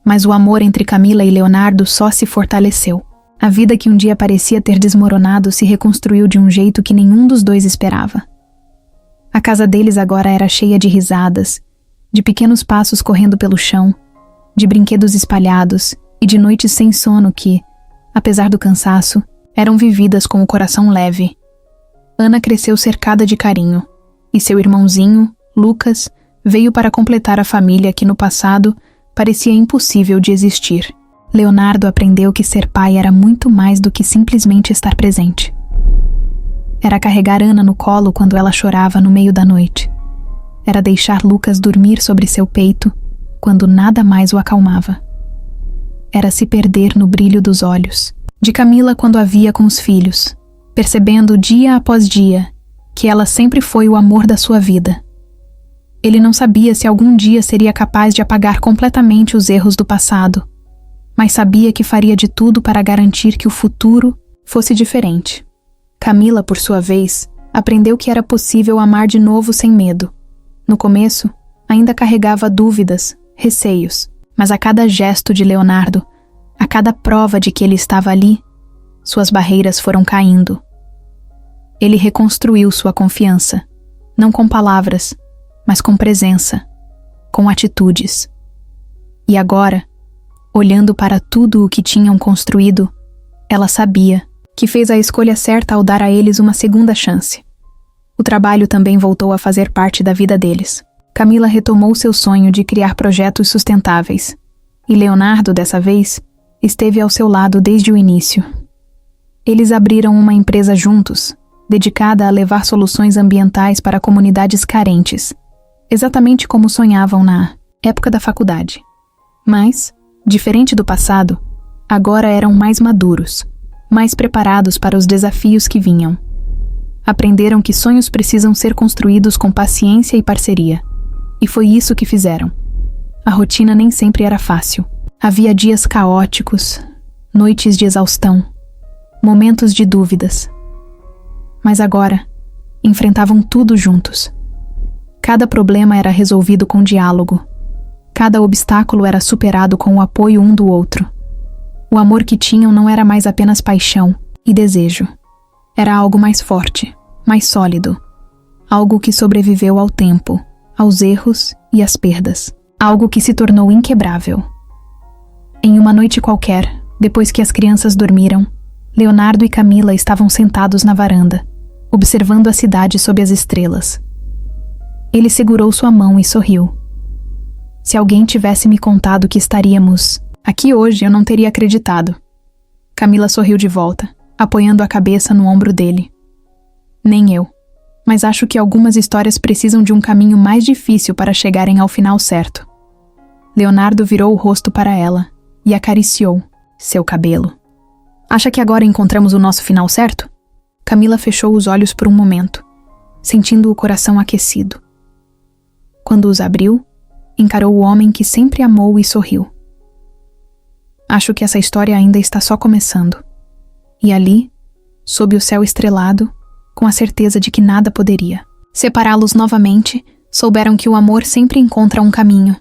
mas o amor entre Camila e Leonardo só se fortaleceu. A vida que um dia parecia ter desmoronado se reconstruiu de um jeito que nenhum dos dois esperava. A casa deles agora era cheia de risadas, de pequenos passos correndo pelo chão, de brinquedos espalhados e de noites sem sono que, apesar do cansaço, eram vividas com o coração leve. Ana cresceu cercada de carinho, e seu irmãozinho, Lucas, veio para completar a família que no passado parecia impossível de existir. Leonardo aprendeu que ser pai era muito mais do que simplesmente estar presente. Era carregar Ana no colo quando ela chorava no meio da noite. Era deixar Lucas dormir sobre seu peito quando nada mais o acalmava. Era se perder no brilho dos olhos de Camila quando a via com os filhos, percebendo dia após dia que ela sempre foi o amor da sua vida. Ele não sabia se algum dia seria capaz de apagar completamente os erros do passado, mas sabia que faria de tudo para garantir que o futuro fosse diferente. Camila, por sua vez, aprendeu que era possível amar de novo sem medo. No começo, ainda carregava dúvidas, receios, mas a cada gesto de Leonardo, a cada prova de que ele estava ali, suas barreiras foram caindo. Ele reconstruiu sua confiança, não com palavras, mas com presença, com atitudes. E agora, olhando para tudo o que tinham construído, ela sabia que fez a escolha certa ao dar a eles uma segunda chance. O trabalho também voltou a fazer parte da vida deles. Camila retomou seu sonho de criar projetos sustentáveis, e Leonardo, dessa vez, esteve ao seu lado desde o início. Eles abriram uma empresa juntos, dedicada a levar soluções ambientais para comunidades carentes, exatamente como sonhavam na época da faculdade. Mas, diferente do passado, agora eram mais maduros, mais preparados para os desafios que vinham. Aprenderam que sonhos precisam ser construídos com paciência e parceria. E foi isso que fizeram. A rotina nem sempre era fácil. Havia dias caóticos, noites de exaustão, momentos de dúvidas. Mas agora, enfrentavam tudo juntos. Cada problema era resolvido com diálogo. Cada obstáculo era superado com o apoio um do outro. O amor que tinham não era mais apenas paixão e desejo. Era algo mais forte, mais sólido. Algo que sobreviveu ao tempo, aos erros e às perdas. Algo que se tornou inquebrável. Em uma noite qualquer, depois que as crianças dormiram, Leonardo e Camila estavam sentados na varanda, observando a cidade sob as estrelas. Ele segurou sua mão e sorriu. Se alguém tivesse me contado que estaríamos aqui hoje, eu não teria acreditado. Camila sorriu de volta, apoiando a cabeça no ombro dele. Nem eu. Mas acho que algumas histórias precisam de um caminho mais difícil para chegarem ao final certo. Leonardo virou o rosto para ela e acariciou seu cabelo. Acha que agora encontramos o nosso final certo? Camila fechou os olhos por um momento, sentindo o coração aquecido. Quando os abriu, encarou o homem que sempre amou e sorriu. Acho que essa história ainda está só começando. E ali, sob o céu estrelado, com a certeza de que nada poderia separá-los novamente, souberam que o amor sempre encontra um caminho.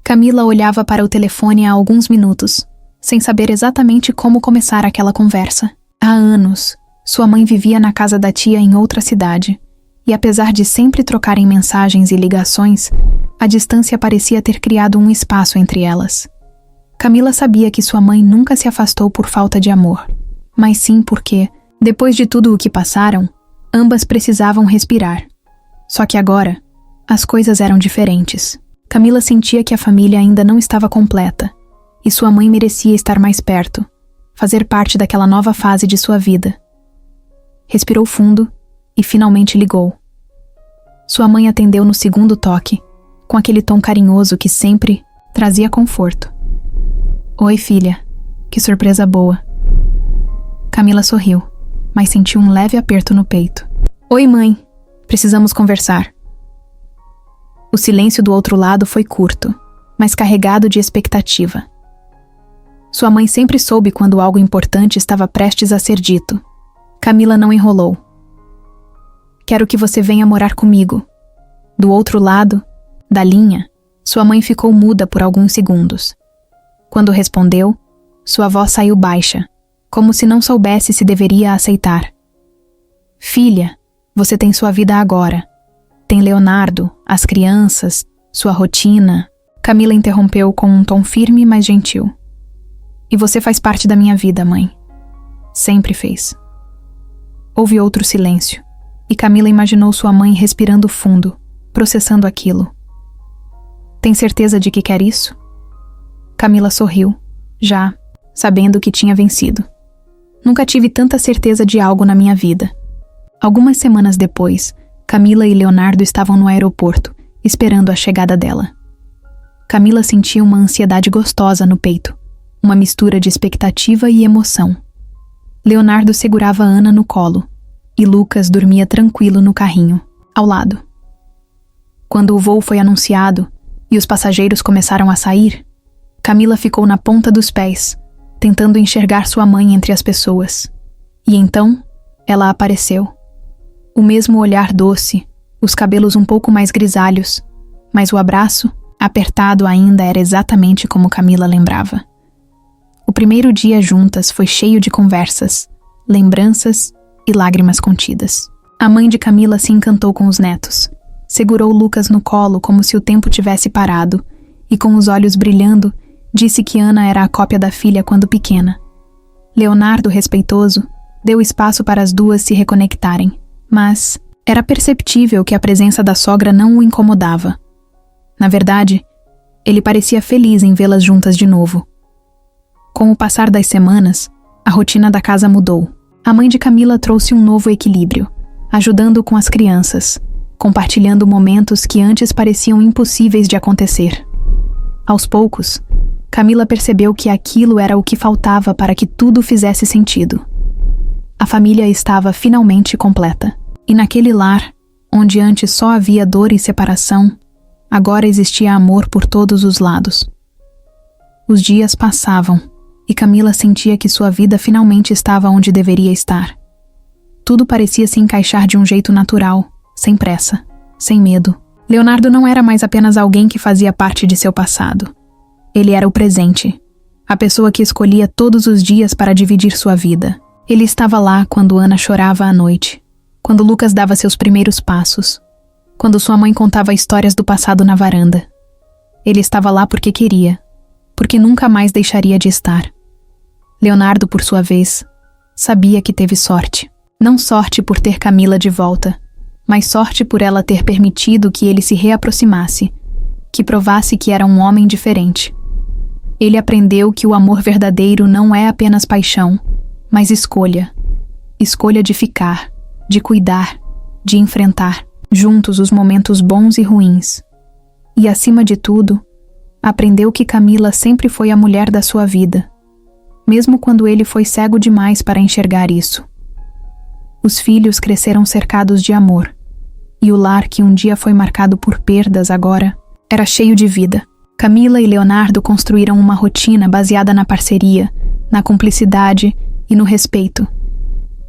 Camila olhava para o telefone há alguns minutos, sem saber exatamente como começar aquela conversa. Há anos, sua mãe vivia na casa da tia em outra cidade, e apesar de sempre trocarem mensagens e ligações, a distância parecia ter criado um espaço entre elas. Camila sabia que sua mãe nunca se afastou por falta de amor, mas sim porque, depois de tudo o que passaram, ambas precisavam respirar. Só que agora, as coisas eram diferentes. Camila sentia que a família ainda não estava completa, e sua mãe merecia estar mais perto, fazer parte daquela nova fase de sua vida. Respirou fundo e finalmente ligou. Sua mãe atendeu no segundo toque, com aquele tom carinhoso que sempre trazia conforto. Oi, filha. Que surpresa boa. Camila sorriu, mas sentiu um leve aperto no peito. Oi, mãe. Precisamos conversar. O silêncio do outro lado foi curto, mas carregado de expectativa. Sua mãe sempre soube quando algo importante estava prestes a ser dito. Camila não enrolou. Quero que você venha morar comigo. Do outro lado, da linha, sua mãe ficou muda por alguns segundos. Quando respondeu, sua voz saiu baixa, como se não soubesse se deveria aceitar. Filha, você tem sua vida agora. Tem Leonardo, as crianças, sua rotina. Camila interrompeu com um tom firme, mas gentil. E você faz parte da minha vida, mãe. Sempre fez. Houve outro silêncio, e Camila imaginou sua mãe respirando fundo, processando aquilo. Tem certeza de que quer isso? Camila sorriu, já sabendo que tinha vencido. Nunca tive tanta certeza de algo na minha vida. Algumas semanas depois, Camila e Leonardo estavam no aeroporto, esperando a chegada dela. Camila sentia uma ansiedade gostosa no peito, uma mistura de expectativa e emoção. Leonardo segurava Ana no colo, e Lucas dormia tranquilo no carrinho, ao lado. Quando o voo foi anunciado e os passageiros começaram a sair, Camila ficou na ponta dos pés, tentando enxergar sua mãe entre as pessoas. E então, ela apareceu. O mesmo olhar doce, os cabelos um pouco mais grisalhos, mas o abraço, apertado ainda, era exatamente como Camila lembrava. O primeiro dia juntas foi cheio de conversas, lembranças e lágrimas contidas. A mãe de Camila se encantou com os netos. Segurou Lucas no colo como se o tempo tivesse parado e, com os olhos brilhando, disse que Ana era a cópia da filha quando pequena. Leonardo, respeitoso, deu espaço para as duas se reconectarem, mas era perceptível que a presença da sogra não o incomodava. Na verdade, ele parecia feliz em vê-las juntas de novo. Com o passar das semanas, a rotina da casa mudou. A mãe de Camila trouxe um novo equilíbrio, ajudando com as crianças, compartilhando momentos que antes pareciam impossíveis de acontecer. Aos poucos, Camila percebeu que aquilo era o que faltava para que tudo fizesse sentido. A família estava finalmente completa. E naquele lar, onde antes só havia dor e separação, agora existia amor por todos os lados. Os dias passavam, e Camila sentia que sua vida finalmente estava onde deveria estar. Tudo parecia se encaixar de um jeito natural, sem pressa, sem medo. Leonardo não era mais apenas alguém que fazia parte de seu passado. Ele era o presente, a pessoa que escolhia todos os dias para dividir sua vida. Ele estava lá quando Ana chorava à noite, quando Lucas dava seus primeiros passos, quando sua mãe contava histórias do passado na varanda. Ele estava lá porque queria, porque nunca mais deixaria de estar. Leonardo, por sua vez, sabia que teve sorte. Não sorte por ter Camila de volta, mas sorte por ela ter permitido que ele se reaproximasse, que provasse que era um homem diferente. Ele aprendeu que o amor verdadeiro não é apenas paixão, mas escolha. Escolha de ficar, de cuidar, de enfrentar, juntos os momentos bons e ruins. E, acima de tudo, aprendeu que Camila sempre foi a mulher da sua vida, mesmo quando ele foi cego demais para enxergar isso. Os filhos cresceram cercados de amor, e o lar que um dia foi marcado por perdas agora era cheio de vida. Camila e Leonardo construíram uma rotina baseada na parceria, na cumplicidade e no respeito.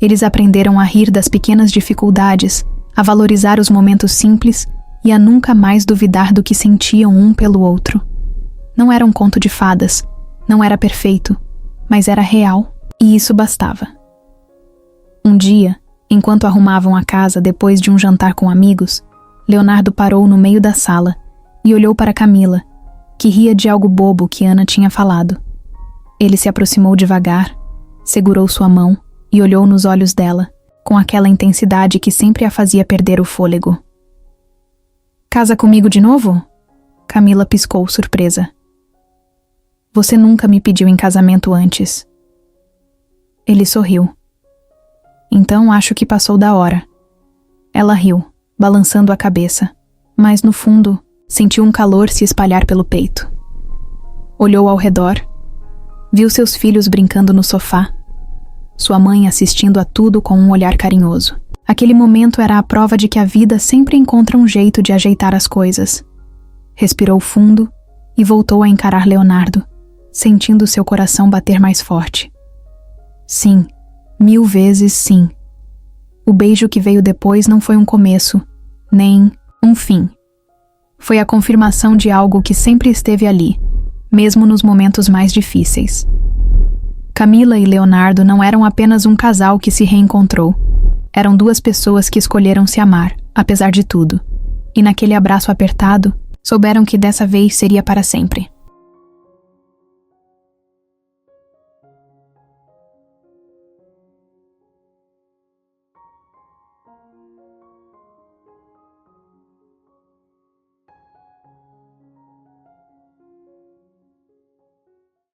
Eles aprenderam a rir das pequenas dificuldades, a valorizar os momentos simples e a nunca mais duvidar do que sentiam um pelo outro. Não era um conto de fadas, não era perfeito, mas era real, e isso bastava. Um dia, enquanto arrumavam a casa depois de um jantar com amigos, Leonardo parou no meio da sala e olhou para Camila, que ria de algo bobo que Ana tinha falado. Ele se aproximou devagar, segurou sua mão e olhou nos olhos dela, com aquela intensidade que sempre a fazia perder o fôlego. "Casa comigo de novo?" Camila piscou, surpresa. "Você nunca me pediu em casamento antes." Ele sorriu. "Então acho que passou da hora." Ela riu, balançando a cabeça, mas no fundo sentiu um calor se espalhar pelo peito. Olhou ao redor, viu seus filhos brincando no sofá, sua mãe assistindo a tudo com um olhar carinhoso. Aquele momento era a prova de que a vida sempre encontra um jeito de ajeitar as coisas. Respirou fundo e voltou a encarar Leonardo, sentindo seu coração bater mais forte. Sim, 1000 vezes sim. O beijo que veio depois não foi um começo, nem um fim. Foi a confirmação de algo que sempre esteve ali, mesmo nos momentos mais difíceis. Camila e Leonardo não eram apenas um casal que se reencontrou. Eram duas pessoas que escolheram se amar, apesar de tudo. E naquele abraço apertado, souberam que dessa vez seria para sempre.